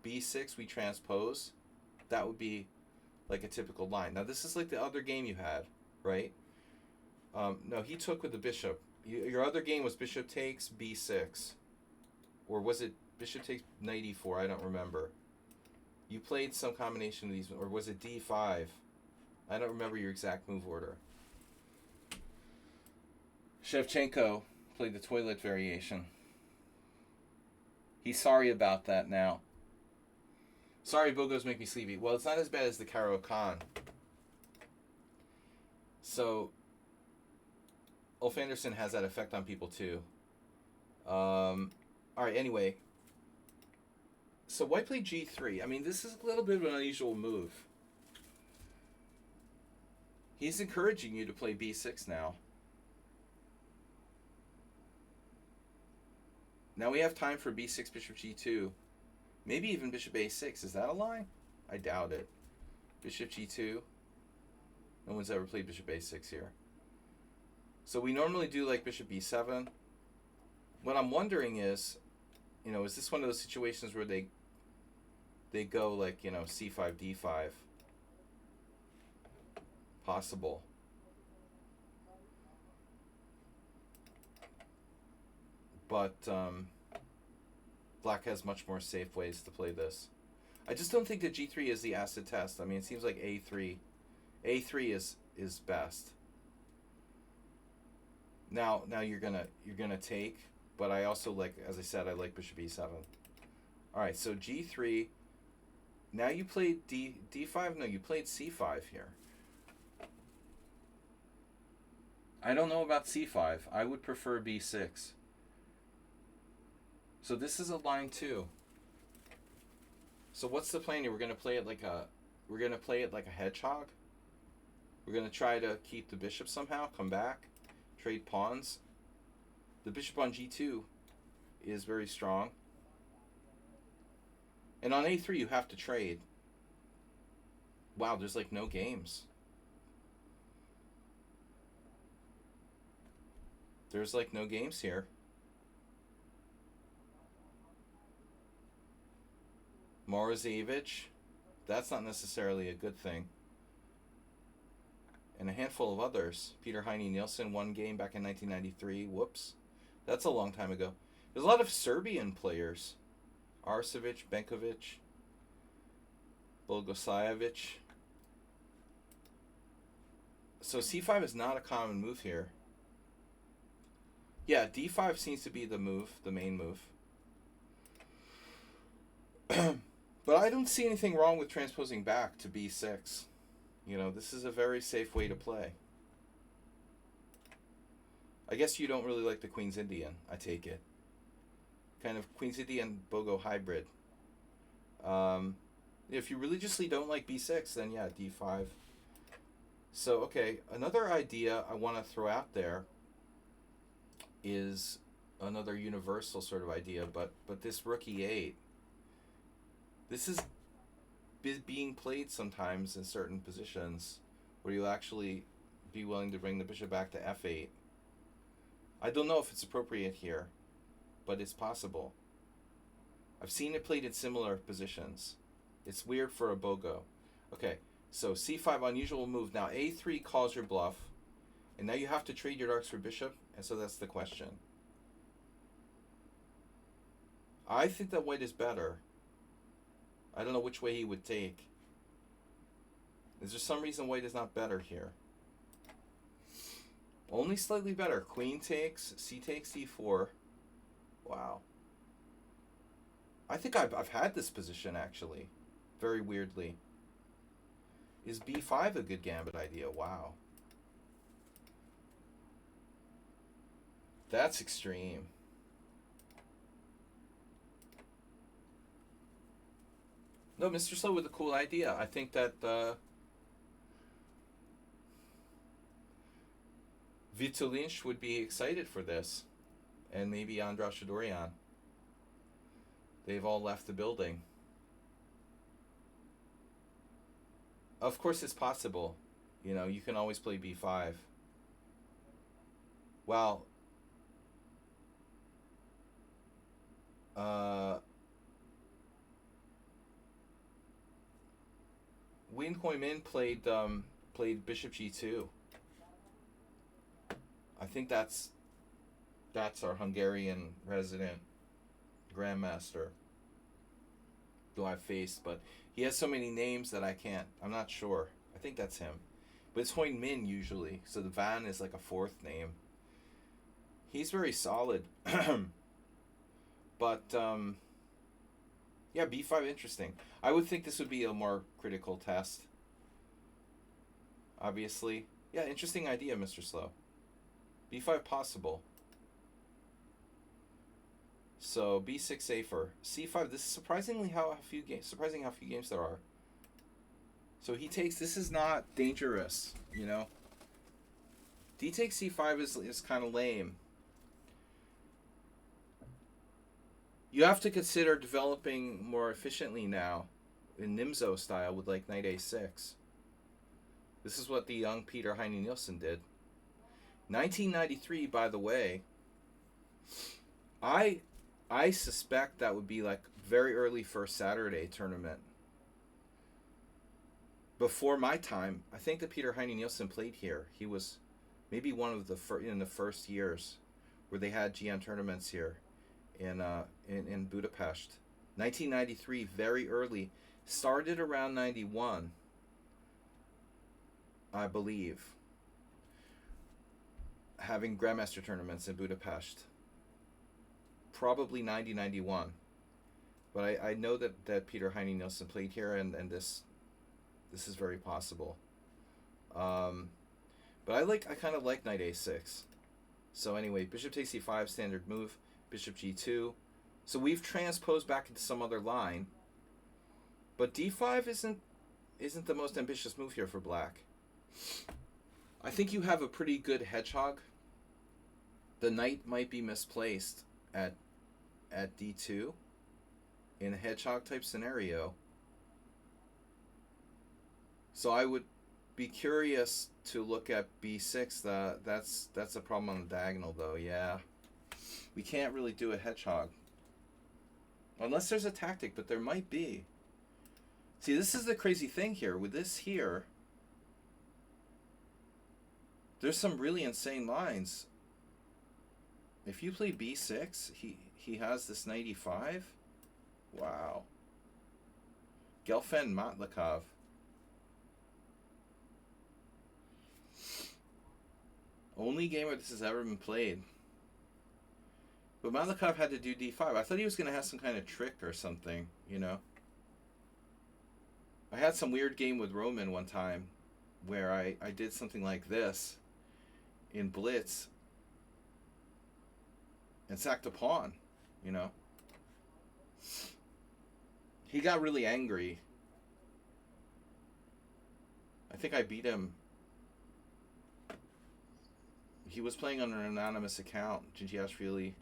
B6, we transpose. That would be like a typical line. Now this is like the other game you had, right? No, he took with the bishop. Your other game was bishop takes B6. Or was it bishop takes knight E4? I don't remember. You played some combination of these, or was it D5? I don't remember your exact move order. Shevchenko played the toilet variation. He's sorry about that now. Sorry, Bogos make me sleepy. Well, it's not as bad as the Caro Khan. So, Ulf Anderson has that effect on people too. All right, anyway. So white played g3. I mean, this is a little bit of an unusual move. He's encouraging you to play b6 now. Now we have time for b6, bishop g2. Maybe even bishop a6. Is that a line? I doubt it. Bishop g2. No one's ever played bishop a6 here. So we normally do like bishop b7. What I'm wondering is, is this one of those situations where they go like, c5, d5? Possible. But black has much more safe ways to play this. I just don't think that g3 is the acid test. I mean, it seems like a3 is best. Now you're gonna take, but I also like, as I said, I like bishop e7. All right, so g3. Now you played d5. No, you played c5 here. I don't know about c5. I would prefer b6. So this is a line 2. So what's the plan here? We're gonna play it like a hedgehog. We're gonna try to keep the bishop somehow, come back, trade pawns. The bishop on g2 is very strong. And on a3 you have to trade. Wow, there's like no games. There's like no games here. Morozevich, that's not necessarily a good thing. And a handful of others. Peter Heine Nielsen, one game back in 1993. Whoops. That's a long time ago. There's a lot of Serbian players. Arsevic, Benkovic, Bogosajevic. So c5 is not a common move here. Yeah, d5 seems to be the move, the main move. But I don't see anything wrong with transposing back to b6. This is a very safe way to play. I guess you don't really like the Queen's Indian, I take it. Kind of Queen's Indian Bogo hybrid. If you religiously don't like b6, then yeah, d5. So, okay, another idea I want to throw out there is another universal sort of idea, but this rook e8. This is being played sometimes in certain positions where you'll actually be willing to bring the bishop back to f8. I don't know if it's appropriate here, but it's possible. I've seen it played in similar positions. It's weird for a Bogo. Okay, so c5, unusual move. Now a3 calls your bluff, and now you have to trade your darks for bishop, and so that's the question. I think that white is better. I don't know which way he would take. Is there some reason white is not better here? Only slightly better. Queen takes, c takes d4. Wow. I think I've had this position, actually. Very weirdly. Is b5 a good gambit idea? Wow. That's extreme. No, Mr. Slow with a cool idea. I think that Vito Lynch would be excited for this. And maybe Andras Shadorian. They've all left the building. Of course it's possible. You can always play b5. Well, Win Hoi Min played bishop g2. I think that's our Hungarian resident grandmaster who I've faced, but he has so many names that I'm not sure. I think that's him. But it's Hoi Min usually, so the Van is like a fourth name. He's very solid. But yeah, b5 interesting. I would think this would be a more critical test. Obviously. Yeah, interesting idea, Mr. Slow. b5 possible. So b6 safer. c5. This is surprising how few games there are. So he takes. This is not dangerous, you know. D takes c5 is kind of lame. You have to consider developing more efficiently now, in Nimzo style with like knight a6. This is what the young Peter Heine Nielsen did. 1993, by the way. I suspect that would be like very early first Saturday tournament. Before my time, I think that Peter Heine Nielsen played here. He was maybe one of the in the first years where they had GM tournaments here in Budapest. 1993, very early. Started around 91, I believe, having Grandmaster tournaments in Budapest. Probably 90, 91. But I know that Peter Heine Nielsen played here, and this is very possible. But I kind of like knight a6. So anyway, bishop takes c5, standard move. Bishop g2. So we've transposed back into some other line. But d5 isn't the most ambitious move here for black. I think you have a pretty good hedgehog. The knight might be misplaced at d2 in a hedgehog type scenario. So I would be curious to look at b6. That's a problem on the diagonal though. Yeah, we can't really do a hedgehog unless there's a tactic, but there might be. See, this is the crazy thing here with this here. There's some really insane lines. If you play b6, he has this knight e5. Wow. Gelfand Matlikov. Only game where this has ever been played. But Matlikov had to do d5. I thought he was going to have some kind of trick or something, you know. I had some weird game with Roman one time where I did something like this in Blitz and sacked a pawn, you know. He got really angry. I think I beat him. He was playing on an anonymous account, Gigiashvili,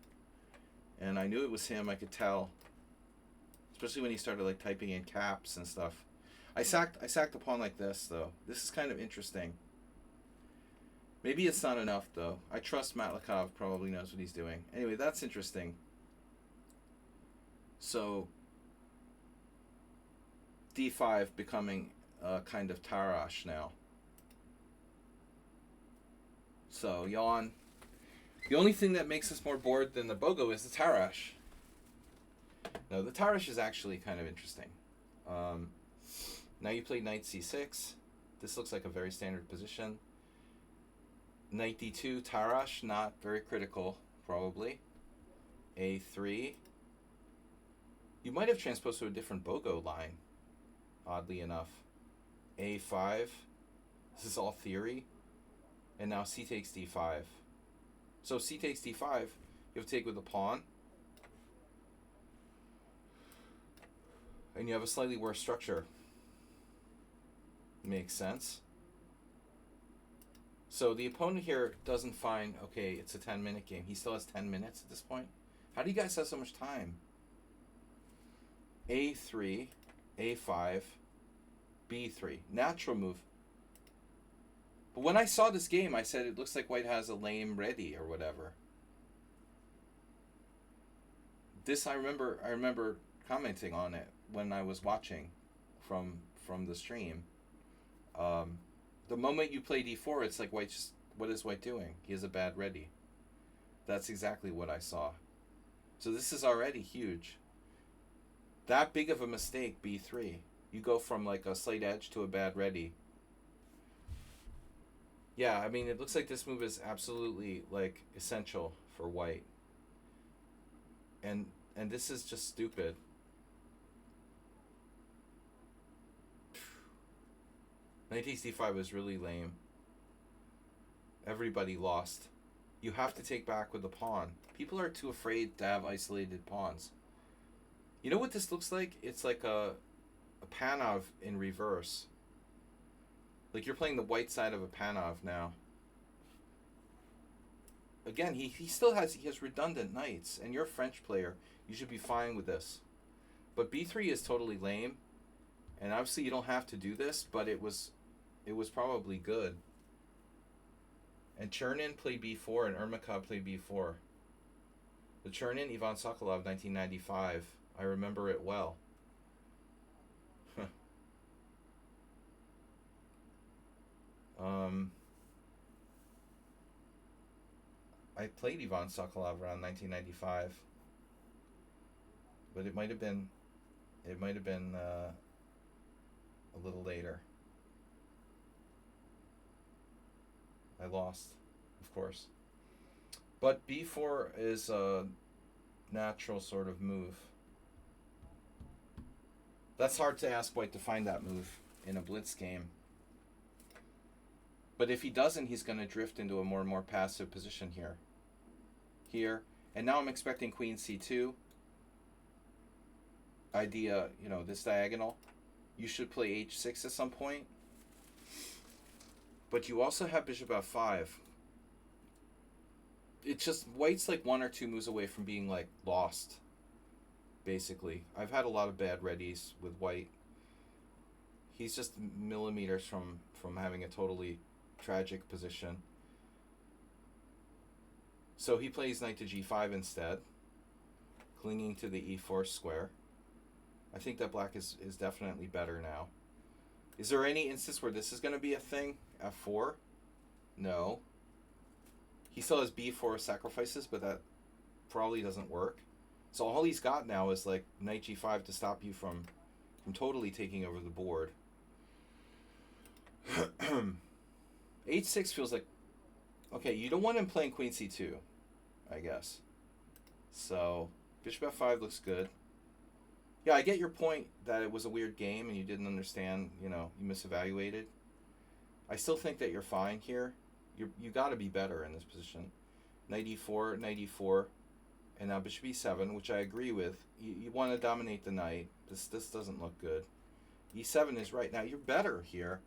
and I knew it was him. I could tell, especially when he started like typing in caps and stuff. I sacked the pawn like this though. This is kind of interesting. Maybe it's not enough though. I trust Matlikov probably knows what he's doing. Anyway, that's interesting. So d5 becoming a kind of Tarash now. So yawn. The only thing that makes us more bored than the Bogo is the Tarash. No, the Tarash is actually kind of interesting. Now you play knight c6. This looks like a very standard position. Knight d2, Tarash, not very critical, probably. a3. You might have transposed to a different Bogo line, oddly enough. a5. This is all theory. And now c takes d5. So c takes d5, you have to take with the pawn. And you have a slightly worse structure. Makes sense. So the opponent here doesn't find, okay, it's a 10-minute game. He still has 10 minutes at this point. How do you guys have so much time? a3, a5, b3. Natural move. But when I saw this game, I said it looks like white has a lame ready or whatever. This I remember commenting on it when I was watching from the stream. The moment you play d4, it's like white just, what is white doing? He has a bad ready. That's exactly what I saw. So this is already huge. That big of a mistake, b3. You go from like a slight edge to a bad ready. Yeah, I mean, it looks like this move is absolutely like essential for white. And this is just stupid. Knight takes d5 was really lame. Everybody lost. You have to take back with the pawn. People are too afraid to have isolated pawns. You know what this looks like? It's like a Panov in reverse. Like you're playing the white side of a Panov now. Again, he still has redundant knights, and you're a French player. You should be fine with this. But b3 is totally lame, and obviously you don't have to do this, but it was probably good. And Chernin played b4, and Ermakov played b4. The Chernin, Ivan Sokolov, 1995. I remember it well. I played Ivan Sokolov around 1995, but it might have been a little later. I lost, of course. But b4 is a natural sort of move. That's hard to ask White to find that move in a blitz game. But if he doesn't, he's going to drift into a more and more passive position here. And now I'm expecting queen c2. Idea, this diagonal. You should play h6 at some point. But you also have bishop f5. It's just, White's like one or two moves away from being like lost, basically. I've had a lot of bad readies with White. He's just millimeters from having a totally tragic position. So he plays knight to g5 instead, clinging to the e4 square. I think that black is definitely better now. Is there any instance where this is going to be a thing? f4? No. He still has b4 sacrifices, but that probably doesn't work. So all he's got now is like knight g5 to stop you from totally taking over the board. h6 feels like, okay, you don't want him playing queen c2, I guess. So bishop f5 looks good. Yeah, I get your point that it was a weird game and you didn't understand, you misevaluated. I still think that you're fine here. You got to be better in this position. Knight e4, and now bishop e7, which I agree with. You want to dominate the knight. This doesn't look good. e7 is right. Now, you're better here.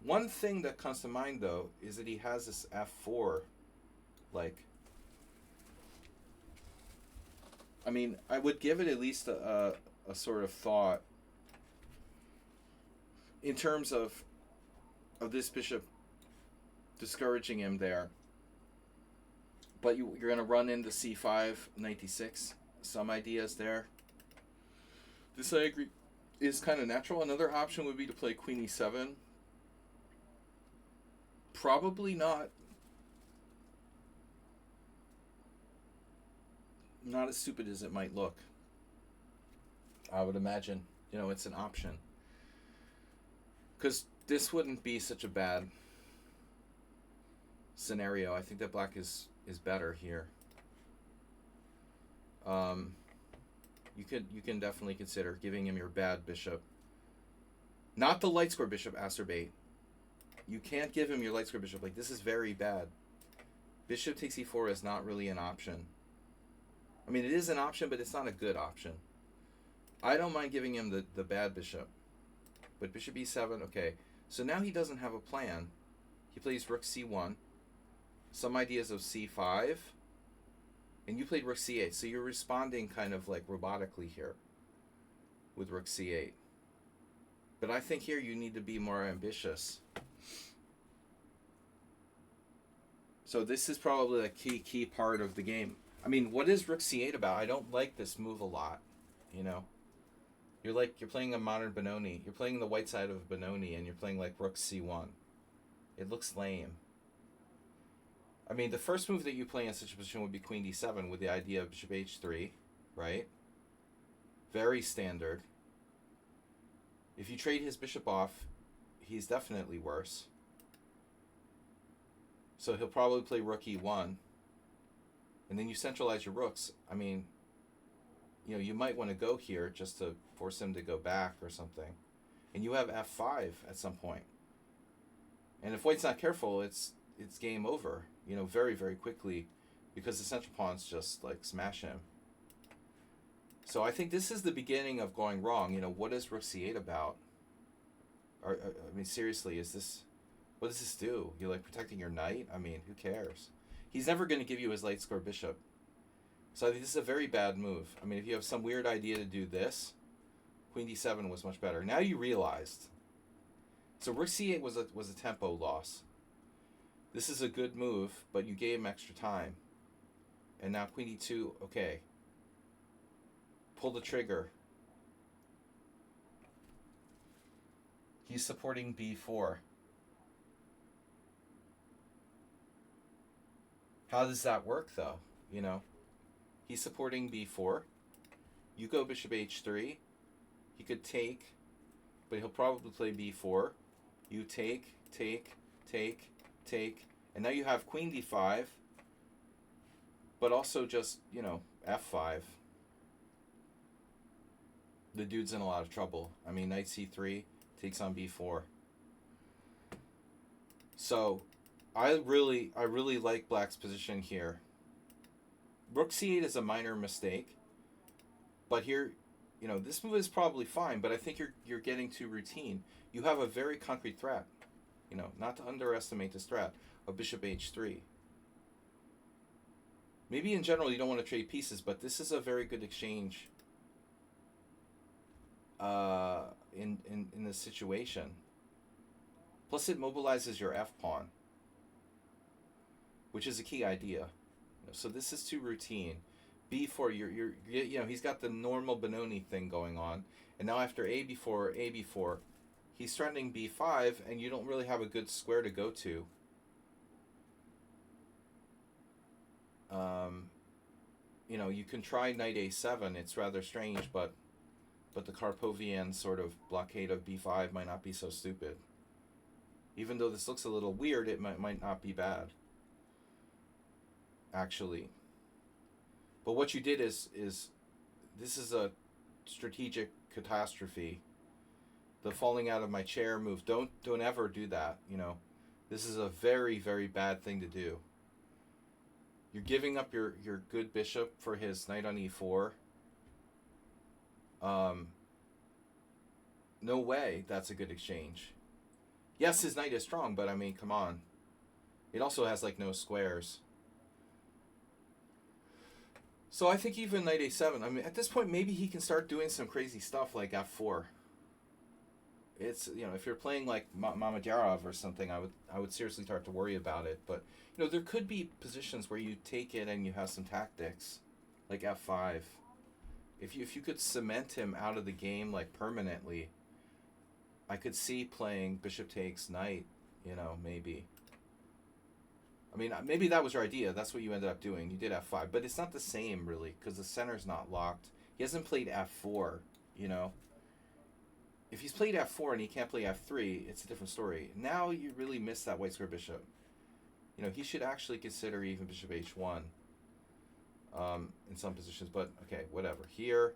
One thing that comes to mind, though, is that he has this f4, I mean, I would give it at least a sort of thought in terms of this bishop discouraging him there. But you're going to run into c5, knight d6. Some ideas there. This, I agree, is kind of natural. Another option would be to play queen e7. Probably not as stupid as it might look. I would imagine, it's an option. Because this wouldn't be such a bad scenario. I think that black is better here. You can definitely consider giving him your bad bishop. Not the light square bishop, Acerbate. You can't give him your light square bishop. Like, this is very bad. Bishop takes e4 is not really an option. I mean, it is an option, but it's not a good option. I don't mind giving him the bad bishop. But bishop e7, okay. So now he doesn't have a plan. He plays rook c1. Some ideas of c5. And you played rook c8. So you're responding kind of like robotically here with rook c8. But I think here you need to be more ambitious. So this is probably a key part of the game. I mean, what is rook c8 about? I don't like this move a lot, You're playing a modern Benoni. You're playing the white side of Benoni, and you're playing like rook c1. It looks lame. I mean, the first move that you play in such a position would be queen d7 with the idea of bishop h3, right? Very standard. If you trade his bishop off, he's definitely worse. So he'll probably play rook e1. And then you centralize your rooks. I mean, you might want to go here just to force him to go back or something. And you have f5 at some point. And if White's not careful, it's it's game over, you know, very, very quickly, because the central pawns just like smash him. So I think this is the beginning of going wrong. You know, what is rook c8 about? I mean, seriously, is this, what does this do? You're like protecting your knight? I mean, who cares? He's never going to give you his late score bishop. So I think this is a very bad move. I mean, if you have some weird idea to do this, queen d7 was much better. Now you realized. So rook c8 was a tempo loss. This is a good move, but you gave him extra time. And now queen d2, okay. Pull the trigger. He's supporting b4. How does that work, though? You know, he's supporting b4. You go bishop h3. He could take, but he'll probably play b4. You take, and now you have queen d5, but also just, you know, f5. The dude's in a lot of trouble. I mean, knight c3 takes on b4. So I really like black's position here. Rook c8 is a minor mistake, but here, you know, this move is probably fine, but I think you're getting too routine. You have a very concrete threat, you know, not to underestimate this threat of bishop h3. Maybe in general you don't want to trade pieces, but this is a very good exchange in this situation. Plus it mobilizes your f pawn, which is a key idea. So this is too routine. b4, you know, he's got the normal Benoni thing going on, and now after a4, he's threatening b5, and you don't really have a good square to go to. You know, you can try knight a7. It's rather strange, but the Karpovian sort of blockade of b5 might not be so stupid. Even though this looks a little weird, it might not be bad, actually. But what you did is this is a strategic catastrophe. The falling out of my chair move. Don't ever do that. You know, this is a very, very bad thing to do. You're giving up your good bishop for his knight on e4. No way that's a good exchange. Yes, his knight is strong, but I mean, come on. It also has like no squares. So I think even knight a7, I mean, at this point, maybe he can start doing some crazy stuff like f4. It's, you know, if you're playing like Mamedyarov or something, I would seriously start to worry about it. But, you know, there could be positions where you take it and you have some tactics, like f5. If you could cement him out of the game like permanently, I could see playing bishop takes knight, you know, maybe. I mean, maybe that was your idea. That's what you ended up doing. You did f5, but it's not the same, really, because the center's not locked. He hasn't played f4, you know. If he's played f4 and he can't play f3, it's a different story. Now you really miss that white square bishop. You know, he should actually consider even bishop h1 in some positions, but okay, whatever. Here,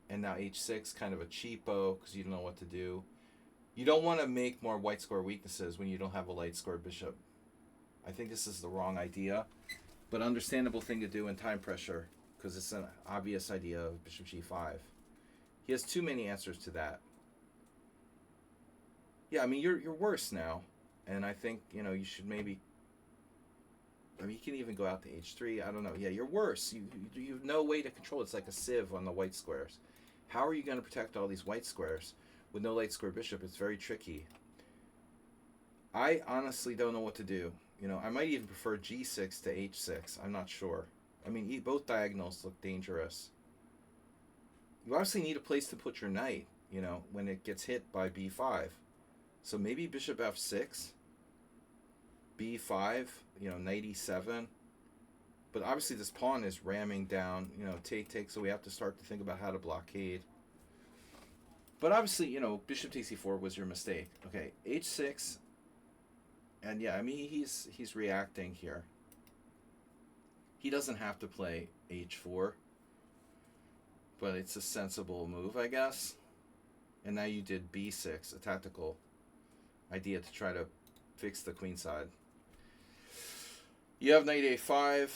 and now h6, kind of a cheapo, because you don't know what to do. You don't want to make more white square weaknesses when you don't have a light square bishop. I think this is the wrong idea, but understandable thing to do in time pressure, because it's an obvious idea of bishop g5. He has too many answers to that. Yeah, I mean, you're worse now, and I think, you know, you should maybe, I mean, you can even go out to h3. I don't know. Yeah, you're worse. You have no way to control it. It's like a sieve on the white squares. How are you going to protect all these white squares with no light square bishop? It's very tricky. I honestly don't know what to do. You know, I might even prefer g6 to h6. I'm not sure. I mean, both diagonals look dangerous. You obviously need a place to put your knight, you know, when it gets hit by b5. So maybe bishop f6, b5, you know, knight e7. But obviously this pawn is ramming down, you know, take, so we have to start to think about how to blockade. But obviously, you know, bishop takes e4 was your mistake. Okay, h6, and yeah, I mean, he's reacting here. He doesn't have to play h4, but it's a sensible move, I guess. And now you did b6, a tactical idea to try to fix the queen side. You have knight a5,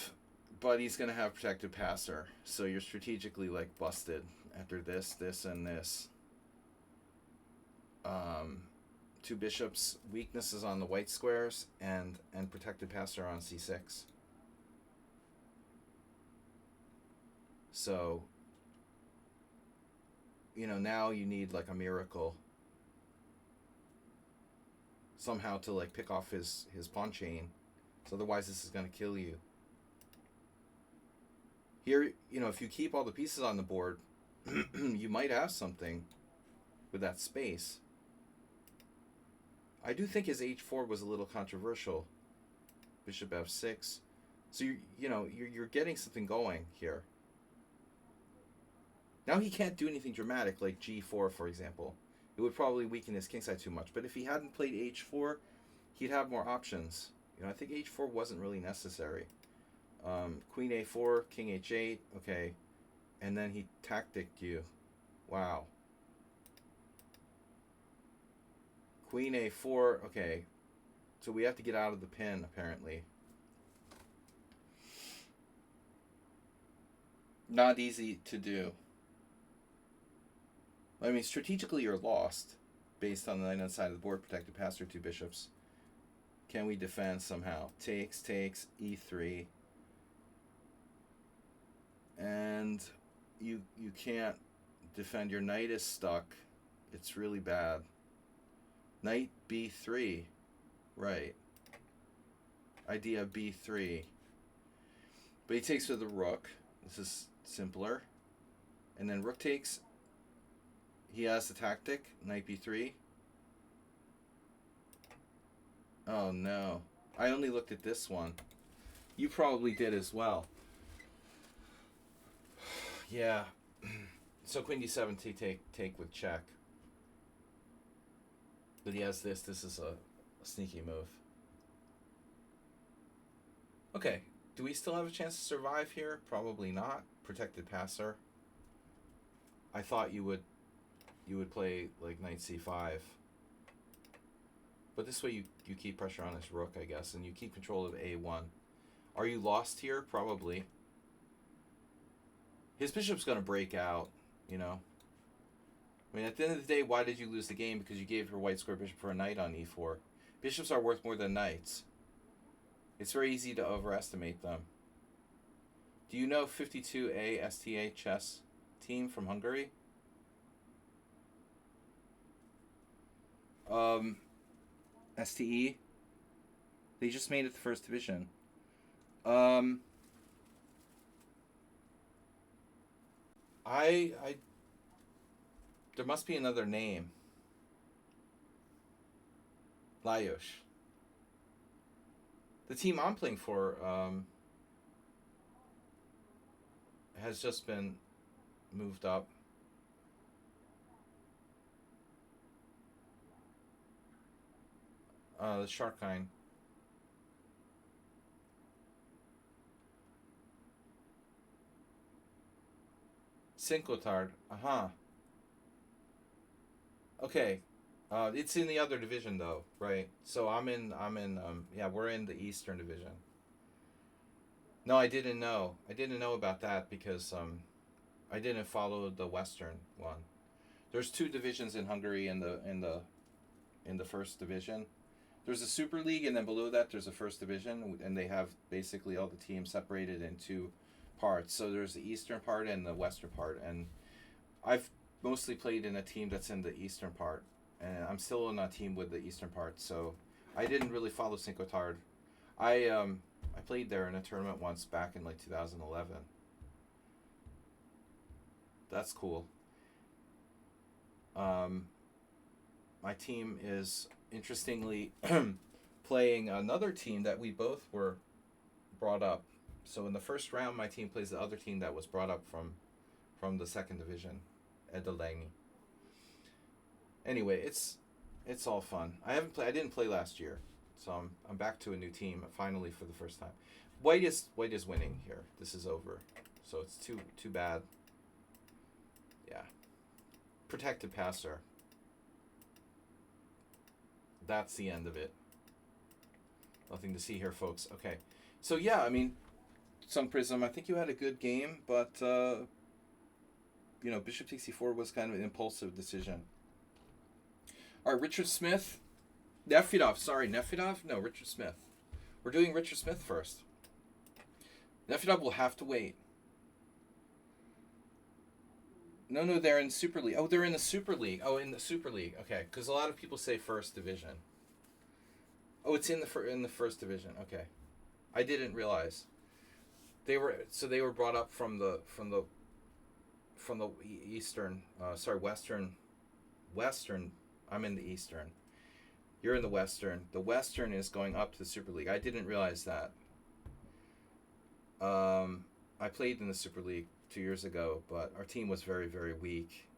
but he's gonna have protected passer, so you're strategically like busted after this, this, and this. Um, two bishops, weaknesses on the white squares, and protected passer on c6. So, now you need like a miracle somehow to like pick off his pawn chain. So otherwise this is going to kill you. Here, if you keep all the pieces on the board, you might have something with that space. I do think his h4 was a little controversial. Bishop f6. So you're getting something going here. Now he can't do anything dramatic like g4, for example. It would probably weaken his kingside too much. But if he hadn't played h4, he'd have more options. I think h4 wasn't really necessary. Queen a4, king h8, okay. And then he tacticked you. Wow. Queen a4, okay. So we have to get out of the pin, apparently. Not easy to do. I mean, strategically you're lost based on the knight on the side of the board, protected passer, two bishops. Can we defend somehow? Takes, e3. And you can't defend. Your knight is stuck. It's really bad. Knight b3. Right. Idea b3. But he takes with the rook. This is simpler. And then rook takes. He has the tactic. Knight b3. Oh no. I only looked at this one. You probably did as well. Yeah. So queen d7, take with check. But he has this. This is a sneaky move. Okay. Do we still have a chance to survive here? Probably not. Protected passer. I thought you would play like knight c5. But this way you keep pressure on his rook, I guess, and you keep control of a1. Are you lost here? Probably. His bishop's going to break out, I mean, at the end of the day, why did you lose the game? Because you gave your white square bishop for a knight on e4. Bishops are worth more than knights. It's very easy to overestimate them. Do you know 52A STA chess team from Hungary? STE? They just made it the first division. There must be another name. Lajos. The team I'm playing for has just been moved up. The Sharkine. Sinkotard. Aha. Okay. It's in the other division though, right? So yeah, we're in the Eastern Division. No, I didn't know. I didn't know about that because I didn't follow the Western one. There's two divisions in Hungary in the first division. There's a Super League, and then below that there's a first division, and they have basically all the teams separated in two parts. So there's the eastern part and the western part, and I've mostly played in a team that's in the eastern part, and I'm still in a team with the eastern part. So I didn't really follow Sinkotard. I played there in a tournament once back in like 2011. That's cool. My team is interestingly playing another team that we both were brought up. So in the first round, my team plays the other team that was brought up from the second division, Edelangi. Anyway, it's all fun. I didn't play last year, so I'm back to a new team finally for the first time. White is winning here. This is over, so it's too bad. Yeah, protected passer. That's the end of it. Nothing to see here, folks. Okay. So, yeah, I mean, Sun Prism, I think you had a good game, but, Bishop takes e4 was kind of an impulsive decision. All right, Richard Smith. Nefedov, sorry, Nefedov? No, Richard Smith. We're doing Richard Smith first. Nefedov will have to wait. No, they're in Super League. Oh, they're in the Super League. Oh, in the Super League. Okay, because a lot of people say First Division. Oh, it's in the First Division. Okay, I didn't realize. They were brought up from the Eastern. Western. I'm in the Eastern. You're in the Western. The Western is going up to the Super League. I didn't realize that. I played in the Super League 2 years ago, but our team was very, very weak.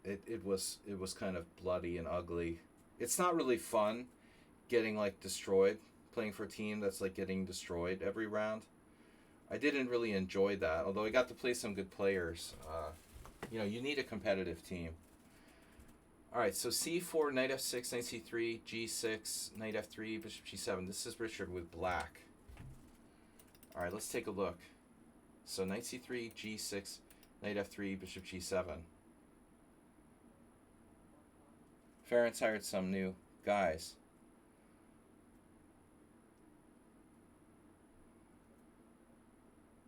It was kind of bloody and ugly. It's not really fun getting like destroyed, playing for a team that's like getting destroyed every round. I didn't really enjoy that, although I got to play some good players. You need a competitive team. All right, so c4, knight f6, knight c3, g6, knight f3, bishop g7. This is Richard with black. All right, let's take a look. So knight c3, g6, knight f3, bishop g7. Ferentz hired some new guys.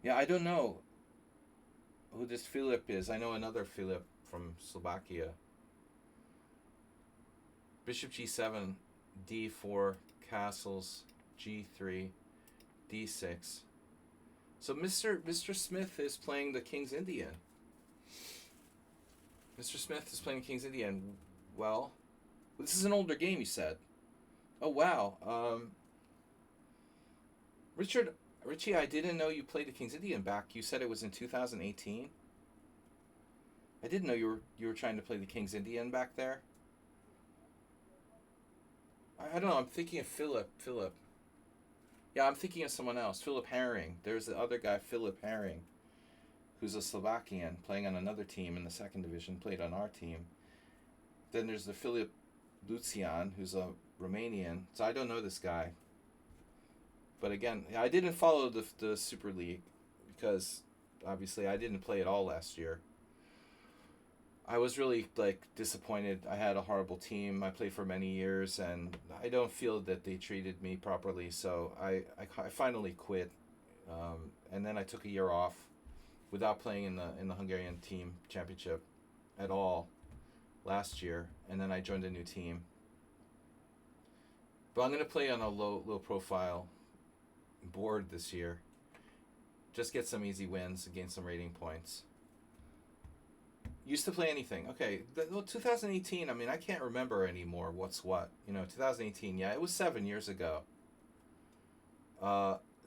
Yeah, I don't know who this Filip is. I know another Filip from Slovakia. Bishop g7, d4, castles, g3, d6. So Mr. Smith is playing the King's Indian. Mr. Smith is playing King's Indian. Well, this is an older game, you said. Oh, wow. Richie, I didn't know you played the King's Indian back. You said it was in 2018. I didn't know you were trying to play the King's Indian back there. I don't know. I'm thinking of Philip. Yeah, I'm thinking of someone else. Philip Herring. There's the other guy, Philip Herring, who's a Slovakian playing on another team in the second division, played on our team. Then there's the Philip Lucian, who's a Romanian. So I don't know this guy. But again, I didn't follow the Super League because obviously I didn't play at all last year. I was really disappointed. I had a horrible team. I played for many years, and I don't feel that they treated me properly. So I finally quit, and then I took a year off without playing in the Hungarian team championship at all last year, and then I joined a new team. But I'm gonna play on a low profile board this year. Just get some easy wins and gain some rating points. Used to play anything. Okay, 2018, I mean, I can't remember anymore what's what. 2018, yeah, it was 7 years ago.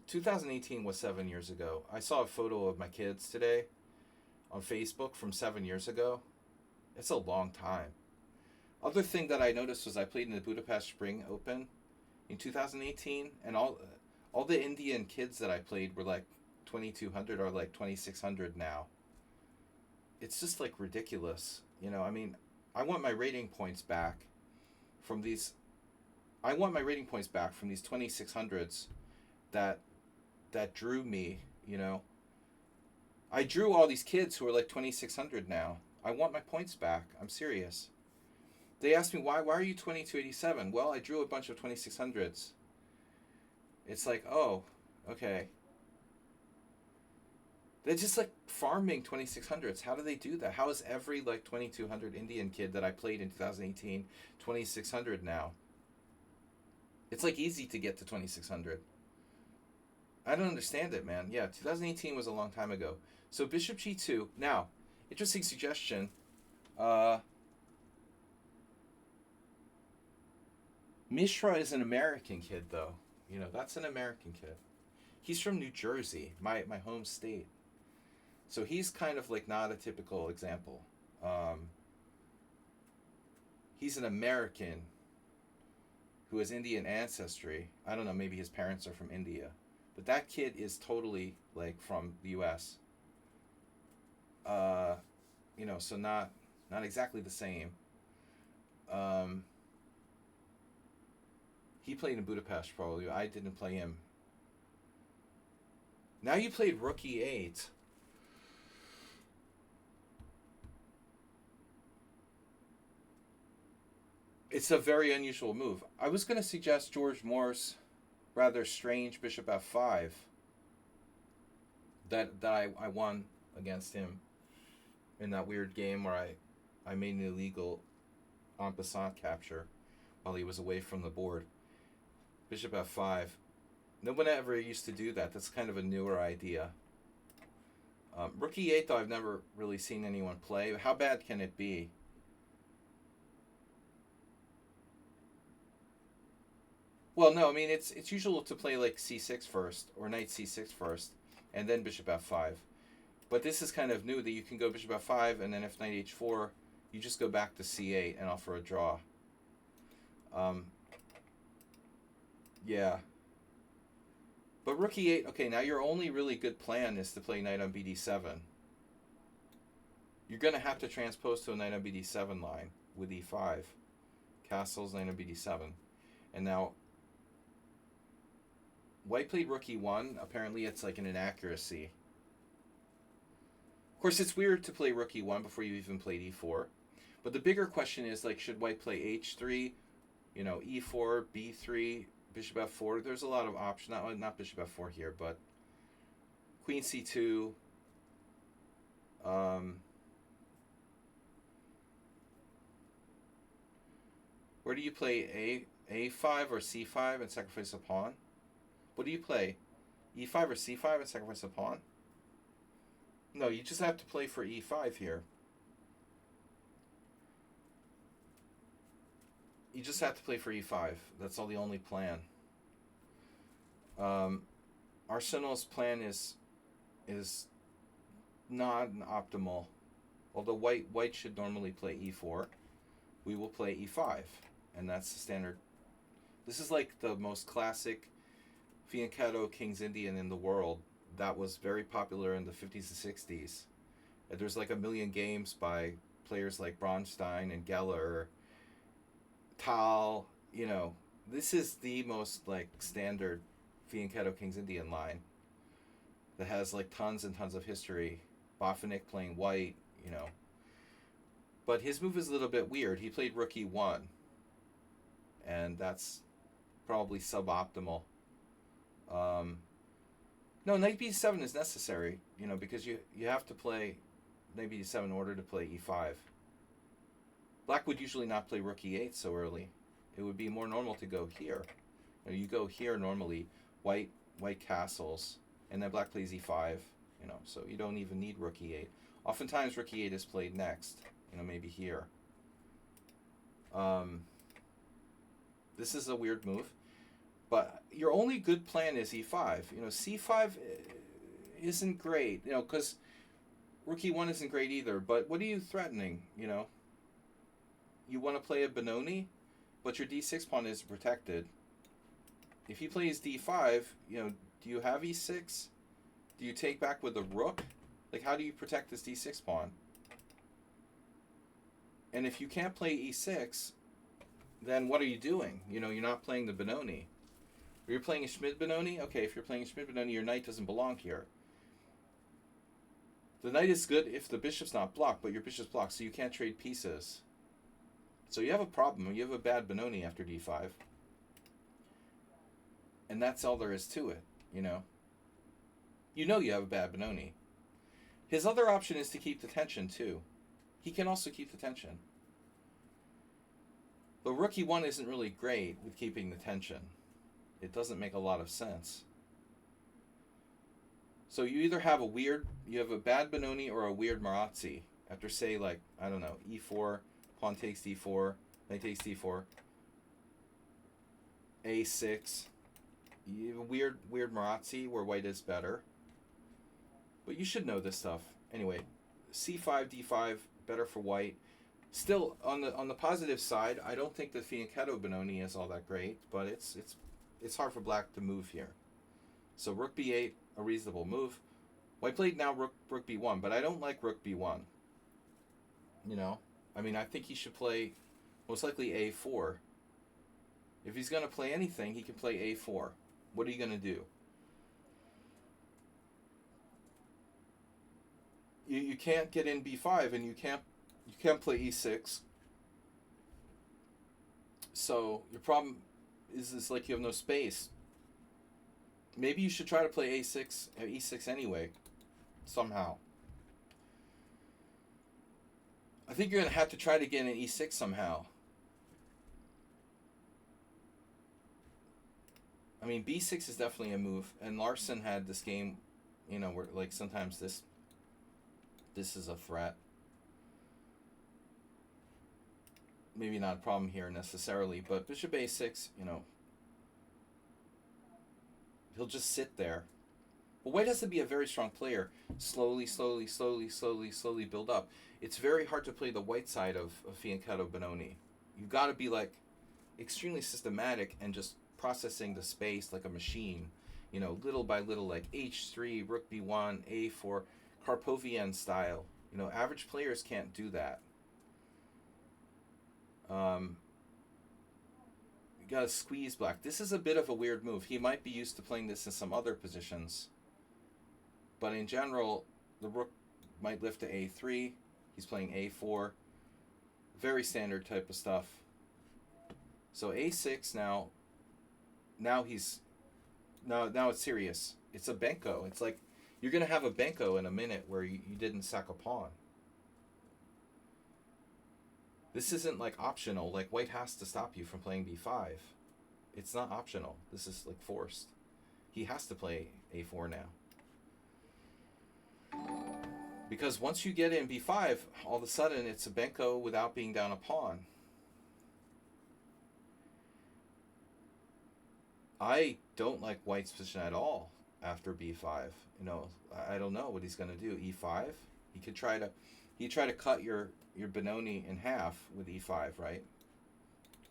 2018 was 7 years ago. I saw a photo of my kids today on Facebook from 7 years ago. It's a long time. Other thing that I noticed was I played in the Budapest Spring Open in 2018, and all the Indian kids that I played were like 2200 or like 2600 now. It's just ridiculous. I mean, I want my rating points back from these 2600s that drew me, I drew all these kids who are like 2600 now. I want my points back. I'm serious. They asked me why are you 2287? Well, I drew a bunch of 2600s. It's like, oh, okay. They're just farming 2600s. How do they do that? How is every 2200 Indian kid that I played in 2018 2600 now? It's easy to get to 2600. I don't understand it, man. Yeah, 2018 was a long time ago. So Bishop G2. Now, interesting suggestion. Mishra is an American kid, though. That's an American kid. He's from New Jersey, my home state. So he's kind of not a typical example. He's an American who has Indian ancestry. I don't know, maybe his parents are from India. But that kid is totally from the US. So not exactly the same. He played in Budapest probably. I didn't play him. Now you played rook e8. It's a very unusual move. I was going to suggest George Moore's rather strange bishop f5 that I won against him in that weird game where I made an illegal en passant capture while he was away from the board. Bishop f5. No one ever used to do that. That's kind of a newer idea. Rook e8, though, I've never really seen anyone play. How bad can it be? Well, no, I mean, it's usual to play like c6 first, or knight c6 first, and then bishop f5. But this is kind of new, that you can go bishop f5, and then if knight h4, you just go back to c8 and offer a draw. Yeah. But rook e8, okay, now your only really good plan is to play knight on bd7. You're going to have to transpose to a knight on bd7 line with e5. Castles, knight on bd7. And now, white played rook e1. Apparently it's like an inaccuracy. Of course, it's weird to play rook e1 before you even played e4. But the bigger question is, like, should white play h3, you know, e4, b3, bishop f4? There's a lot of options. Not bishop f4 here, but queen c2. Where do you play a5 or c5 and sacrifice a pawn? What do you play? e5 or c5 and sacrifice a pawn? No, you just have to play for e5 here. You just have to play for e5. That's all the only plan. Arsenal's plan is not optimal. Although white should normally play e4, we will play e5, and that's the standard. This is like the most classic fianchetto King's Indian in the world. That was very popular in the 50s and 60s. There's like a million games by players like Bronstein and Geller, Tal. You know, this is the most like standard fianchetto King's Indian line that has like tons and tons of history. Bofinic playing white, you know. But his move is a little bit weird. He played rook e1, and that's probably suboptimal. No, knight b7 is necessary, you know, because you have to play knight b7 in order to play e5. Black would usually not play rook e8 so early. It would be more normal to go here. You go here normally, white castles, and then black plays e5, you know, so you don't even need rook e8. Oftentimes rook e8 is played next, you know, maybe here. This is a weird move. But your only good plan is e5. You know, c5 isn't great, you know, because rook e1 isn't great either. But what are you threatening, you know? You want to play a Benoni, but your d6 pawn is protected. If he plays d5, you know, do you have e6? Do you take back with a rook? Like, how do you protect this d6 pawn? And if you can't play e6, then what are you doing? You know, you're not playing the Benoni. You're playing a Schmid Benoni? Okay, if you're playing a Schmid Benoni, your knight doesn't belong here. The knight is good if the bishop's not blocked, but your bishop's blocked, so you can't trade pieces. So you have a problem. You have a bad Benoni after d5. And that's all there is to it, you know. You know you have a bad Benoni. His other option is to keep the tension, too. He can also keep the tension. But rook e1 isn't really great with keeping the tension. It doesn't make a lot of sense. So you either have you have a bad Benoni or a weird Marazzi. After, say, like, I don't know, e4, pawn takes d4, knight takes d4, a6. You have a weird Marazzi where white is better. But you should know this stuff. Anyway, c5, d5, better for white. Still, on the positive side, I don't think the fianchetto Benoni is all that great, but it's hard for black to move here. So rook b8, a reasonable move. White played now rook b1, but I don't like rook b1. You know? I mean, I think he should play most likely a4. If he's going to play anything, he can play a4. What are you going to do? You can't get in b5, and you can't play e6. So your problem is like you have no space. Maybe you should try to play a6 or e6 anyway, somehow. I think you're going to have to try to get an e6 somehow. I mean, b6 is definitely a move, and Larson had this game, where like sometimes this is a threat. Maybe not a problem here necessarily, but bishop a6, he'll just sit there. But white has to be a very strong player. Slowly build up. It's very hard to play the white side of Fianchetto Benoni. You've got to be like extremely systematic and just processing the space like a machine. Little by little, like h3, rook b1, a4, Karpovian style. Average players can't do that. You gotta squeeze black. This is a bit of a weird move. He might be used to playing this in some other positions. But in general, the rook might lift to a3. He's playing a4. Very standard type of stuff. So a6 now. Now it's serious. It's a benko. It's like you're going to have a benko in a minute where you didn't sack a pawn. This isn't like optional. Like white has to stop you from playing b5. It's not optional. This is like forced. He has to play a4 now. Because once you get in b5, all of a sudden it's a benko without being down a pawn. I don't like white's position at all after b5. I don't know what he's going to do. e5. He could try to cut your Benoni in half with e5, right?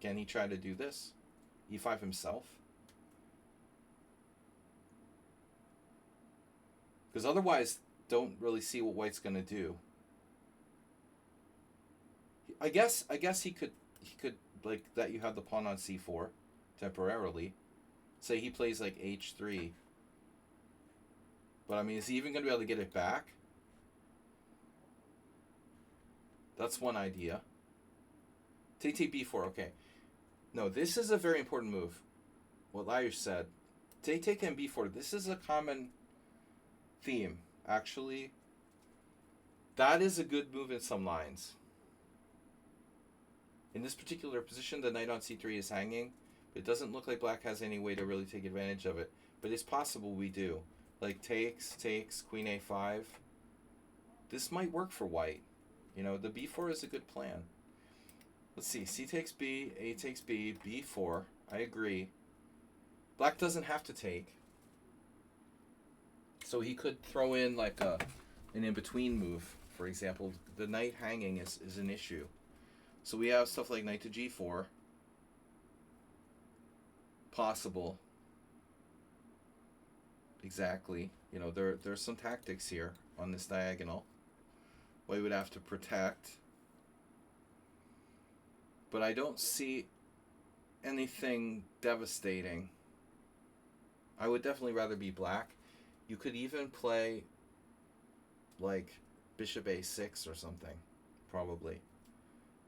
Can he try to do this? e5 himself? Because otherwise, don't really see what white's going to do. I guess he could like let you have the pawn on c4 temporarily. Say he plays like h3. But I mean, is he even going to be able to get it back? That's one idea. Take b4, okay. No, this is a very important move. What Laius said. Take and b4. This is a common theme, actually. That is a good move in some lines. In this particular position, the knight on c3 is hanging. It doesn't look like black has any way to really take advantage of it. But it's possible we do. Like takes, queen a5. This might work for white. The b4 is a good plan. Let's see. C takes b, a takes b, b4. I agree. Black doesn't have to take. So he could throw in like an in-between move. For example, the knight hanging is an issue. So we have stuff like knight to g4. Possible. Exactly. There's some tactics here on this diagonal. White would have to protect. But I don't see anything devastating. I would definitely rather be black. You could even play like bishop a6 or something, probably.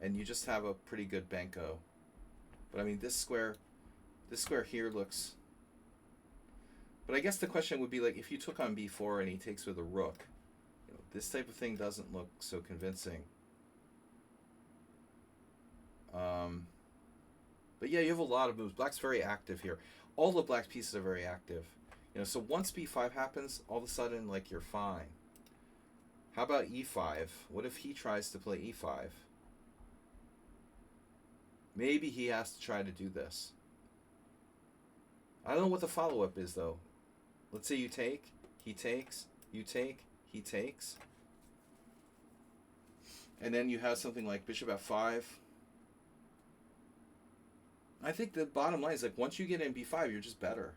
And you just have a pretty good benko. But I mean, this square here looks... But I guess the question would be like, if you took on b4 and he takes with a rook, this type of thing doesn't look so convincing. But yeah, you have a lot of moves. Black's very active here. All of black's pieces are very active. So once b5 happens, all of a sudden, like, you're fine. How about e5? What if he tries to play e5? Maybe he has to try to do this. I don't know what the follow-up is, though. Let's say you take, he takes, you take, he takes. And then you have something like bishop f5. I think the bottom line is, like, once you get in b5, you're just better.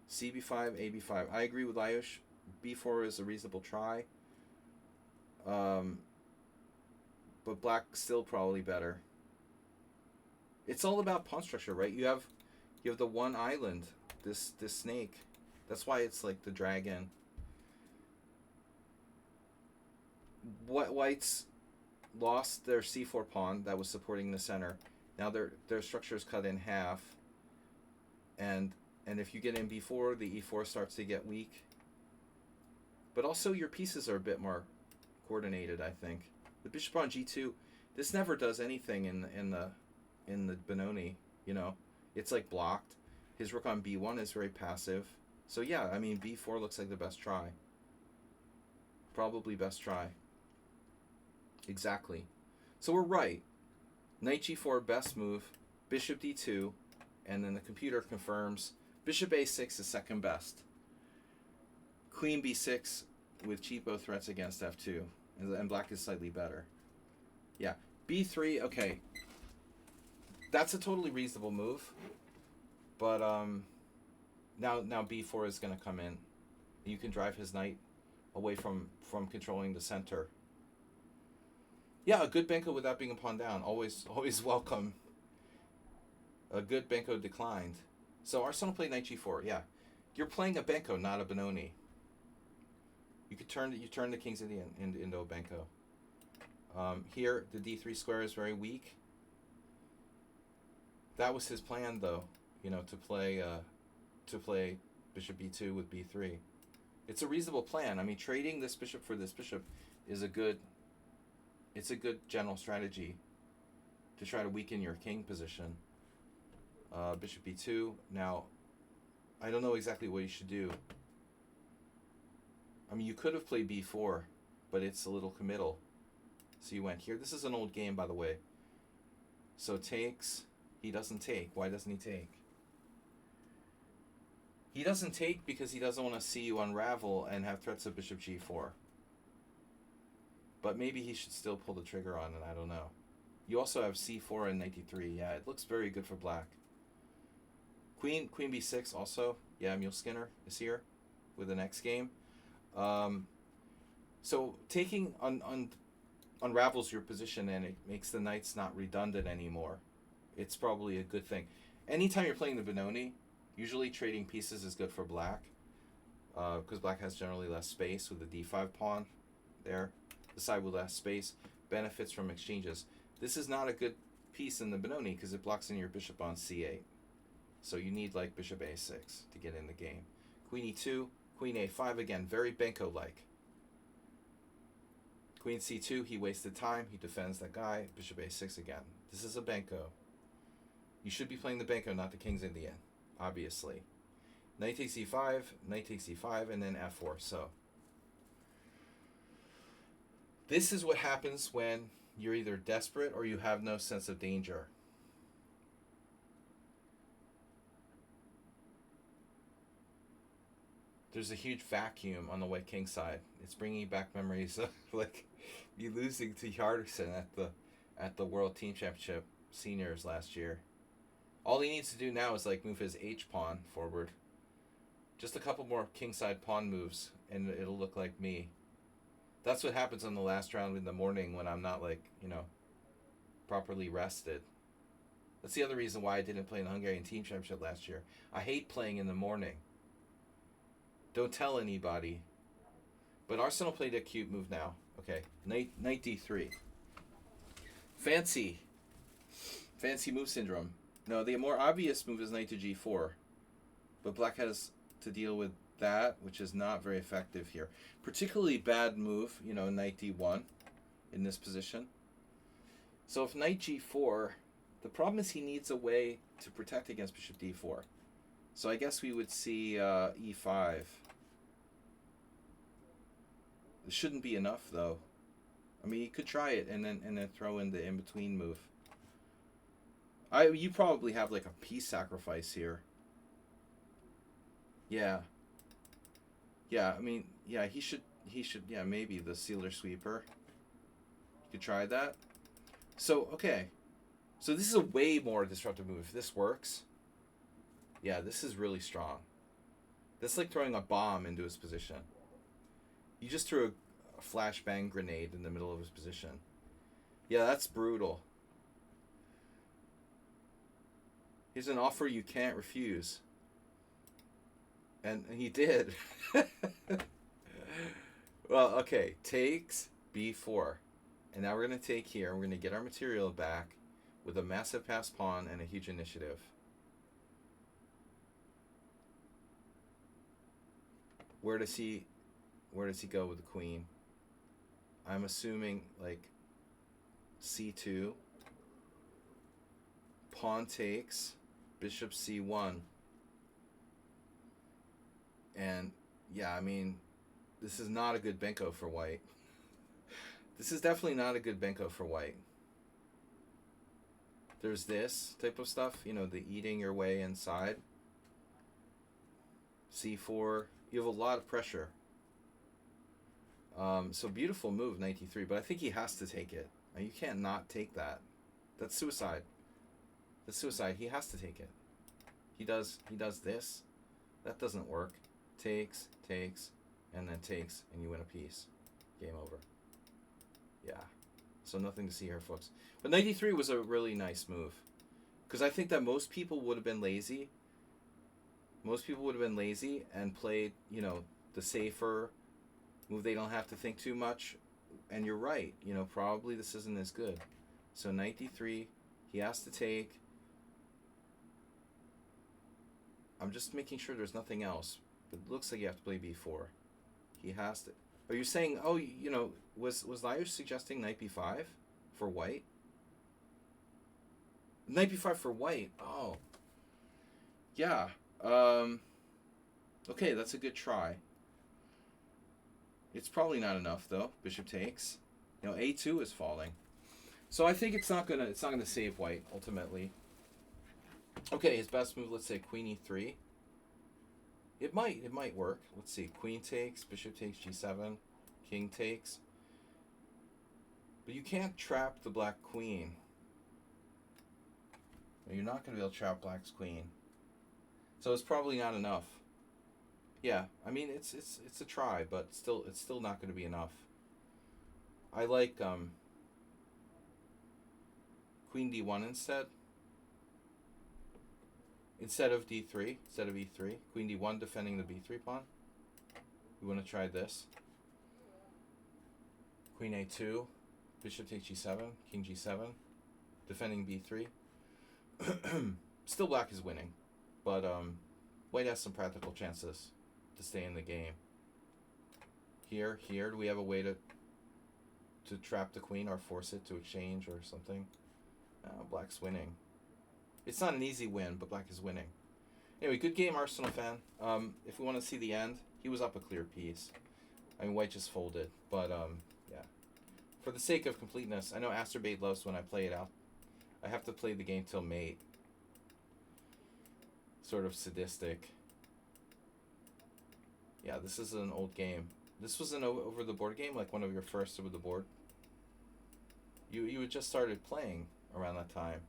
cb5, ab5. I agree with Laius. b4 is a reasonable try. But black's still probably better. It's all about pawn structure, right? You have the one island, this snake. That's why it's like the dragon. Whites lost their c4 pawn that was supporting the center. Now their structure is cut in half, and if you get in b4, the e4 starts to get weak. But also your pieces are a bit more coordinated, I think. The bishop on g2, this never does anything in the Benoni. You know, it's like blocked. His rook on b1 is very passive. So yeah, I mean b4 looks like the best try. Probably best try. Exactly. So we're right. Knight g4 best move, bishop d2, and then the computer confirms bishop a6 is second best. Queen b6 with cheapo threats against f2, and black is slightly better. Yeah, b3, okay. That's a totally reasonable move, but now b4 is going to come in. You can drive his knight away from controlling the center. Yeah, a good Benko without being a pawn down. Always welcome. A good Benko declined. So Arsenal played knight g4. Yeah, you're playing a Benko, not a Benoni. You turn the King's Indian into a Benko. Here, the d3 square is very weak. That was his plan, though. You know, to play bishop b2 with b3. It's a reasonable plan. I mean, trading this bishop for this bishop is a good general strategy to try to weaken your king position. Bishop b2. Now, I don't know exactly what you should do. I mean, you could have played b4, but it's a little committal. So you went here. This is an old game, by the way. So takes. He doesn't take. Why doesn't he take? He doesn't take because he doesn't want to see you unravel and have threats of bishop g4. But maybe he should still pull the trigger on it. I don't know. You also have c4 and knight d3. Yeah, it looks very good for black. Queen b6 also. Yeah, Mule Skinner is here with the next game. So taking unravels your position, and it makes the knights not redundant anymore. It's probably a good thing. Anytime you're playing the Benoni, usually trading pieces is good for black, because black has generally less space with the d5 pawn there. The side with less space benefits from exchanges. This is not a good piece in the Benoni because it blocks in your bishop on c8. So you need like bishop a6 to get in the game. Queen e2, queen a5, again, very Benko-like. Queen c2, he wasted time. He defends that guy. Bishop a6 again. This is a Benko. You should be playing the Benko, not the King's Indian, obviously. Knight takes e5, knight takes e5, and then f4. So this is what happens when you're either desperate or you have no sense of danger. There's a huge vacuum on the white king side. It's bringing back memories of like you losing to Hjartarson at the World Team Championship Seniors last year. All he needs to do now is like move his H pawn forward. Just a couple more kingside pawn moves, and it'll look like me. That's what happens on the last round in the morning when I'm not like, you know, properly rested. That's the other reason why I didn't play in the Hungarian Team Championship last year. I hate playing in the morning. Don't tell anybody. But Arsenal played a cute move now. Okay, knight d3. Fancy move syndrome. No, the more obvious move is knight to g4. But black has to deal with that, which is not very effective here. Particularly bad move, you know, knight d1 in this position. So if knight g4, the problem is he needs a way to protect against bishop d4. So I guess we would see e5. It shouldn't be enough, though. I mean, you could try it and then throw in the in-between move. You probably have like a piece sacrifice here. Yeah. Yeah, I mean, yeah, he should, yeah, maybe the sealer sweeper. You could try that. So, okay. So this is a way more disruptive move. If this works, yeah, this is really strong. That's like throwing a bomb into his position. You just threw a flashbang grenade in the middle of his position. Yeah, that's brutal. Here's an offer you can't refuse. And he did. Well, okay. Takes b4. And now we're going to take here. We're going to get our material back with a massive pass pawn and a huge initiative. Where does he go with the queen? I'm assuming like c2. Pawn takes. Bishop c1. And yeah, I mean, this is not a good benko for white. This is definitely not a good benko for white. There's this type of stuff, you know, the eating your way inside. c4. You have a lot of pressure. So beautiful move, knight d3, but I think he has to take it. And you can't not take that. That's suicide. That's suicide. He has to take it. He does this. That doesn't work. Takes, and then takes, and you win a piece. Game over. Yeah. So nothing to see here, folks. But knight d3 was a really nice move. Because I think that most people would have been lazy. Most people would have been lazy and played, you know, the safer move. They don't have to think too much. And you're right. You know, probably this isn't as good. So knight d3, he has to take. I'm just making sure there's nothing else. But it looks like you have to play b4. He has to. Are you saying, oh, you know, was Laios suggesting knight b5 for white? Knight b5 for white. Oh. Yeah. Okay, that's a good try. It's probably not enough though. Bishop takes. You know, a2 is falling. So I think it's not gonna save white ultimately. Okay, his best move, let's say queen e3. It might work. Let's see. Queen takes, bishop takes, g7, king takes. But you can't trap the black queen. You're not going to be able to trap black's queen. So it's probably not enough. Yeah, I mean it's a try, but it's still not going to be enough. I like queen d1 instead. Instead of d3, instead of e3, queen d1 defending the b3 pawn. We want to try this. Queen a2, bishop takes g7, king g7, defending b3. Still black is winning, but white has some practical chances to stay in the game. Here, do we have a way to trap the queen or force it to exchange or something? Black's winning. It's not an easy win, but black is winning. Anyway, good game, Arsenal fan. If we want to see the end, he was up a clear piece. I mean, white just folded, but yeah. For the sake of completeness, I know Asterbait loves when I play it out. I have to play the game till mate. Sort of sadistic. Yeah, this is an old game. This was an over the board game, like one of your first over the board. You had just started playing around that time.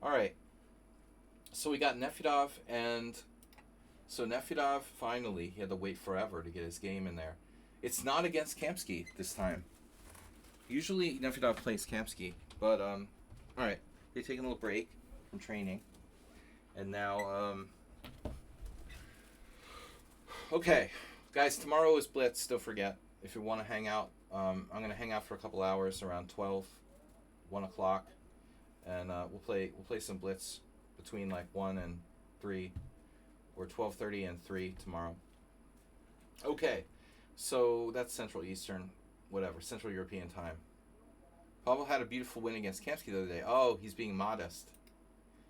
All right. So we got Nefedov, and so Nefedov finally, he had to wait forever to get his game in there. It's not against Kamsky this time. Usually Nefedov plays Kamsky, but all right, they're taking a little break from training, and now okay, guys, tomorrow is Blitz. Don't forget, if you want to hang out, I'm gonna hang out for a couple hours around 12, 1 o'clock, and we'll play some Blitz between like 1 and 3, or 12:30 and 3 tomorrow. Okay, so that's Central Eastern, whatever, Central European time. Pavel had a beautiful win against Kamsky the other day. Oh, he's being modest.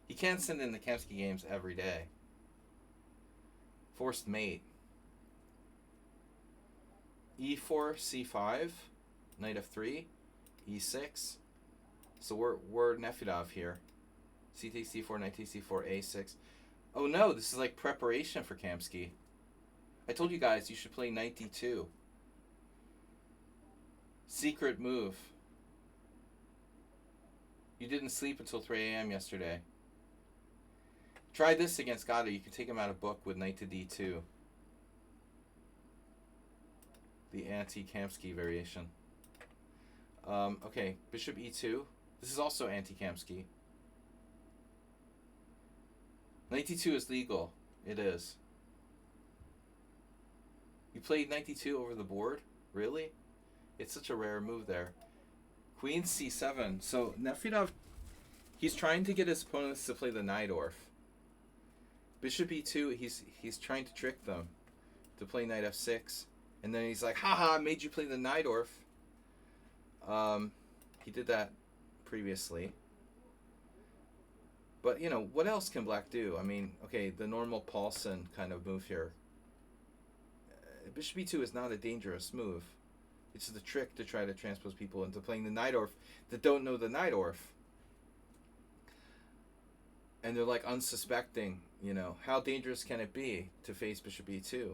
He can't send in the Kamsky games every day. Forced mate. E4, C5, knight f3, E6. So we're Nefedov here. C takes C4, knight takes C4, A6. Oh no, this is like preparation for Kamsky. I told you guys you should play knight D2. Secret move. You didn't sleep until 3 a.m. yesterday. Try this against Gado. You can take him out of book with knight to D2. The anti-Kamsky variation. Okay, bishop E2. This is also anti-Kamsky. Knight d2 is legal. It is. You played knight d2 over the board? Really? It's such a rare move there. Queen c7. So Nefedov, he's trying to get his opponents to play the Najdorf. Bishop e2, he's trying to trick them to play knight f6. And then he's like, haha, I made you play the Najdorf. He did that previously. But, you know, what else can black do? I mean, okay, the normal Paulson kind of move here. Bishop e2 is not a dangerous move. It's the trick to try to transpose people into playing the Najdorf that don't know the Najdorf. And they're like unsuspecting, you know. How dangerous can it be to face Bishop e2?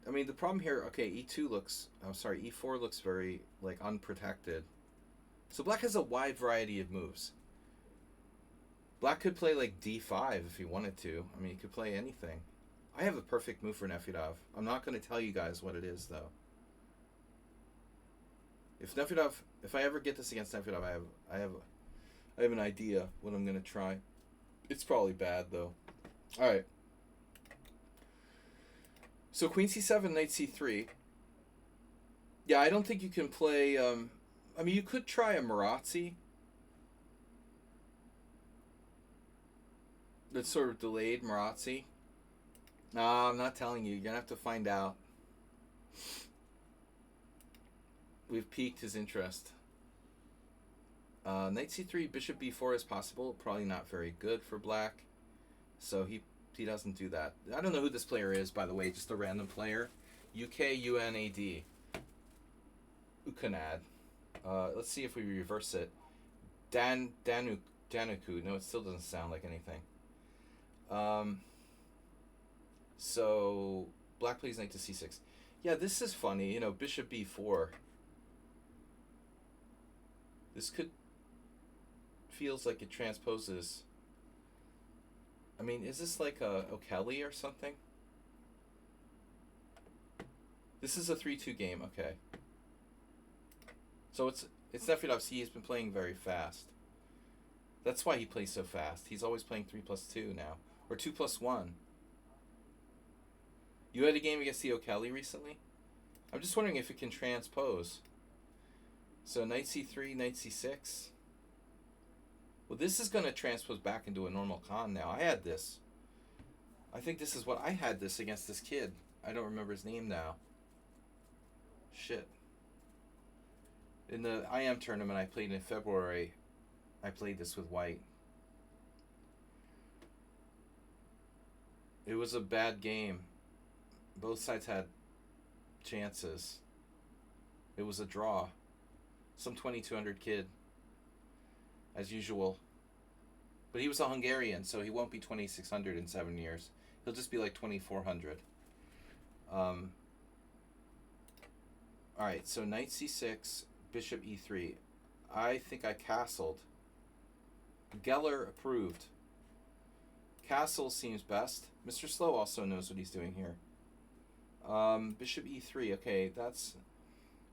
I mean, the problem here, okay, e2 looks, I'm sorry, e4 looks very, like, unprotected. So black has a wide variety of moves. Black could play, like, d5 if he wanted to. I mean, he could play anything. I have a perfect move for Nefedov. I'm not going to tell you guys what it is, though. If I ever get this against Nefedov, I have an idea what I'm going to try. It's probably bad, though. All right. So queen c7, knight c3. Yeah, I don't think you can play... I mean, you could try a Marazzi. That's sort of delayed Marazzi. No, I'm not telling you. You're going to have to find out. We've piqued his interest. Knight c3, bishop b4 is possible. Probably not very good for black. So he doesn't do that. I don't know who this player is, by the way. Just a random player. UKUNAD. Ukanad. Let's see if we reverse it. Danuku. No, it still doesn't sound like anything. So black plays knight to c6. Yeah, this is funny. You know, bishop b4. This feels like it transposes. I mean, is this like a O'Kelly or something? This is a 3-2 game. Okay. So it's Nefedov. He's been playing very fast. That's why he plays so fast. He's always playing 3+2 now, or 2+1. You had a game against the O'Kelly recently? I'm just wondering if it can transpose. So knight c3, knight c6. Well, this is going to transpose back into a normal con now. I had this. I think this is what I had this against this kid. I don't remember his name now. Shit. In the IM tournament I played in February, I played this with white. It was a bad game. Both sides had chances. It was a draw. Some 2200 kid, as usual. But he was a Hungarian, so he won't be 2600 in 7 years. He'll just be like 2400. Alright, so knight c6, bishop e3. I think I castled. Geller approved. Castle seems best. Mr. Slow also knows what he's doing here. Bishop e3. Okay, that's...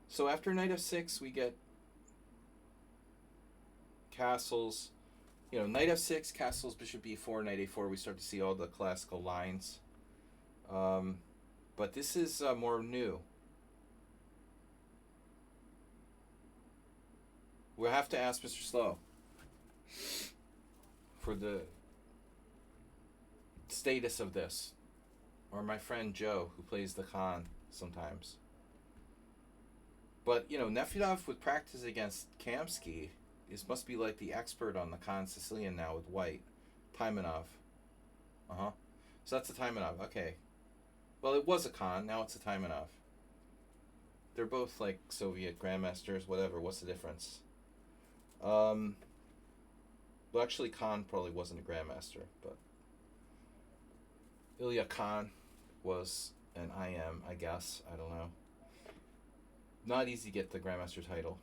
So after knight f6, we get castles. You know, knight f6, castles, bishop e4, knight a4. We start to see all the classical lines. But this is more new. We'll have to ask Mr. Slow for the status of this. Or my friend Joe, who plays the Khan sometimes. But, you know, Nefedov with practice against Kamsky must be like the expert on the Khan Sicilian now with white. Taimanov. So that's a Taimanov. Okay. Well, it was a Khan. Now it's a Taimanov. They're both like Soviet grandmasters, whatever. What's the difference? Well, actually, Khan probably wasn't a grandmaster, but Ilya Khan was an IM, I guess. I don't know. Not easy to get the grandmaster title.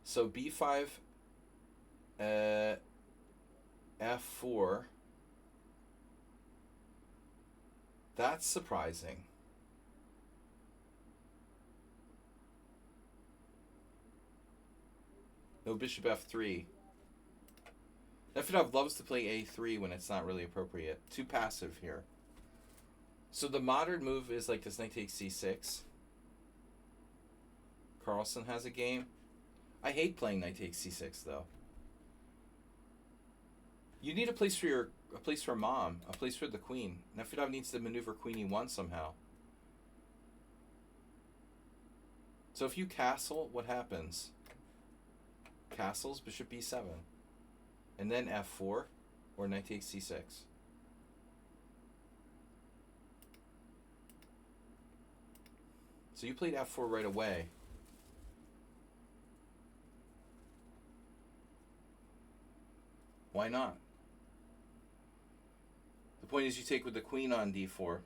So b5, f4. That's surprising. No bishop f3. Nefedov loves to play a3 when it's not really appropriate. Too passive here. So the modern move is like this knight takes c6. Carlsen has a game. I hate playing knight takes c6 though. You need a place for mom, a place for the queen. Nefedov needs to maneuver queen e1 somehow. So if you castle, what happens? Castles, bishop b7. And then f4, or knight takes c6. So you played f4 right away. Why not? The point is you take with the queen on d4.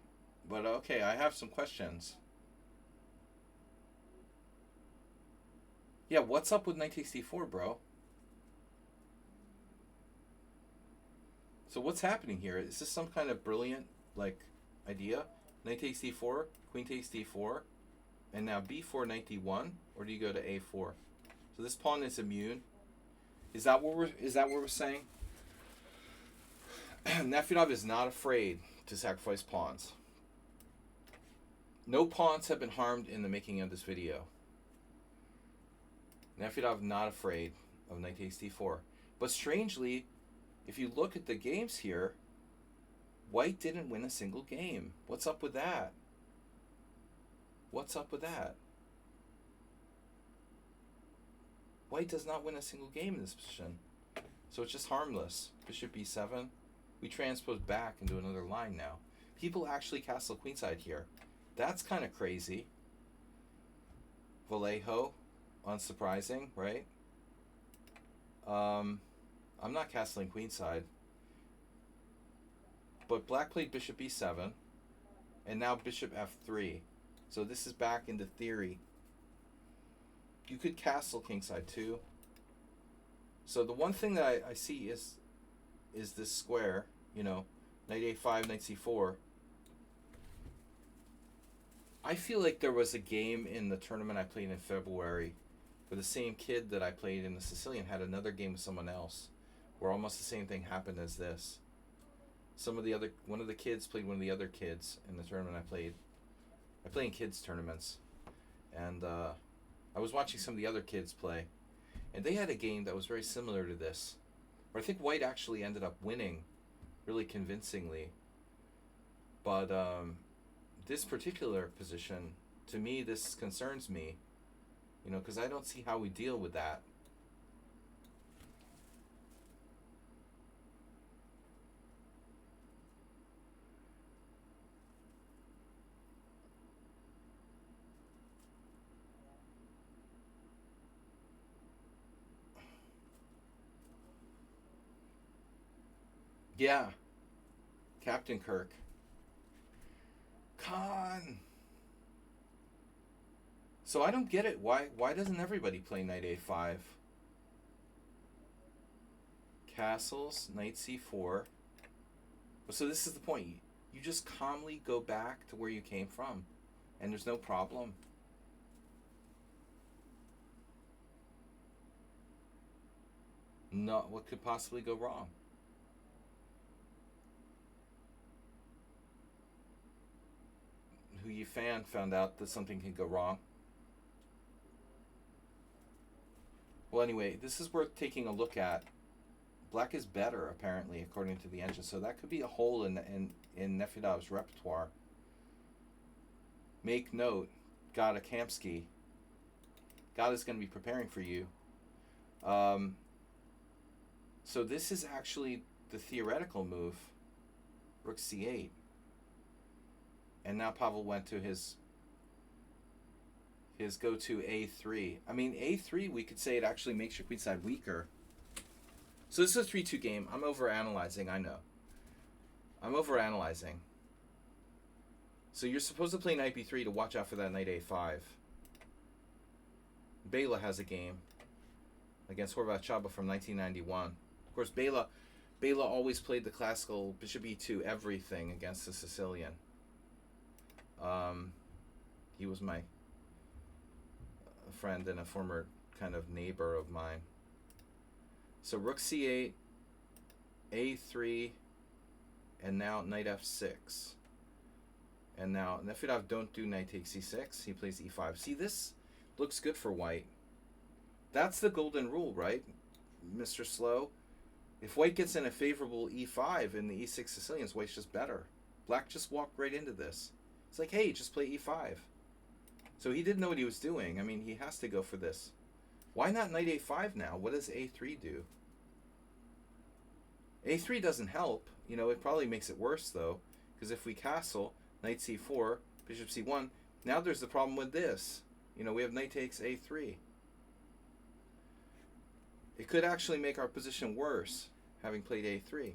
But okay, I have some questions. Yeah, what's up with knight takes d4, bro? So what's happening here? Is this some kind of brilliant, like, idea? Knight takes d4, queen takes d4, and now b4, knight d1, or do you go to a4? So this pawn is immune. Is that what we're saying? Nefedov is not afraid to sacrifice pawns. No pawns have been harmed in the making of this video. Nefedov not afraid of knight takes d4. But strangely, if you look at the games here, white didn't win a single game. What's up with that? What's up with that? White does not win a single game in this position. So it's just harmless. Bishop b7. We transpose back into another line now. People actually castle queenside here. That's kind of crazy. Vallejo. Unsurprising, right? I'm not castling queenside. But black played bishop b7. And now bishop f3. So this is back into theory. You could castle kingside too. So the one thing that I see is this square, you know, knight a5, knight c4. I feel like there was a game in the tournament I played in February where the same kid that I played in the Sicilian had another game with someone else where almost the same thing happened as this. One of the kids played one of the other kids in the tournament I played. I play in kids tournaments. And I was watching some of the other kids play. And they had a game that was very similar to this. Where I think white actually ended up winning really convincingly. But this particular position, to me, this concerns me. You know, because I don't see how we deal with that. Yeah. Captain Kirk. Khan. So I don't get it. Why doesn't everybody play knight a5? Castles, knight c4. So this is the point. You just calmly go back to where you came from. And there's no problem. No, what could possibly go wrong? Who you found out that something can go wrong. Well, anyway, this is worth taking a look at. Black is better, apparently, according to the engine. So that could be a hole in Nefedov's repertoire. Make note, Gada Kamsky. Gada's going to be preparing for you. So this is actually the theoretical move. Rook c8. And now Pavel went to his go-to a3. I mean, a3, we could say it actually makes your queenside weaker. So this is a 3-2 game. I'm overanalyzing, I know. I'm overanalyzing. So you're supposed to play knight b3 to watch out for that knight a5. Bela has a game against Horvath Chaba from 1991. Of course, Bela always played the classical bishop e2 everything against the Sicilian. He was my friend and a former kind of neighbor of mine. So rook c8, a3, and now knight f6. And now Nefedov don't do knight takes c6. He plays e5. See, this looks good for white. That's the golden rule, right, Mr. Slow? If white gets in a favorable e5 in the e6 Sicilians, white's just better. Black just walked right into this. It's like, hey, just play e5. So he didn't know what he was doing. I mean, he has to go for this. Why not knight a5 now? What does a3 do? a3 doesn't help. You know, it probably makes it worse, though. Because if we castle, knight c4, bishop c1, now there's the problem with this. You know, we have knight takes a3. It could actually make our position worse, having played a3.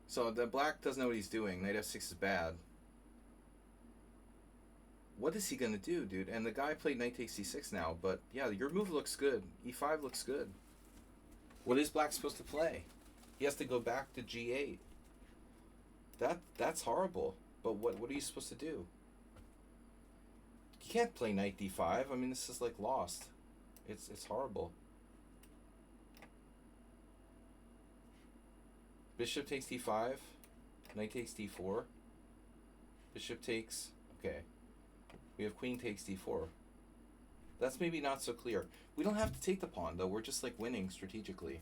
So the black doesn't know what he's doing. Knight f6 is bad. What is he going to do, dude? And the guy played knight takes c6 now, but yeah, your move looks good. e5 looks good. What is black supposed to play? He has to go back to g8. That's horrible. But what are you supposed to do? You can't play knight d5. I mean, this is like lost. It's horrible. Bishop takes d5. Knight takes d4. Bishop takes... Okay. We have queen takes d4. That's maybe not so clear. We don't have to take the pawn, though. We're just, like, winning strategically.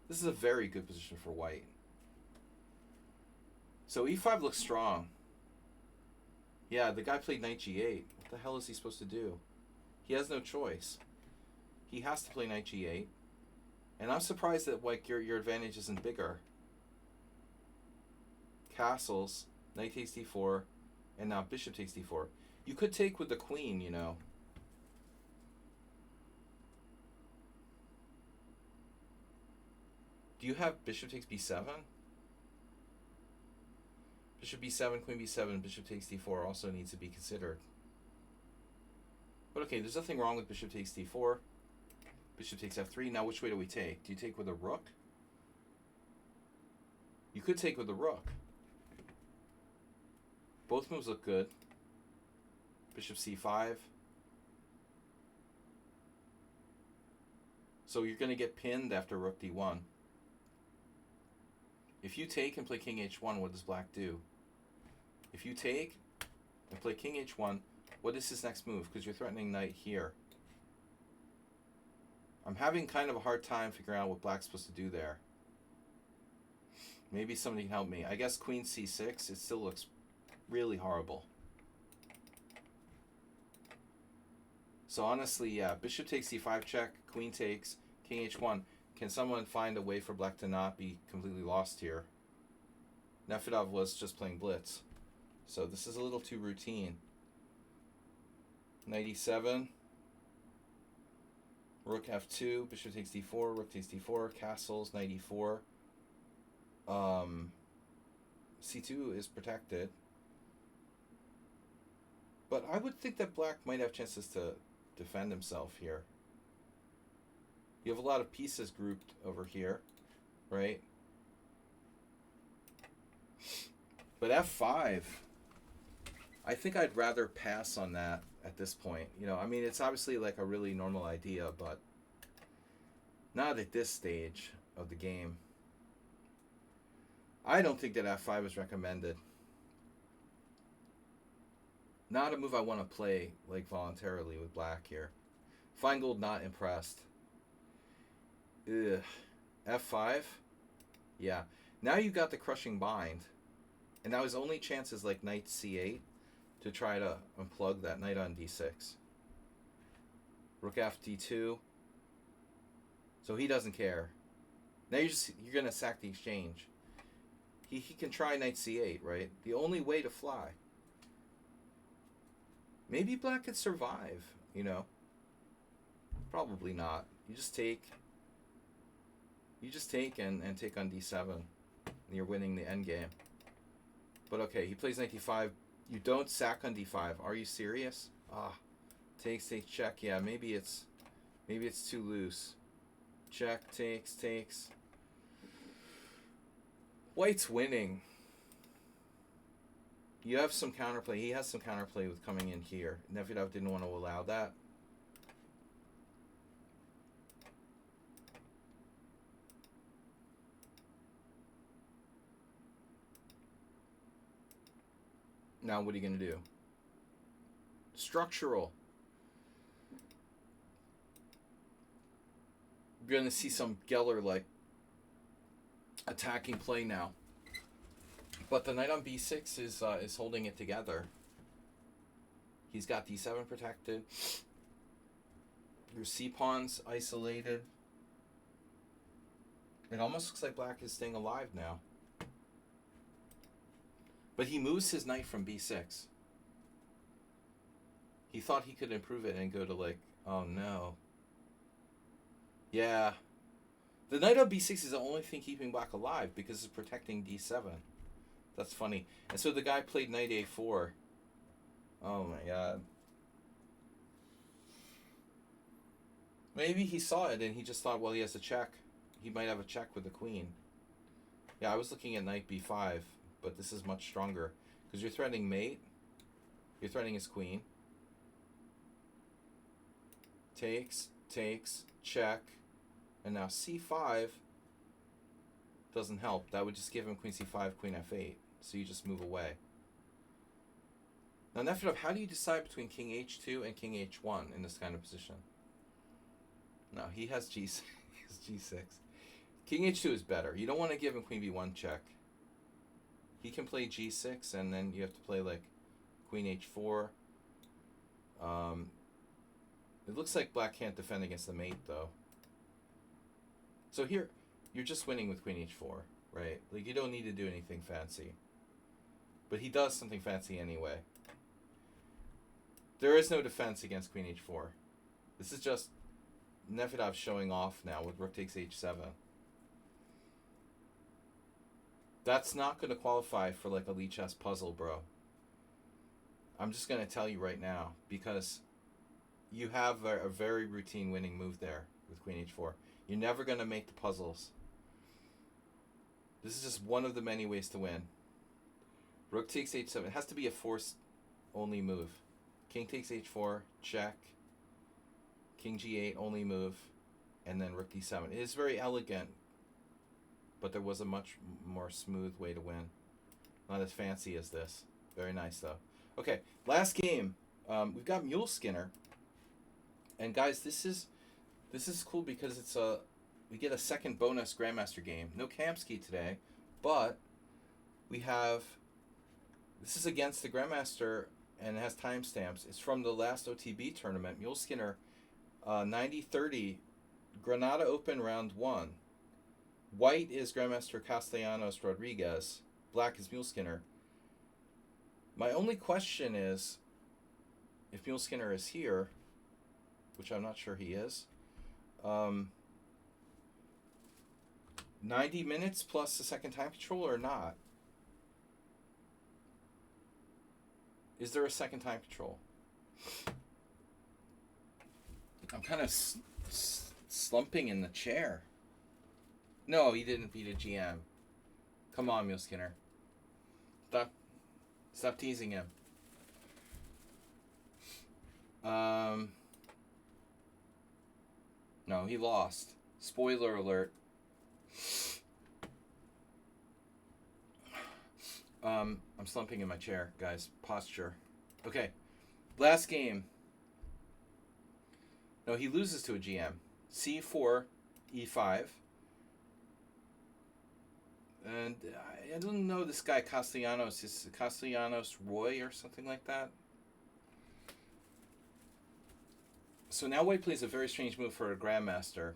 This is a very good position for white. So e5 looks strong. Yeah, the guy played knight g8. What the hell is he supposed to do? He has no choice. He has to play knight g8. And I'm surprised that, like, your advantage isn't bigger. Castles, knight takes d4, and now bishop takes d4. You could take with the queen, you know. Do you have bishop takes b7? Bishop b7, queen b7, bishop takes d4 also needs to be considered. But okay, there's nothing wrong with bishop takes d4. Bishop takes f3. Now which way do we take? Do you take with a rook? You could take with a rook. Both moves look good. Bishop c5. So you're going to get pinned after rook d1. If you take and play king h1, what does black do? If you take and play king h1, what is his next move? Because you're threatening knight here. I'm having kind of a hard time figuring out what black's supposed to do there. Maybe somebody can help me. I guess queen c6, it still looks really horrible. So honestly, yeah, bishop takes c5 check, queen takes, king h1. Can someone find a way for black to not be completely lost here? Nefedov was just playing blitz. So this is a little too routine. Knight e7. Rook f2, bishop takes d4, rook takes d4, castles, knight e4. c2 is protected. But I would think that black might have chances to defend himself here. You have a lot of pieces grouped over here, right? But f5, I think I'd rather pass on that at this point. You know, I mean, it's obviously like a really normal idea, but not at this stage of the game. I don't think that f5 is recommended. Not a move I want to play, like, voluntarily with black here. Feingold not impressed. Ugh. f5? Yeah. Now you've got the crushing bind. And now his only chance is, like, knight c8 to try to unplug that knight on d6. Rook f d2. So he doesn't care. Now you're going to sack the exchange. He can try knight c8, right? The only way to fly. Maybe black could survive, you know. Probably not. You just take and take on d7. And you're winning the endgame. But okay, he plays knight d5. You don't sack on d5. Are you serious? Ah. Takes, check. Yeah, maybe it's too loose. Check, takes. White's winning. You have some counterplay. He has some counterplay with coming in here. Nefedov didn't want to allow that. Now what are you going to do? Structural. You're going to see some Geller like attacking play now. But the knight on b6 is holding it together. He's got d7 protected. Your c-pawn's isolated. It almost looks like black is staying alive now. But he moves his knight from b6. He thought he could improve it and go to like, oh no. Yeah. The knight on b6 is the only thing keeping black alive because it's protecting d7. That's funny. And so the guy played knight a4. Oh my god. Maybe he saw it and he just thought, well, he has a check. He might have a check with the queen. Yeah, I was looking at knight b5, but this is much stronger. Because you're threatening mate. You're threatening his queen. Takes, check. And now c5 doesn't help. That would just give him queen c5, queen f8. So you just move away. Now, Nefedov, how do you decide between king h2 and king h1 in this kind of position? No, he has g6. He has g6. King h2 is better. You don't want to give him queen b1 check. He can play g6, and then you have to play like queen h4. It looks like black can't defend against the mate, though. So here, you're just winning with queen h4, right? Like, you don't need to do anything fancy. But he does something fancy anyway. There is no defense against queen h4. This is just Nefedov showing off now with rook takes h7. That's not going to qualify for like a Lee chess puzzle, bro. I'm just going to tell you right now, because you have a very routine winning move there with queen h4. You're never going to make the puzzles. This is just one of the many ways to win. Rook takes h7. It has to be a force-only move. King takes h4, check. King g8, only move. And then rook d7. It is very elegant, but there was a much more smooth way to win. Not as fancy as this. Very nice, though. Okay, last game. We've got Mule Skinner. And guys, this is cool because it's we get a second bonus Grandmaster game. No Kamsky today, but we have, this is against the Grandmaster and it has timestamps. It's from the last OTB tournament. Mule Skinner, 90-30, Granada Open round 1. White is Grandmaster Castellanos Rodriguez. Black is Mule Skinner. My only question is, if Mule Skinner is here, which I'm not sure he is, 90 minutes plus the second time control or not? Is there a second time control? I'm kind of slumping in the chair. No, he didn't beat a GM. Come on, Mule Skinner. Stop teasing him. No, he lost. Spoiler alert. I'm slumping in my chair, guys. Posture. Okay. Last game. No, he loses to a GM. C4, E5. And I don't know this guy Castellanos. Is Castellanos Roy or something like that? So now White plays a very strange move for a Grandmaster.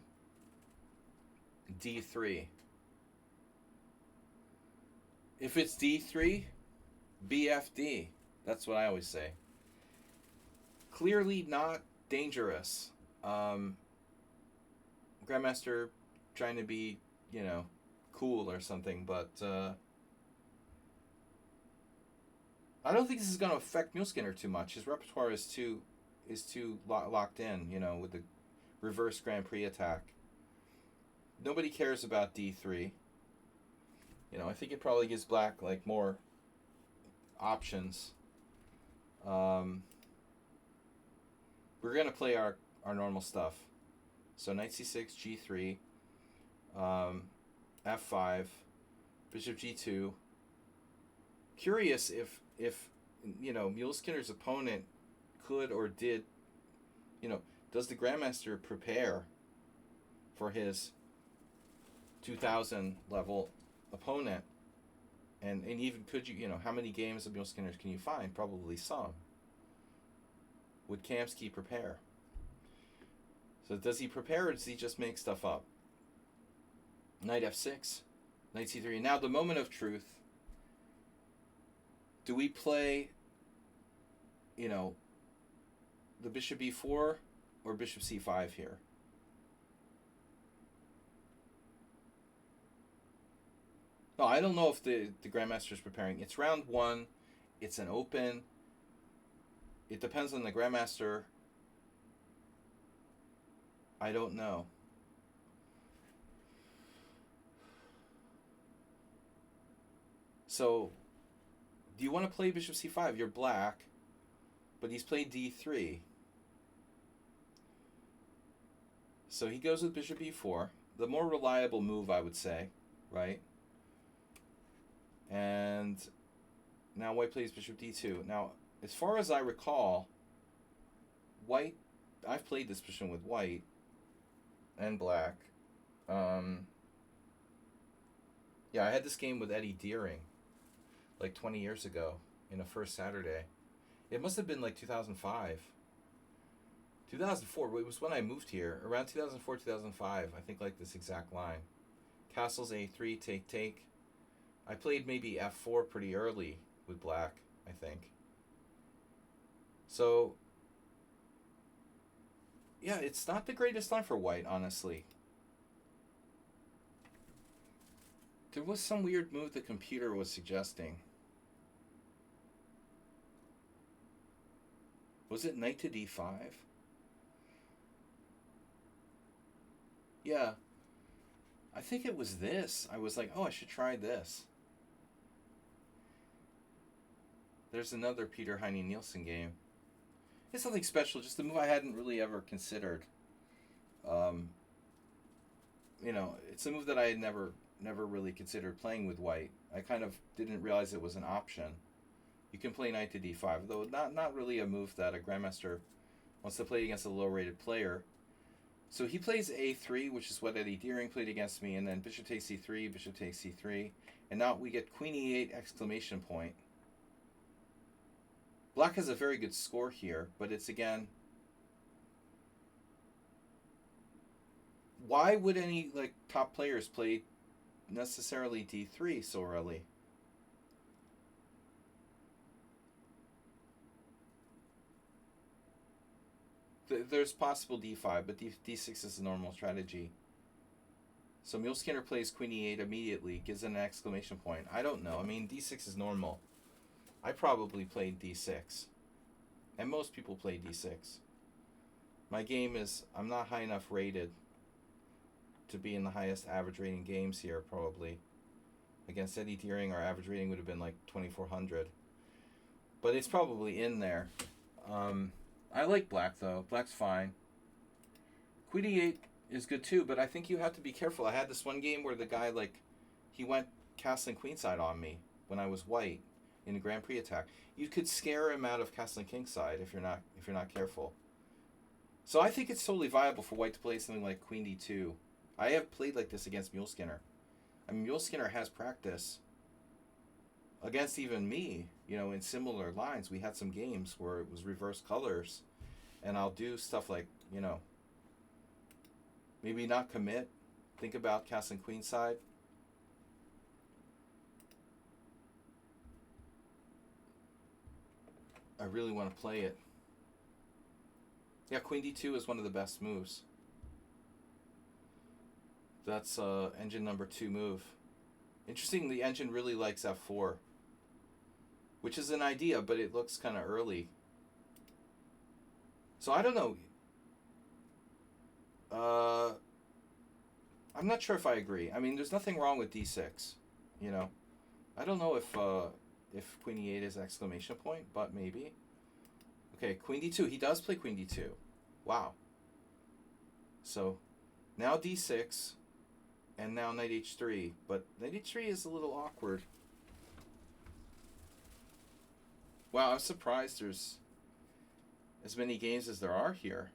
D3. If it's D3, BFD. That's what I always say. Clearly not dangerous. Grandmaster trying to be, cool or something, but I don't think this is going to affect Mule Skinner too much. His repertoire is too locked in, with the reverse Grand Prix attack. Nobody cares about D3. I think it probably gives black more options. We're gonna play our normal stuff. So knight c6, g3, f5, bishop g2. Curious if Mule Skinner's opponent could or did, you know, does the Grandmaster prepare for his 2000 level opponent? And even could how many games of Mule Skinners can you find? Probably some. Would Kamsky prepare? So does he prepare, or does he just make stuff up? Knight f6, knight c3. Now the moment of truth. Do we play, the bishop e4 or bishop c5 here? No, I don't know if the Grandmaster is preparing. It's round one. It's an open. It depends on the Grandmaster. I don't know. So, do you want to play bishop c5? You're black, but he's played d3. So he goes with bishop e4. The more reliable move, I would say, right? And now white plays bishop d2. Now, as far as I recall, I've played this position with white and black. Yeah, I had this game with Eddie Deering like 20 years ago in a first Saturday. It must have been like 2005. 2004, it was when I moved here. Around 2004, 2005, I think like this exact line. Castles a3, take. I played maybe f4 pretty early with black, I think. So, yeah, it's not the greatest line for white, honestly. There was some weird move the computer was suggesting. Was it knight to d5? Yeah. I think it was this. I was like, oh, I should try this. There's another Peter Heine Nielsen game. It's nothing special, just a move I hadn't really ever considered. It's a move that I had never really considered playing with white. I kind of didn't realize it was an option. You can play knight to d5, though not really a move that a Grandmaster wants to play against a low-rated player. So he plays a3, which is what Eddie Deering played against me, and then bishop takes c3, bishop takes c3, and now we get queen e8 exclamation point. Black has a very good score here, but it's again... Why would any top players play necessarily d3 so early? There's possible d5, but d6 is a normal strategy. So Mule Skinner plays queen e8 immediately, gives an exclamation point. I don't know. I mean, d6 is normal. I probably played d6. And most people play d6. My game is... I'm not high enough rated to be in the highest average rating games here, probably. Against Eddie Deering, our average rating would have been like 2,400. But it's probably in there. I like black, though. Black's fine. Queen e8 is good, too, but I think you have to be careful. I had this one game where the guy, he went castling queenside on me when I was white in a Grand Prix attack. You could scare him out of castling kingside if you're not careful. So I think it's totally viable for white to play something like queen d2. I have played like this against Mule Skinner. I mean, Mule Skinner has practice against even me, in similar lines. We had some games where it was reverse colors, and I'll do stuff like, maybe not commit, think about castling queenside. I really want to play it. Yeah, queen d2 is one of the best moves. That's engine number 2 move. Interesting, the engine really likes f4, which is an idea, but it looks kind of early. So I don't know. I'm not sure if I agree. I mean, there's nothing wrong with d6. I don't know if queen e8 is exclamation point, but maybe. Okay, queen d2. He does play queen d2. Wow. So now d6. And now knight h3, but knight h3 is a little awkward. Wow, I'm surprised there's as many games as there are here.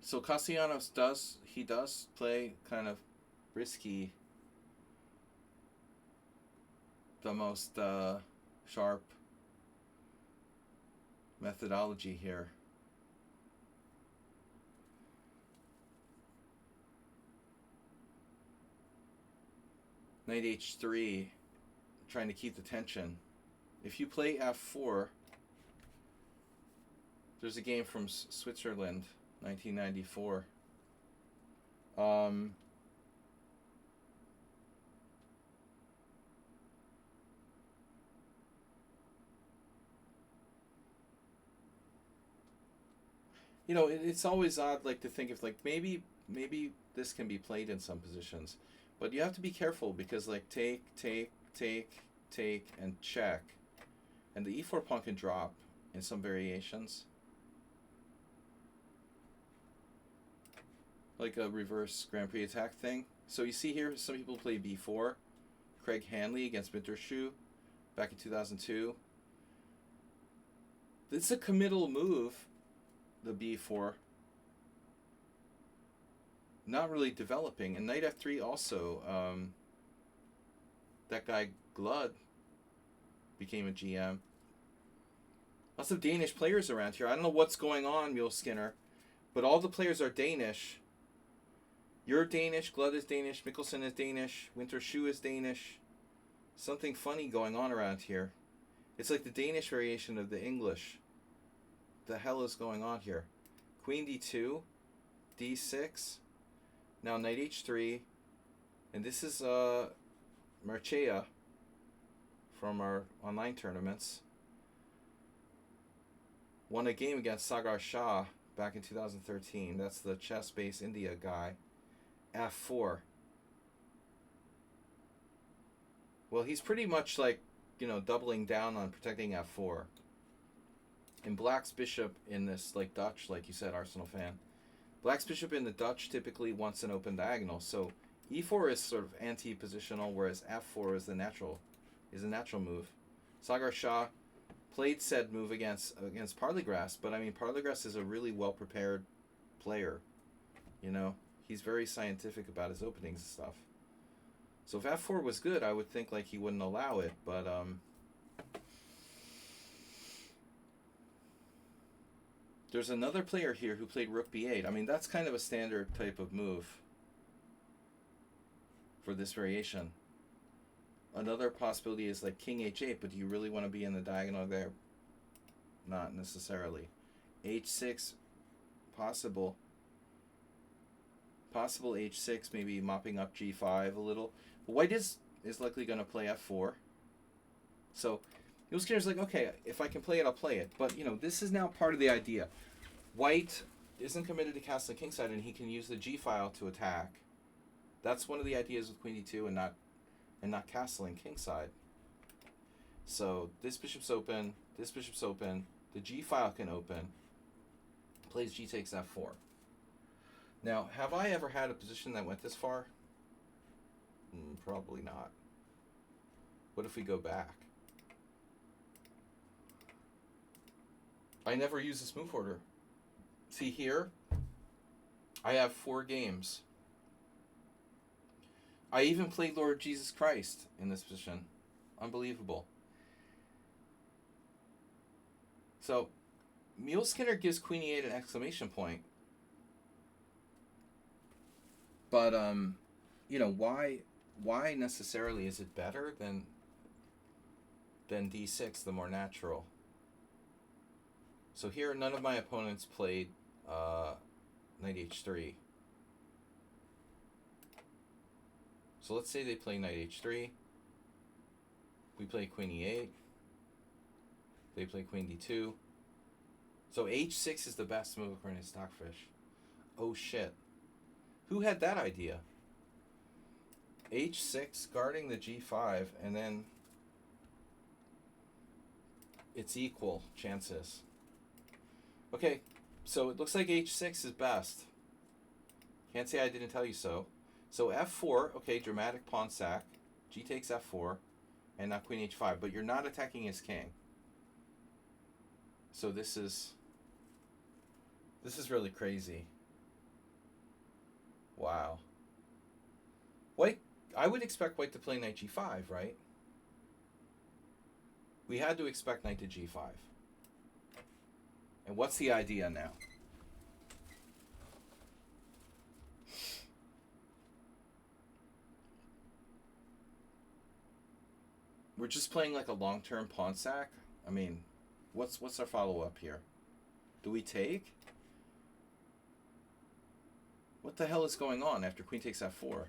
So Castellanos does play kind of risky, the most sharp methodology here. Knight h3, trying to keep the tension. If you play f4, there's a game from Switzerland, 1994. You know, it's always odd, like to think of like maybe this can be played in some positions, but you have to be careful because like take, and check, and the e4 pawn can drop in some variations, like a reverse Grand Prix attack thing. So you see here, some people play b4. Craig Hanley against Wintershoe back in 2002. It's a committal move, the b4. Not really developing. And knight f3 also. That guy Glud became a GM. Lots of Danish players around here. I don't know what's going on, Mule Skinner, but all the players are Danish. You're Danish, Glud is Danish, Mikkelsen is Danish, Wintershoe is Danish. Something funny going on around here. It's like the Danish variation of the English. The hell is going on here? Queen d2, d6, now knight h3, and this is Marchea from our online tournaments. Won a game against Sagar Shah back in 2013. That's the chess-based India guy. f4. Well, he's pretty much like, you know, doubling down on protecting f4. And Black's bishop in this, like Dutch, like you said, Arsenal fan. Black's bishop in the Dutch typically wants an open diagonal. So e4 is sort of anti-positional, whereas f4 is a natural move. Sagar Shah played said move against Parligras, but I mean Parligras is a really well prepared player. You know, he's very scientific about his openings and stuff. So if f4 was good, I would think like he wouldn't allow it, but there's another player here who played rook b8. I mean, that's kind of a standard type of move for this variation. Another possibility is like king h8, but do you really want to be in the diagonal there? Not necessarily. h6, possible. Possible h6, maybe mopping up g5 a little. But white is likely going to play f4. So Skinner's like, okay, if I can play it, I'll play it. But, you know, this is now part of the idea. White isn't committed to castling kingside, and he can use the g-file to attack. That's one of the ideas with queen d2 and not castling kingside. So this bishop's open, the g-file can open, plays g takes f4. Now, have I ever had a position that went this far? Probably not. What if we go back? I never use this move order. See here, I have 4 games. I even played Lord Jesus Christ in this position. Unbelievable. So, Mule Skinner gives Queen E8 an exclamation point. But, you know, why necessarily is it better than d6, the more natural? So here, none of my opponents played knight h3. So let's say they play knight h3. We play queen e8. They play queen d2. So h6 is the best move according to Stockfish. Oh shit. Who had that idea? h6 guarding the g5, and then it's equal chances. Okay, so it looks like h6 is best. Can't say I didn't tell you so. So f4, okay, dramatic pawn sack. G takes f4. and not queen h5, but you're not attacking his king. So this is really crazy. Wow. White, I would expect white to play knight g5, right? We had to expect knight to g5. And what's the idea now? We're just playing like a long-term pawn sack. I mean, what's our follow-up here? Do we take? What the hell is going on after queen takes f4?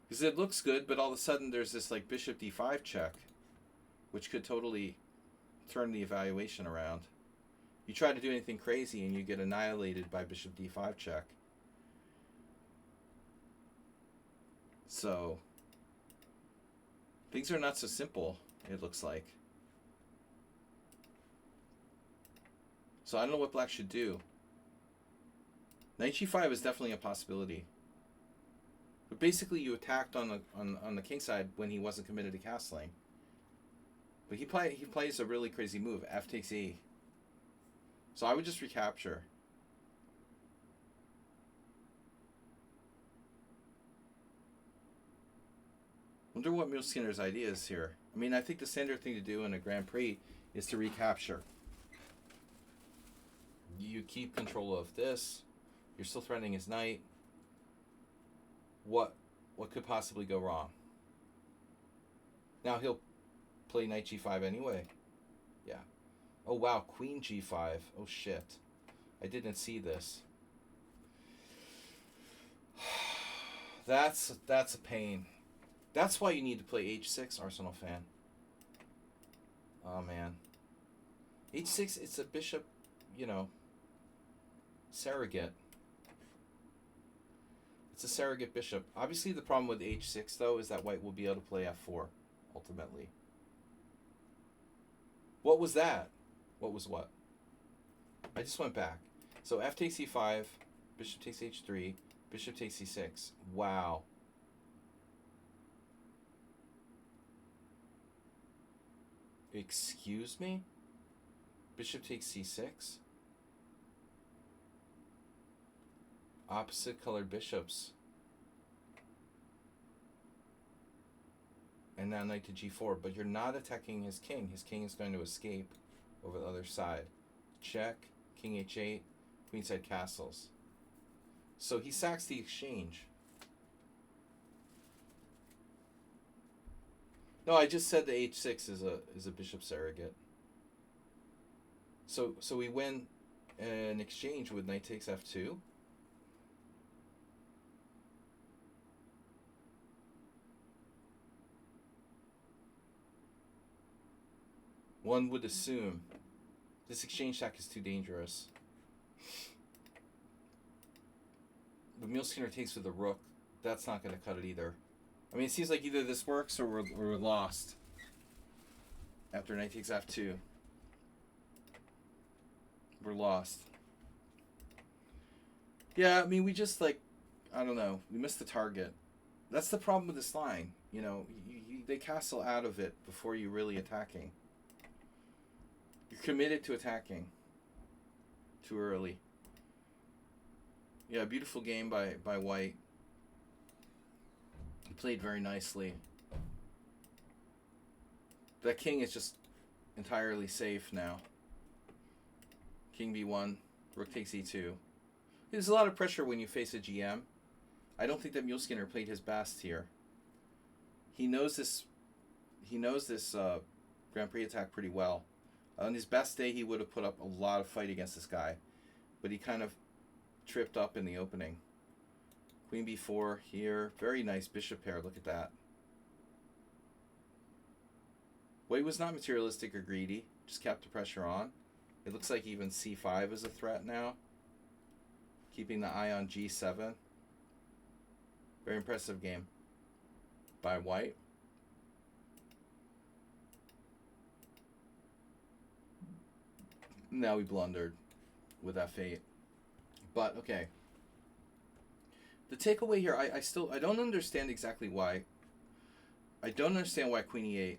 Because it looks good, but all of a sudden there's this like bishop d5 check, which could totally turn the evaluation around. You try to do anything crazy and you get annihilated by bishop d5 check. So things are not so simple, it looks like. So I don't know what black should do. Knight g5 is definitely a possibility. But basically you attacked on the king side when he wasn't committed to castling. But he plays a really crazy move, f takes e. So I would just recapture. Wonder what Mule Skinner's idea is here. I mean, I think the standard thing to do in a Grand Prix is to recapture. You keep control of this. You're still threatening his knight. What could possibly go wrong? Now he'll play knight g5 anyway. Yeah. Oh wow, queen g5. Oh shit. I didn't see this. That's a pain. That's why you need to play h6, Arsenal fan. Oh man. h6, it's a bishop, you know, surrogate. It's a surrogate bishop. Obviously the problem with h6 though is that white will be able to play f4 ultimately. What was that? What was what? I just went back. So f takes e5, bishop takes h3, bishop takes c6. Wow. Excuse me? Bishop takes c6? Opposite colored bishops. And now knight to g4, but you're not attacking his king. His king is going to escape over the other side. Check, king h8, queenside castles. So he sacks the exchange. No, I just said the h6 is a bishop surrogate. So we win an exchange with knight takes f2. One would assume this exchange sack is too dangerous. The Mule Skinner takes with the rook. That's not going to cut it either. I mean, it seems like either this works or we're lost after knight takes f2. We're lost. Yeah, I mean, we just like, I don't know, we missed the target. That's the problem with this line. You know, they castle out of it before you're really attacking. You're committed to attacking too early. Yeah, beautiful game by white. He played very nicely. That king is just entirely safe now. King b1, rook takes e2. There's a lot of pressure when you face a GM. I don't think that Mule Skinner played his best here. He knows this. He knows this Grand Prix attack pretty well. On his best day, he would have put up a lot of fight against this guy, but he kind of tripped up in the opening. Queen b4 here. Very nice bishop pair. Look at that. White was not materialistic or greedy. Just kept the pressure on. It looks like even c5 is a threat now. Keeping the eye on g7. Very impressive game by white. Now we blundered with f8. But, okay. The takeaway here, I don't understand exactly why. I don't understand why queen e8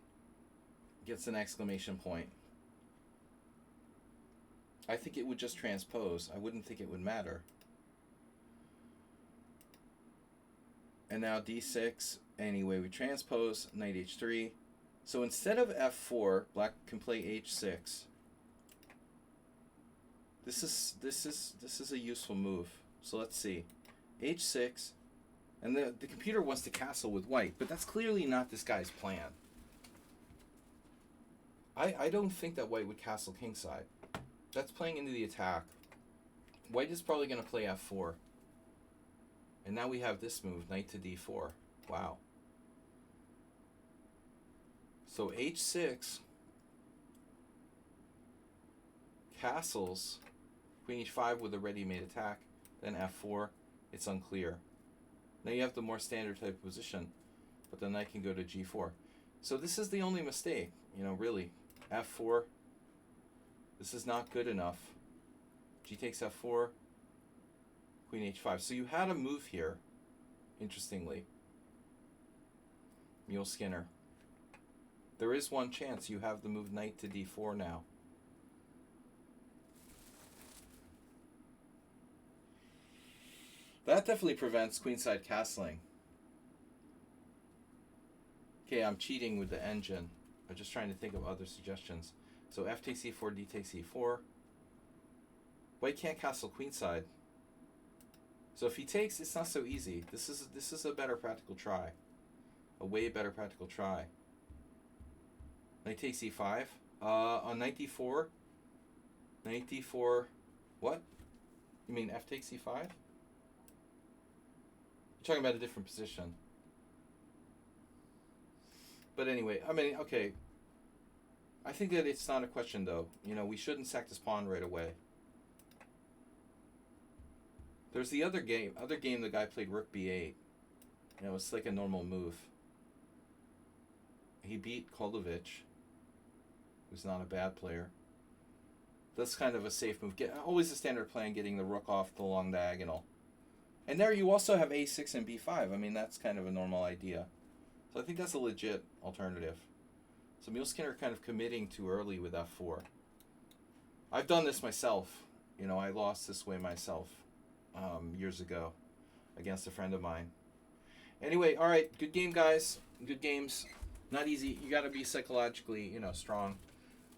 gets an exclamation point. I think it would just transpose. I wouldn't think it would matter. And now d6. Anyway, we transpose, knight h3. So instead of f4, black can play h6. This is a useful move. So let's see. h6. And the computer wants to castle with white, but that's clearly not this guy's plan. I don't think that white would castle kingside. That's playing into the attack. White is probably going to play f4. And now we have this move, knight to d4. Wow. So h6 castles, queen h5 with a ready-made attack, then f4. It's unclear. Now you have the more standard type of position, but the knight can go to g4. So this is the only mistake, really. f4. This is not good enough. G takes f4, queen h5. So you had a move here, interestingly. Mule Skinner. There is one chance you have the move knight to d4 now. That definitely prevents queenside castling. Okay, I'm cheating with the engine. I'm just trying to think of other suggestions. So f takes e4, d takes e4. White can't castle queenside. So if he takes, it's not so easy. This is a better practical try. A way better practical try. Knight takes e5. On knight d4. Knight d4. What? You mean f takes e5? You're talking about a different position. But anyway, okay. I think that it's not a question, though. We shouldn't sack this pawn right away. There's the other game the guy played rook b8. It's like a normal move. He beat Koldovich, who's not a bad player. That's kind of a safe move. Always a standard plan, getting the rook off the long diagonal. And there you also have a6 and b5. That's kind of a normal idea. So I think that's a legit alternative. So Mule Skinner kind of committing too early with f4. I've done this myself. I lost this way myself years ago against a friend of mine. Anyway, all right, good game, guys. Good games. Not easy. You got to be psychologically, strong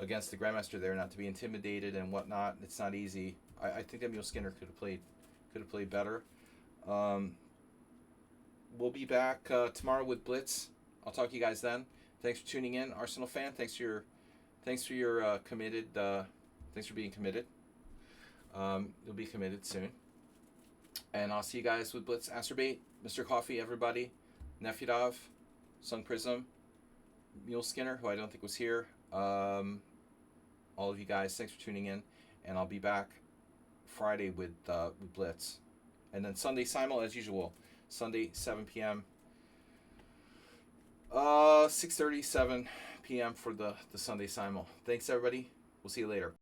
against the grandmaster there, not to be intimidated and whatnot. It's not easy. I think that Mule Skinner could have played better. We'll be back tomorrow with Blitz. I'll talk to you guys then. Thanks for tuning in, Arsenal fan. Thanks for your committed. Thanks for being committed. You'll be committed soon. And I'll see you guys with Blitz, Acerbate, Mr. Coffee, everybody, Nefyadov, Sun Prism, Mule Skinner, who I don't think was here. All of you guys, thanks for tuning in, and I'll be back Friday with Blitz, and then Sunday simul as usual. Sunday 7 p.m. 6:30, 7 p.m. for the Sunday simul. Thanks everybody. We'll see you later.